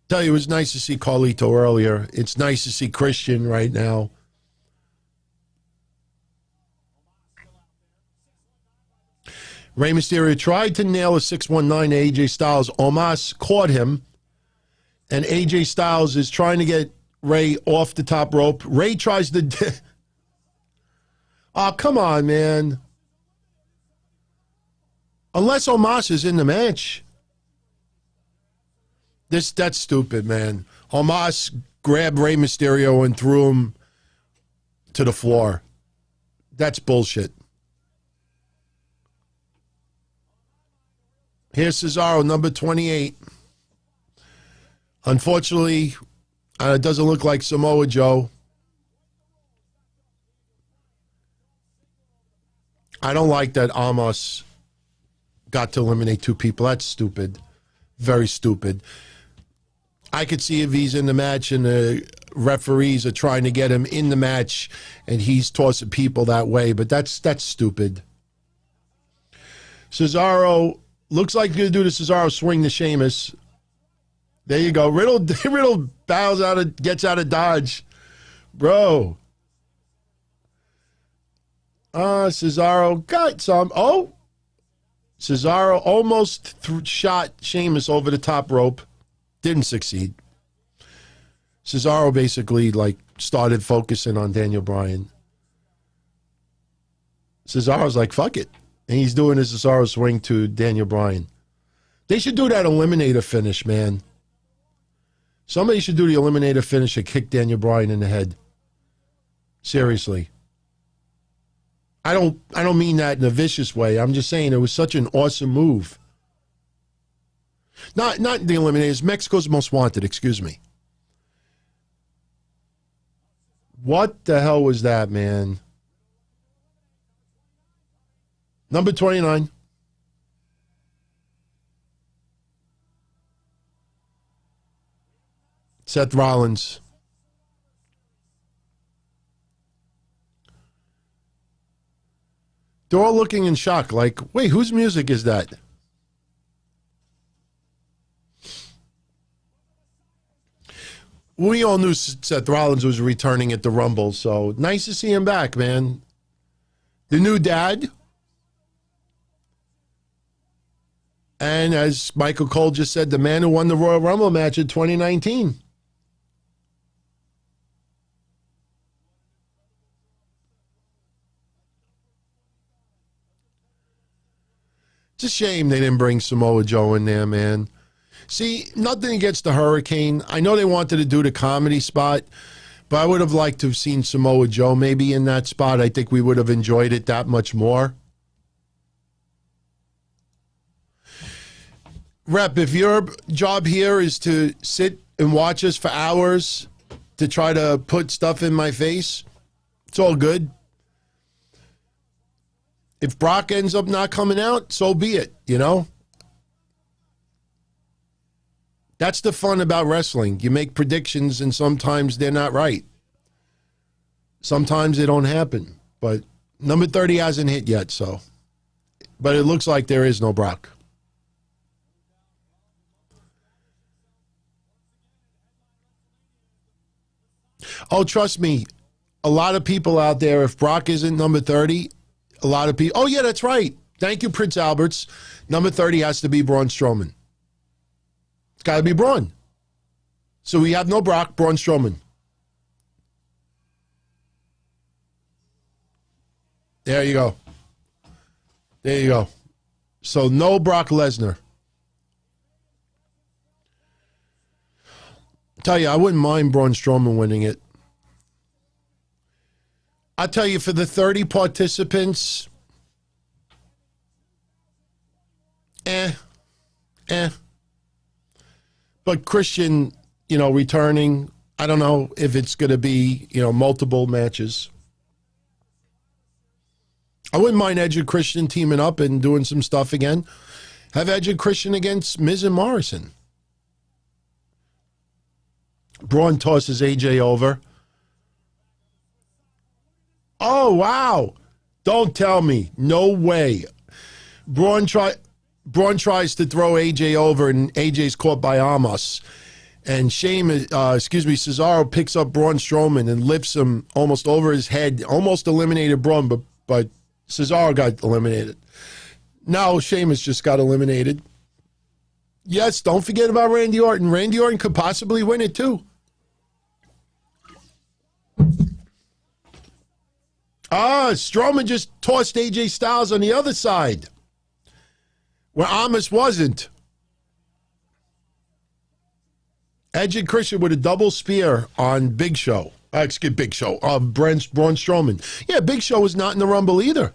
Tell you, it was nice to see Carlito earlier. It's nice to see Christian right now. Rey Mysterio tried to nail a 619 to AJ Styles. Omos caught him, and AJ Styles is trying to get Rey off the top rope. Rey tries to... Oh, come on, man. Unless Omos is in the match. That's stupid, man. Omos grabbed Rey Mysterio and threw him to the floor. That's bullshit. Here's Cesaro, number 28. Unfortunately, it doesn't look like Samoa Joe. I don't like that Omos got to eliminate two people. That's stupid. Very stupid. I could see if he's in the match and the referees are trying to get him in the match and he's tossing people that way, but that's stupid. Cesaro looks like he's going to do the Cesaro swing to Sheamus. There you go. Riddle bows out gets out of dodge. Bro. Cesaro got some. Oh, Cesaro almost shot Sheamus over the top rope. Didn't succeed. Cesaro basically started focusing on Daniel Bryan. Cesaro's like, fuck it. And he's doing his Cesaro swing to Daniel Bryan. They should do that Eliminator finish, man. Somebody should do the Eliminator finish and kick Daniel Bryan in the head. Seriously. I don't mean that in a vicious way. I'm just saying it was such an awesome move. Not the Eliminators. Mexico's Most Wanted, excuse me. What the hell was that, man? Number 29. Seth Rollins. They're all looking in shock, like, wait, whose music is that? We all knew Seth Rollins was returning at the Rumble, so nice to see him back, man. The new dad. And as Michael Cole just said, the man who won the Royal Rumble match in 2019. It's a shame they didn't bring Samoa Joe in there, man. See, nothing against the Hurricane. I know they wanted to do the comedy spot, but I would have liked to have seen Samoa Joe maybe in that spot. I think we would have enjoyed it that much more. Rep, if your job here is to sit and watch us for hours to try to put stuff in my face, it's all good. If Brock ends up not coming out, so be it, you know? That's the fun about wrestling. You make predictions and sometimes they're not right. Sometimes they don't happen. But number 30 hasn't hit yet, so. But it looks like there is no Brock. Oh, trust me, a lot of people out there, if Brock isn't number 30, a lot of people, oh yeah, that's right. Thank you, Prince Alberts. Number 30 has to be Braun Strowman. It's got to be Braun. So we have no Brock, Braun Strowman. There you go. There you go. So no Brock Lesnar. Tell you, I wouldn't mind Braun Strowman winning it. I tell you, for the 30 participants, But Christian, you know, returning, I don't know if it's going to be, you know, multiple matches. I wouldn't mind Edge and Christian teaming up and doing some stuff again. Have Edge and Christian against Miz and Morrison. Braun tosses AJ over. Oh, wow. Don't tell me. No way. Braun tries to throw AJ over, and AJ's caught by Amos. And Cesaro picks up Braun Strowman and lifts him almost over his head. Almost eliminated Braun, but Cesaro got eliminated. Now Sheamus just got eliminated. Yes, don't forget about Randy Orton. Randy Orton could possibly win it too. Strowman just tossed AJ Styles on the other side, where Amos wasn't. Edge and Christian with a double spear on Big Show. Braun Strowman. Yeah, Big Show was not in the Rumble either.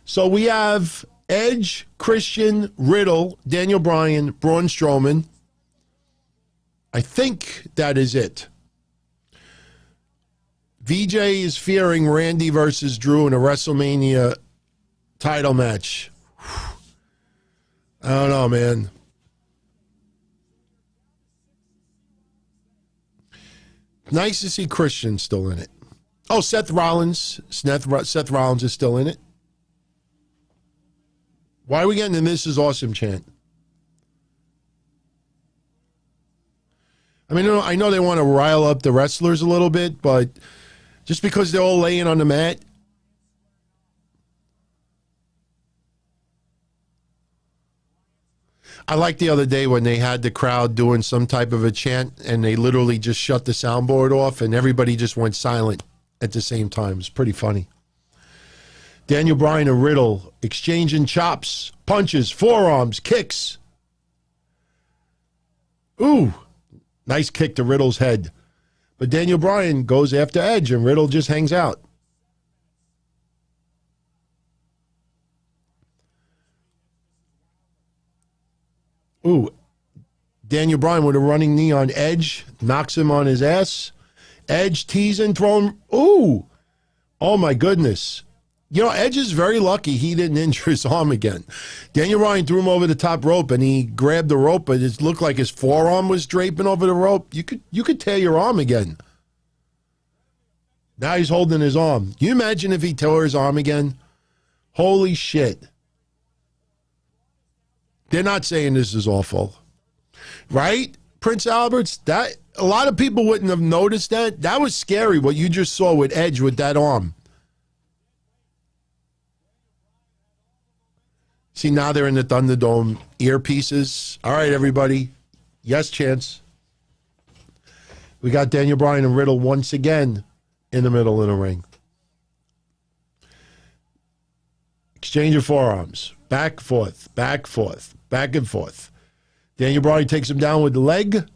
So we have Edge, Christian, Riddle, Daniel Bryan, Braun Strowman. I think that is it. VJ is fearing Randy versus Drew in a WrestleMania title match. I don't know, man. Nice to see Christian still in it. Oh, Seth Rollins. Seth Rollins is still in it. Why are we getting the This Is Awesome chant? I mean, I know they want to rile up the wrestlers a little bit, but just because they're all laying on the mat. I liked the other day when they had the crowd doing some type of a chant and they literally just shut the soundboard off and everybody just went silent at the same time. It's pretty funny. Daniel Bryan and Riddle exchanging chops, punches, forearms, kicks. Ooh, nice kick to Riddle's head. But Daniel Bryan goes after Edge and Riddle just hangs out. Ooh, Daniel Bryan with a running knee on Edge, knocks him on his ass. Edge teasing, throwing. Ooh, oh my goodness. You know, Edge is very lucky he didn't injure his arm again. Daniel Bryan threw him over the top rope, and he grabbed the rope, but it looked like his forearm was draping over the rope. You could tear your arm again. Now he's holding his arm. Can you imagine if he tore his arm again? Holy shit. They're not saying this is awful. Right, Prince Alberts? That a lot of people wouldn't have noticed that. That was scary, what you just saw with Edge with that arm. See, now they're in the Thunderdome earpieces. All right, everybody. Yes, chance. We got Daniel Bryan and Riddle once again in the middle of the ring. Exchange of forearms. Back, forth, back, forth, back and forth. Daniel Bryan takes him down with the leg.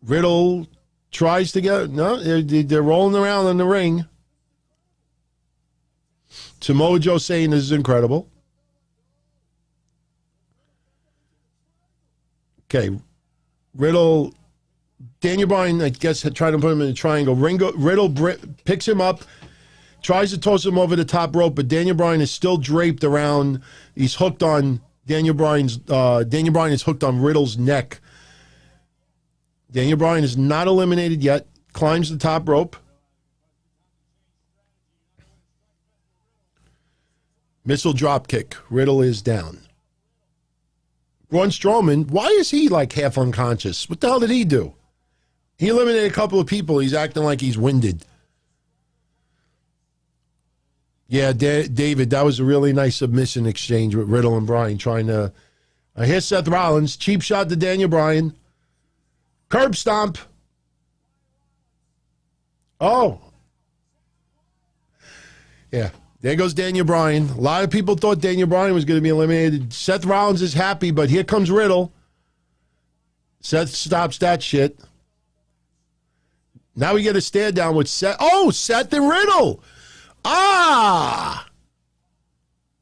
Riddle tries to get... No, they're rolling around in the ring. Samoa Joe saying this is incredible. Okay. Riddle... Daniel Bryan, I guess, tried to put him in a triangle. Riddle picks him up, tries to toss him over the top rope, but Daniel Bryan is still draped around. He's hooked on Daniel Bryan is hooked on Riddle's neck. Daniel Bryan is not eliminated yet. Climbs the top rope. Missile drop kick. Riddle is down. Braun Strowman, why is he like half unconscious? What the hell did he do? He eliminated a couple of people. He's acting like he's winded. Yeah, David, that was a really nice submission exchange with Riddle and Bryan trying to... here's Seth Rollins. Cheap shot to Daniel Bryan. Curb stomp. Oh. Yeah, there goes Daniel Bryan. A lot of people thought Daniel Bryan was going to be eliminated. Seth Rollins is happy, but here comes Riddle. Seth stops that shit. Now we get a stare down with Seth. Oh, Seth and Riddle. Ah!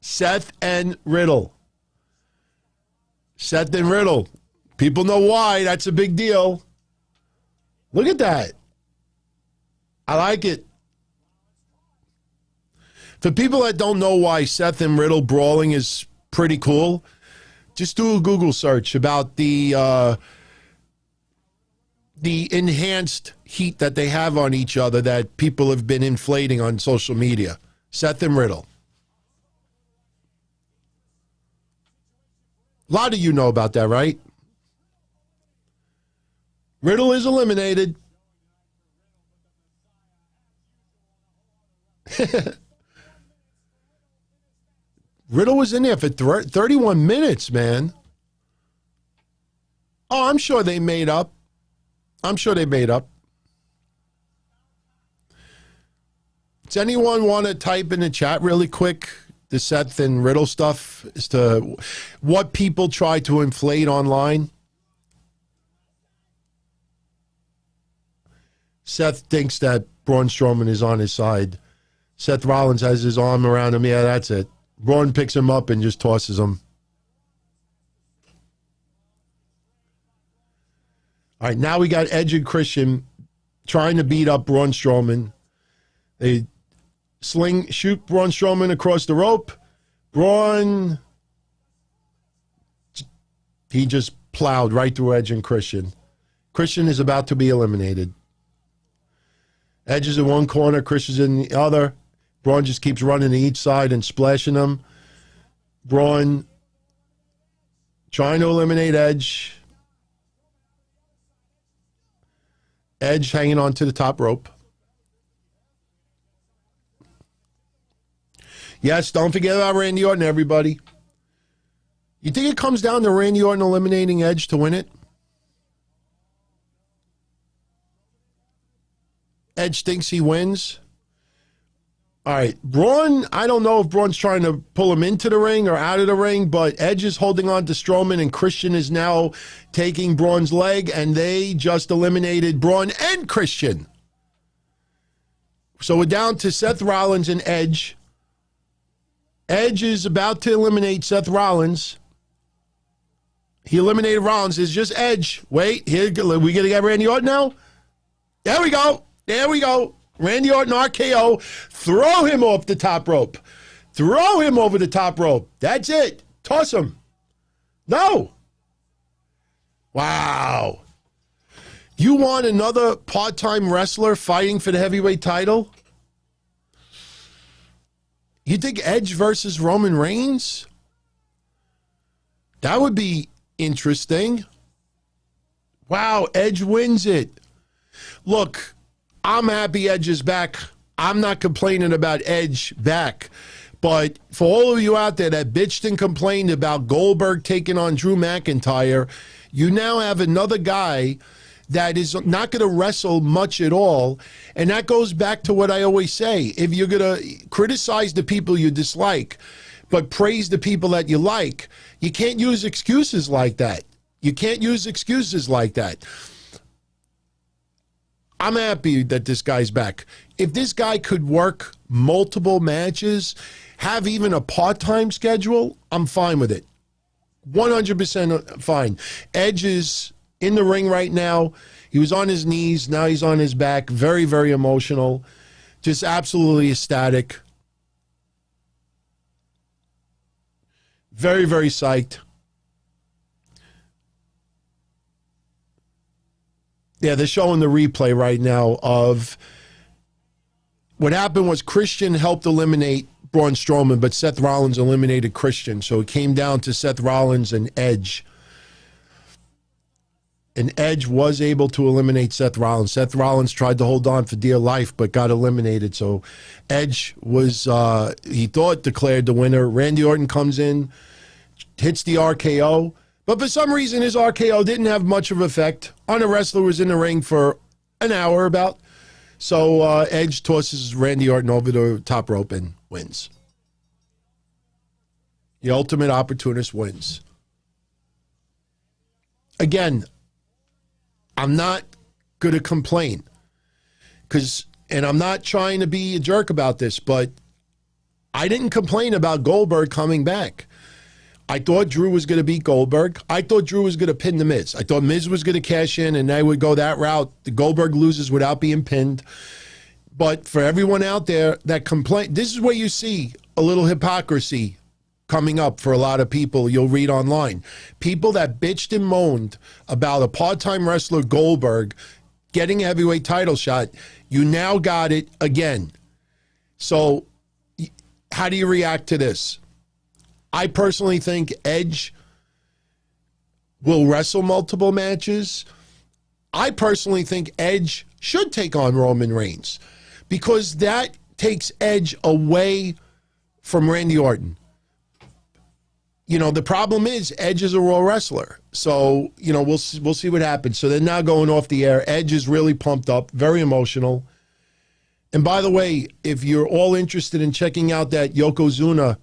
Seth and Riddle. Seth and Riddle. People know why. That's a big deal. Look at that. I like it. For people that don't know why Seth and Riddle brawling is pretty cool, just do a Google search about the enhanced heat that they have on each other that people have been inflating on social media. Seth and Riddle. A lot of you know about that, right? Riddle is eliminated. Riddle was in there for 31 minutes, man. Oh, I'm sure they made up. I'm sure they made up. Does anyone want to type in the chat really quick the Seth and Riddle stuff as to what people try to inflate online? Seth thinks that Braun Strowman is on his side. Seth Rollins has his arm around him. Yeah, that's it. Braun picks him up and just tosses him. All right, now we got Edge and Christian trying to beat up Braun Strowman. They shoot Braun Strowman across the rope. Braun, he just plowed right through Edge and Christian. Christian is about to be eliminated. Edge is in one corner, Christian's in the other. Braun just keeps running to each side and splashing them. Braun trying to eliminate Edge. Edge hanging on to the top rope. Yes, don't forget about Randy Orton, everybody. You think it comes down to Randy Orton eliminating Edge to win it? Edge thinks he wins. All right, Braun, I don't know if Braun's trying to pull him into the ring or out of the ring, but Edge is holding on to Strowman, and Christian is now taking Braun's leg, and they just eliminated Braun and Christian. So we're down to Seth Rollins and Edge. Edge is about to eliminate Seth Rollins. He eliminated Rollins. It's just Edge. Wait, here we going to get Randy Orton now? There we go. There we go. Randy Orton RKO. Throw him off the top rope. Throw him over the top rope. That's it. Toss him. No. Wow. You want another part-time wrestler fighting for the heavyweight title? You think Edge versus Roman Reigns? That would be interesting. Wow, Edge wins it. Look, I'm happy Edge is back. I'm not complaining about Edge back. But for all of you out there that bitched and complained about Goldberg taking on Drew McIntyre, you now have another guy that is not going to wrestle much at all. And that goes back to what I always say. If you're going to criticize the people you dislike, but praise the people that you like, you can't use excuses like that. You can't use excuses like that. I'm happy that this guy's back. If this guy could work multiple matches, have even a part-time schedule, I'm fine with it. 100% fine. Edge is in the ring right now. He was on his knees. Now he's on his back. Very, very emotional. Just absolutely ecstatic. Very, very psyched. Yeah, they're showing the replay right now of what happened was Christian helped eliminate Braun Strowman, but Seth Rollins eliminated Christian. So it came down to Seth Rollins and Edge. And Edge was able to eliminate Seth Rollins. Seth Rollins tried to hold on for dear life, but got eliminated. So Edge was, he thought, declared the winner. Randy Orton comes in, hits the RKO. But for some reason, his RKO didn't have much of effect on a wrestler who was in the ring for an hour about. So Edge tosses Randy Orton over the top rope and wins. The ultimate opportunist wins. Again, I'm not going to complain. And I'm not trying to be a jerk about this, but I didn't complain about Goldberg coming back. I thought Drew was going to beat Goldberg. I thought Drew was going to pin the Miz. I thought Miz was going to cash in and they would go that route. The Goldberg loses without being pinned. But for everyone out there that complain, this is where you see a little hypocrisy coming up for a lot of people you'll read online. People that bitched and moaned about a part-time wrestler, Goldberg, getting a heavyweight title shot. You now got it again. So how do you react to this? I personally think Edge will wrestle multiple matches. I personally think Edge should take on Roman Reigns because that takes Edge away from Randy Orton. You know, the problem is Edge is a Raw wrestler. So, you know, we'll see what happens. So they're now going off the air. Edge is really pumped up, very emotional. And by the way, if you're all interested in checking out that Yokozuna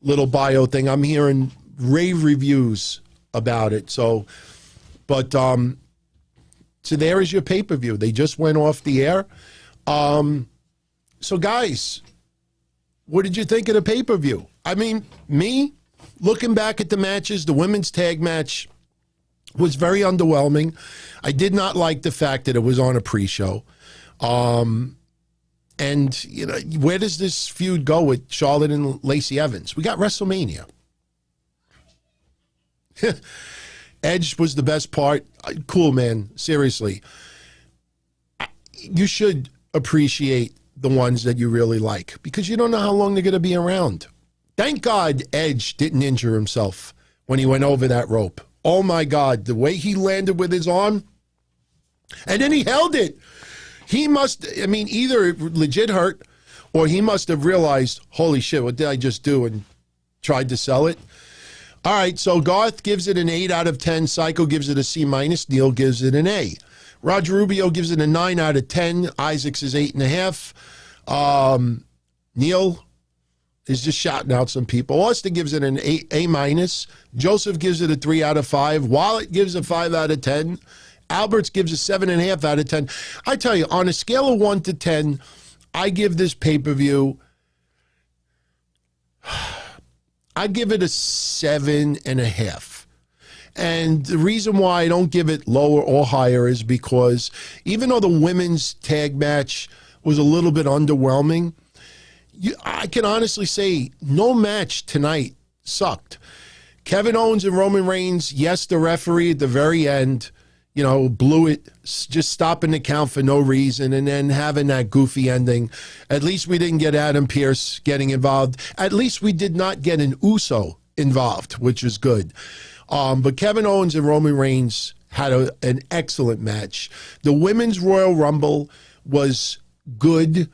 little bio thing, I'm hearing rave reviews about it. So, but, so there is your pay-per-view. They just went off the air. So guys, what did you think of the pay-per-view? I mean, me, looking back at the matches, the women's tag match was very underwhelming. I did not like the fact that it was on a pre-show. And, you know, where does this feud go with Charlotte and Lacey Evans? We got WrestleMania. Edge was the best part. Cool, man. Seriously. You should appreciate the ones that you really like because you don't know how long they're going to be around. Thank God Edge didn't injure himself when he went over that rope. Oh, my God. The way he landed with his arm. And then he held it. He must, I mean, either legit hurt or he must have realized, holy shit, what did I just do? And tried to sell it. All right, so Garth gives it an 8 out of 10. Psycho gives it a C-. Neil gives it an A. Roger Rubio gives it a 9 out of 10. Isaacs is 8.5. Neil is just shouting out some people. Austin gives it an A-. Joseph gives it a 3 out of 5. Wallet gives a 5 out of 10. Alberts gives a 7.5 out of 10. I tell you, on a scale of 1 to 10, I give this pay-per-view, I give it a 7.5. And the reason why I don't give it lower or higher is because even though the women's tag match was a little bit underwhelming. I can honestly say no match tonight sucked. Kevin Owens and Roman Reigns, yes, the referee at the very end, blew it, just stopping the count for no reason and then having that goofy ending. At least we didn't get Adam Pearce getting involved. At least we did not get an Uso involved, which is good. But Kevin Owens and Roman Reigns had an excellent match. The Women's Royal Rumble was good.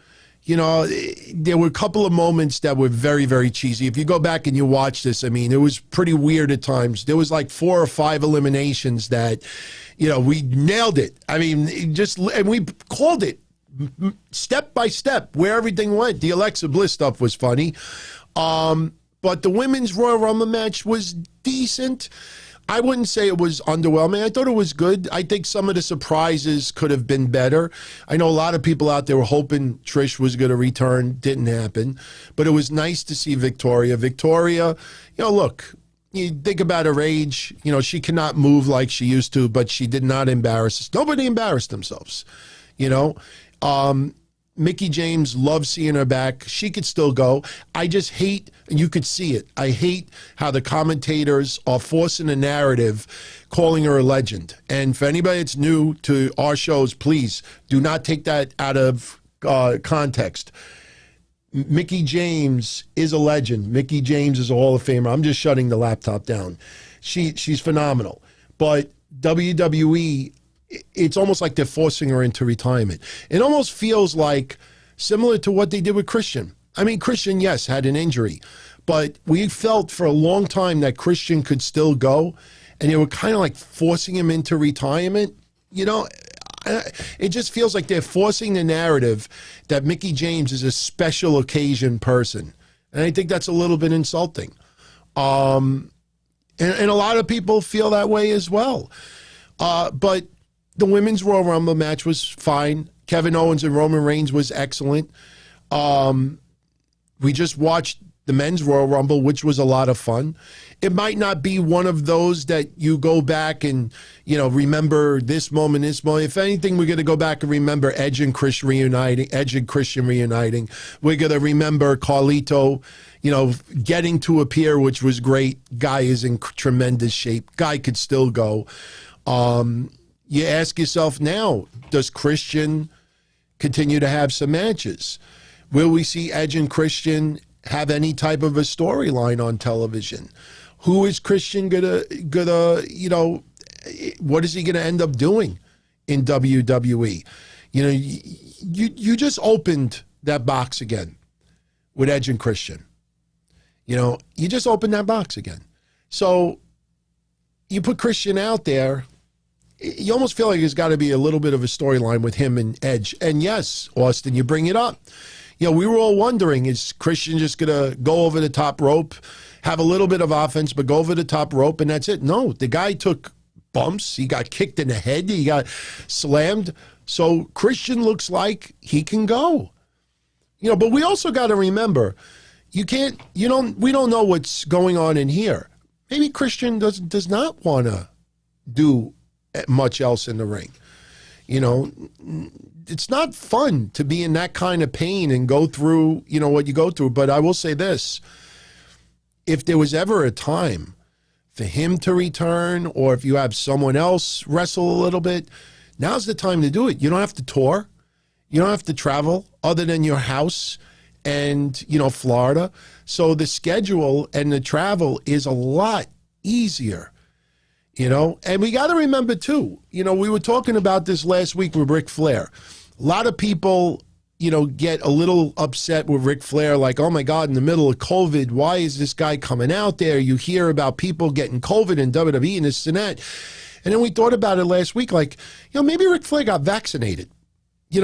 There were a couple of moments that were very, very cheesy. If you go back and you watch this, it was pretty weird at times. There was like 4 or 5 eliminations that, we nailed it. And we called it step by step where everything went. The Alexa Bliss stuff was funny. But the Women's Royal Rumble match was decent. I wouldn't say it was underwhelming. I thought it was good. I think some of the surprises could have been better. I know a lot of people out there were hoping Trish was going to return. Didn't happen. But it was nice to see Victoria. Victoria, look, you think about her age. She cannot move like she used to, but she did not embarrass us. Nobody embarrassed themselves. Mickie James, loves seeing her back. She could still go. I just hate, and you could see it, I hate how the commentators are forcing a narrative calling her a legend. And for anybody that's new to our shows, please do not take that out of context. Mickie James is a legend. Mickie James is a Hall of Famer. I'm just shutting the laptop down. She's phenomenal. But WWE, it's almost like they're forcing her into retirement. It almost feels like similar to what they did with Christian. Christian, yes, had an injury, but we felt for a long time that Christian could still go, and they were kind of like forcing him into retirement. It just feels like they're forcing the narrative that Mickie James is a special occasion person, and I think that's a little bit insulting. And a lot of people feel that way as well. But the Women's Royal Rumble match was fine. Kevin Owens and Roman Reigns was excellent. We just watched the Men's Royal Rumble, which was a lot of fun. It might not be one of those that you go back and, remember this moment. If anything, we're going to go back and remember Edge and Christian reuniting. We're going to remember Carlito, getting to appear, which was great. Guy is in tremendous shape. Guy could still go. You ask yourself now, does Christian continue to have some matches? Will we see Edge and Christian have any type of a storyline on television? Who is Christian gonna what is he gonna end up doing in WWE? You just opened that box again with Edge and Christian. You just opened that box again. So you put Christian out there, you almost feel like there's got to be a little bit of a storyline with him and Edge. And yes, Austin, you bring it up. We were all wondering, is Christian just going to go over the top rope, have a little bit of offense, but go over the top rope, and that's it? No, the guy took bumps. He got kicked in the head. He got slammed. So Christian looks like he can go. But we also got to remember, we don't know what's going on in here. Maybe Christian does not want to do much else in the ring. It's not fun to be in that kind of pain and go through, what you go through. But I will say this, if there was ever a time for him to return, or if you have someone else wrestle a little bit, now's the time to do it. You don't have to tour. You don't have to travel other than your house and, Florida. So the schedule and the travel is a lot easier. And we got to remember, too, we were talking about this last week with Ric Flair. A lot of people, get a little upset with Ric Flair, like, oh, my God, in the middle of COVID, why is this guy coming out there? You hear about people getting COVID in WWE and this and that. And then we thought about it last week, like, maybe Ric Flair got vaccinated. We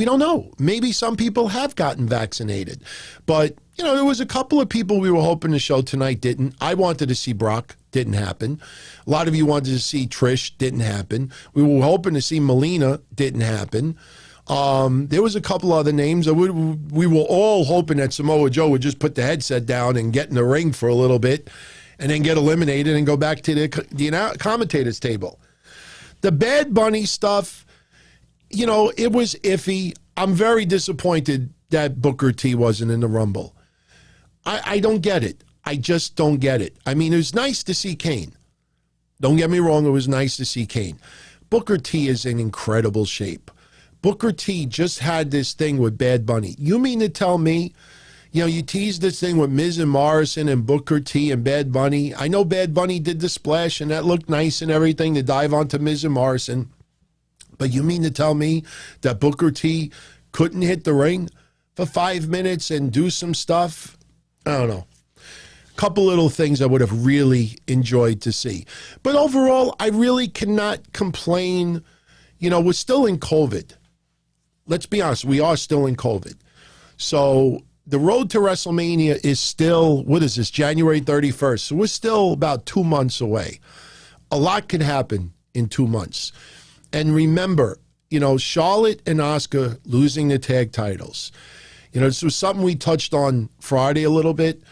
don't know. Maybe some people have gotten vaccinated. But, there was a couple of people we were hoping to show tonight didn't. I wanted to see Brock. Didn't happen. A lot of you wanted to see Trish. Didn't happen. We were hoping to see Melina. Didn't happen. There was a couple other names. We were all hoping that Samoa Joe would just put the headset down and get in the ring for a little bit and then get eliminated and go back to the commentator's table. The Bad Bunny stuff, it was iffy. I'm very disappointed that Booker T wasn't in the Rumble. I don't get it. I just don't get it. I mean, it was nice to see Kane. Don't get me wrong, it was nice to see Kane. Booker T is in incredible shape. Booker T just had this thing with Bad Bunny. You mean to tell me, you teased this thing with Miz and Morrison and Booker T and Bad Bunny. I know Bad Bunny did the splash and that looked nice and everything to dive onto Miz and Morrison. But you mean to tell me that Booker T couldn't hit the ring for 5 minutes and do some stuff? I don't know. Couple little things I would have really enjoyed to see. But overall, I really cannot complain. We're still in COVID. Let's be honest, we are still in COVID. So the road to WrestleMania is still, what is this, January 31st. So we're still about 2 months away. A lot could happen in 2 months. And remember, Charlotte and Asuka losing the tag titles. This was something we touched on Friday a little bit.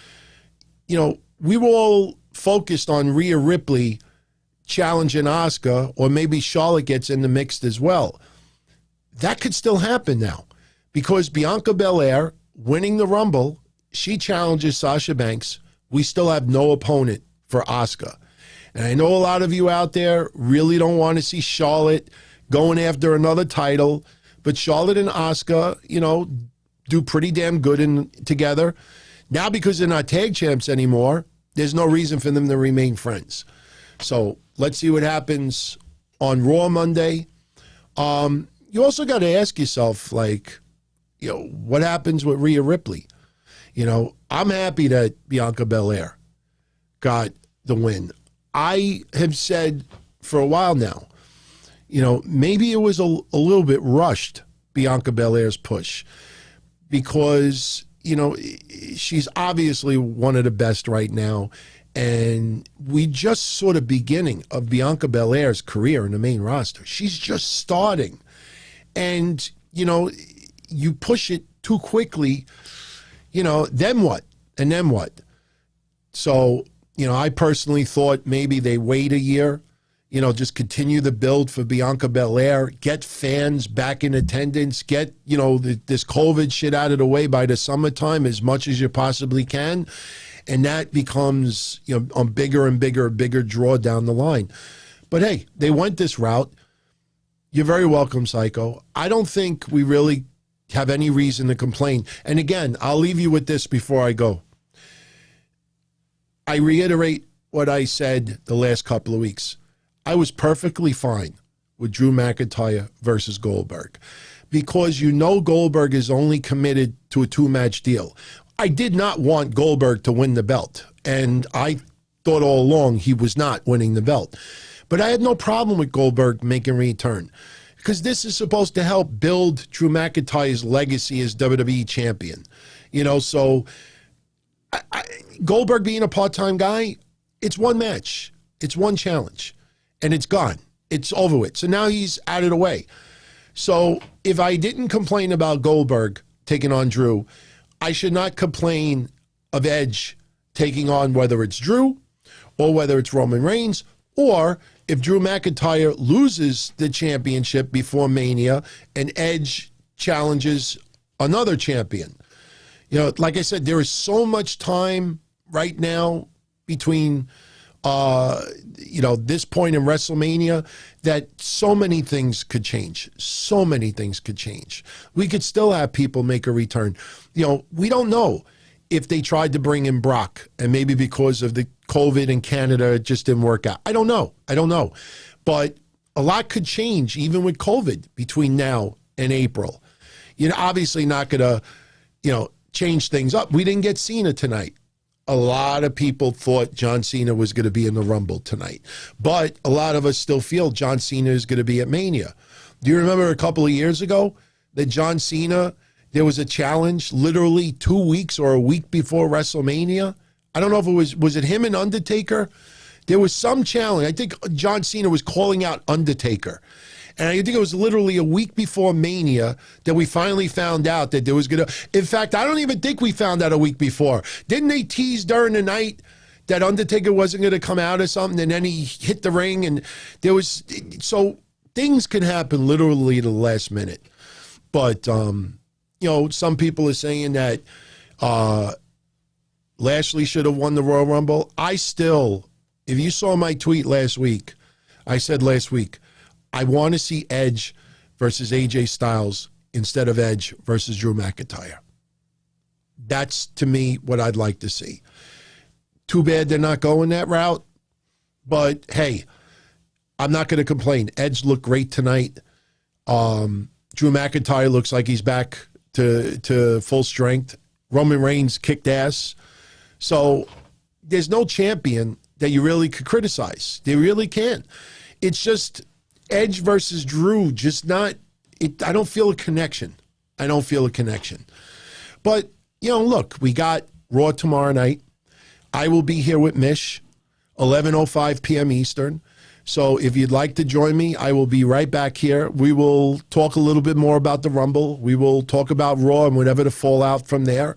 We were all focused on Rhea Ripley challenging Asuka, or maybe Charlotte gets in the mix as well. That could still happen now because Bianca Belair winning the Rumble, she challenges Sasha Banks. We still have no opponent for Asuka. And I know a lot of you out there really don't want to see Charlotte going after another title, but Charlotte and Asuka, do pretty damn good together. Now, because they're not tag champs anymore, there's no reason for them to remain friends. So let's see what happens on Raw Monday. You also got to ask yourself, what happens with Rhea Ripley? I'm happy that Bianca Belair got the win. I have said for a while now, maybe it was a little bit rushed, Bianca Belair's push, because, she's obviously one of the best right now. And we just saw the beginning of Bianca Belair's career in the main roster. She's just starting. And, you push it too quickly, then what? And then what? So, I personally thought maybe they wait a year, just continue the build for Bianca Belair, get fans back in attendance, get, this COVID shit out of the way by the summertime as much as you possibly can. And that becomes, a bigger and bigger draw down the line. But hey, they went this route. You're very welcome, Psycho. I don't think we really have any reason to complain. And again, I'll leave you with this before I go. I reiterate what I said the last couple of weeks. I was perfectly fine with Drew McIntyre versus Goldberg because Goldberg is only committed to a 2-match deal. I did not want Goldberg to win the belt, and I thought all along he was not winning the belt. But I had no problem with Goldberg making a return because this is supposed to help build Drew McIntyre's legacy as WWE champion. So Goldberg being a part-time guy, it's one match. It's one challenge. And it's gone. It's over with. So now he's out of the way. So if I didn't complain about Goldberg taking on Drew, I should not complain of Edge taking on whether it's Drew or whether it's Roman Reigns, or if Drew McIntyre loses the championship before Mania and Edge challenges another champion. Like I said, there is so much time right now between this point in WrestleMania that so many things could change. So many things could change. We could still have people make a return. We don't know if they tried to bring in Brock and maybe because of the COVID in Canada, it just didn't work out. I don't know. But a lot could change even with COVID between now and April. Obviously not going to, change things up. We didn't get Cena tonight. A lot of people thought John Cena was going to be in the Rumble tonight. But a lot of us still feel John Cena is going to be at Mania. Do you remember a couple of years ago that John Cena, there was a challenge literally 2 weeks or a week before WrestleMania? I don't know if it was it him and Undertaker? There was some challenge. I think John Cena was calling out Undertaker. And I think it was literally a week before Mania that we finally found out that there was going to... In fact, I don't even think we found out a week before. Didn't they tease during the night that Undertaker wasn't going to come out or something, and then he hit the ring, and there was... So things can happen literally the last minute. But, some people are saying that Lashley should have won the Royal Rumble. If you saw my tweet last week, I said last week, I want to see Edge versus AJ Styles instead of Edge versus Drew McIntyre. That's, to me, what I'd like to see. Too bad they're not going that route. But, hey, I'm not going to complain. Edge looked great tonight. Drew McIntyre looks like he's back to full strength. Roman Reigns kicked ass. So there's no champion that you really could criticize. They really can't. It's just Edge versus Drew, I don't feel a connection. But, look, we got Raw tomorrow night. I will be here with Mish, 11:05 p.m. Eastern. So if you'd like to join me, I will be right back here. We will talk a little bit more about the Rumble. We will talk about Raw and whatever the fallout from there.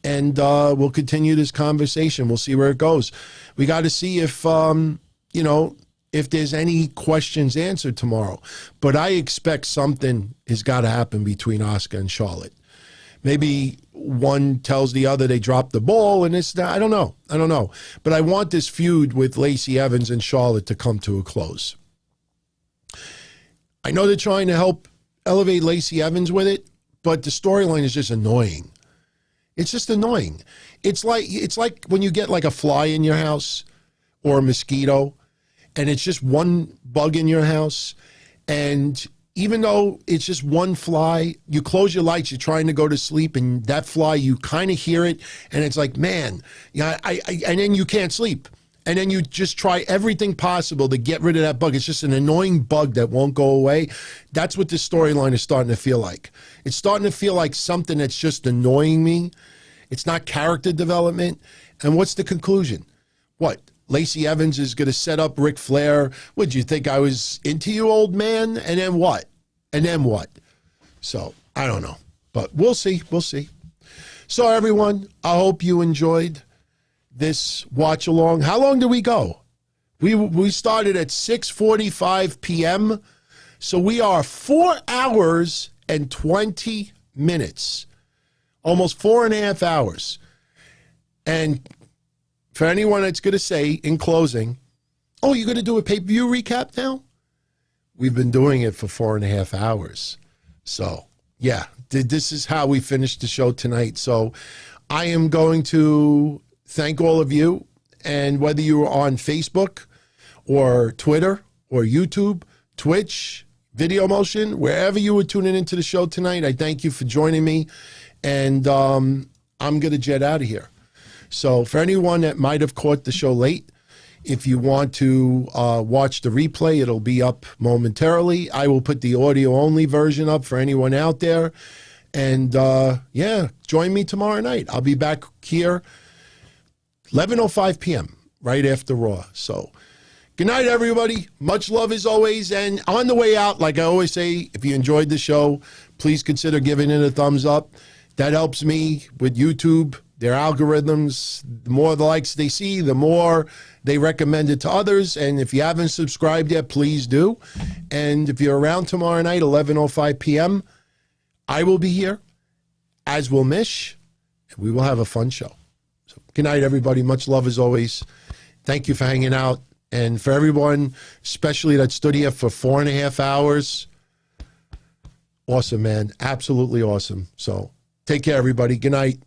And we'll continue this conversation. We'll see where it goes. We got to see if there's any questions answered tomorrow. But I expect something has got to happen between Asuka and Charlotte. Maybe one tells the other they dropped the ball, and I don't know. But I want this feud with Lacey Evans and Charlotte to come to a close. I know they're trying to help elevate Lacey Evans with it, but the storyline is just annoying. It's just annoying. It's like when you get like a fly in your house or a mosquito, and it's just one bug in your house, and even though it's just one fly, you close your lights, you're trying to go to sleep, and that fly, you kind of hear it, and it's like, man, and then you can't sleep. And then you just try everything possible to get rid of that bug. It's just an annoying bug that won't go away. That's what this storyline is starting to feel like. It's starting to feel like something that's just annoying me. It's not character development. And what's the conclusion? What? Lacey Evans is going to set up Ric Flair. Would you think I was into you, old man? And then what? So, I don't know. But we'll see. So, everyone, I hope you enjoyed this watch along. How long did we go? We started at 6:45 p.m. So, we are 4 hours and 20 minutes. Almost 4.5 hours. And for anyone that's going to say in closing, oh, you're going to do a pay-per-view recap now? We've been doing it for 4.5 hours. So, yeah, this is how we finished the show tonight. So I am going to thank all of you. And whether you are on Facebook or Twitter or YouTube, Twitch, Video Motion, wherever you were tuning into the show tonight, I thank you for joining me. And I'm going to jet out of here. So for anyone that might have caught the show late, if you want to watch the replay, it'll be up momentarily. I will put the audio-only version up for anyone out there. And, join me tomorrow night. I'll be back here 11:05 p.m., right after Raw. So good night, everybody. Much love as always. And on the way out, like I always say, if you enjoyed the show, please consider giving it a thumbs up. That helps me with YouTube. Their algorithms, the more the likes they see, the more they recommend it to others. And if you haven't subscribed yet, please do. And if you're around tomorrow night, 11:05 p.m., I will be here, as will Mish, and we will have a fun show. So good night, everybody. Much love as always. Thank you for hanging out. And for everyone, especially that stood here for 4.5 hours, awesome, man. Absolutely awesome. So take care, everybody. Good night.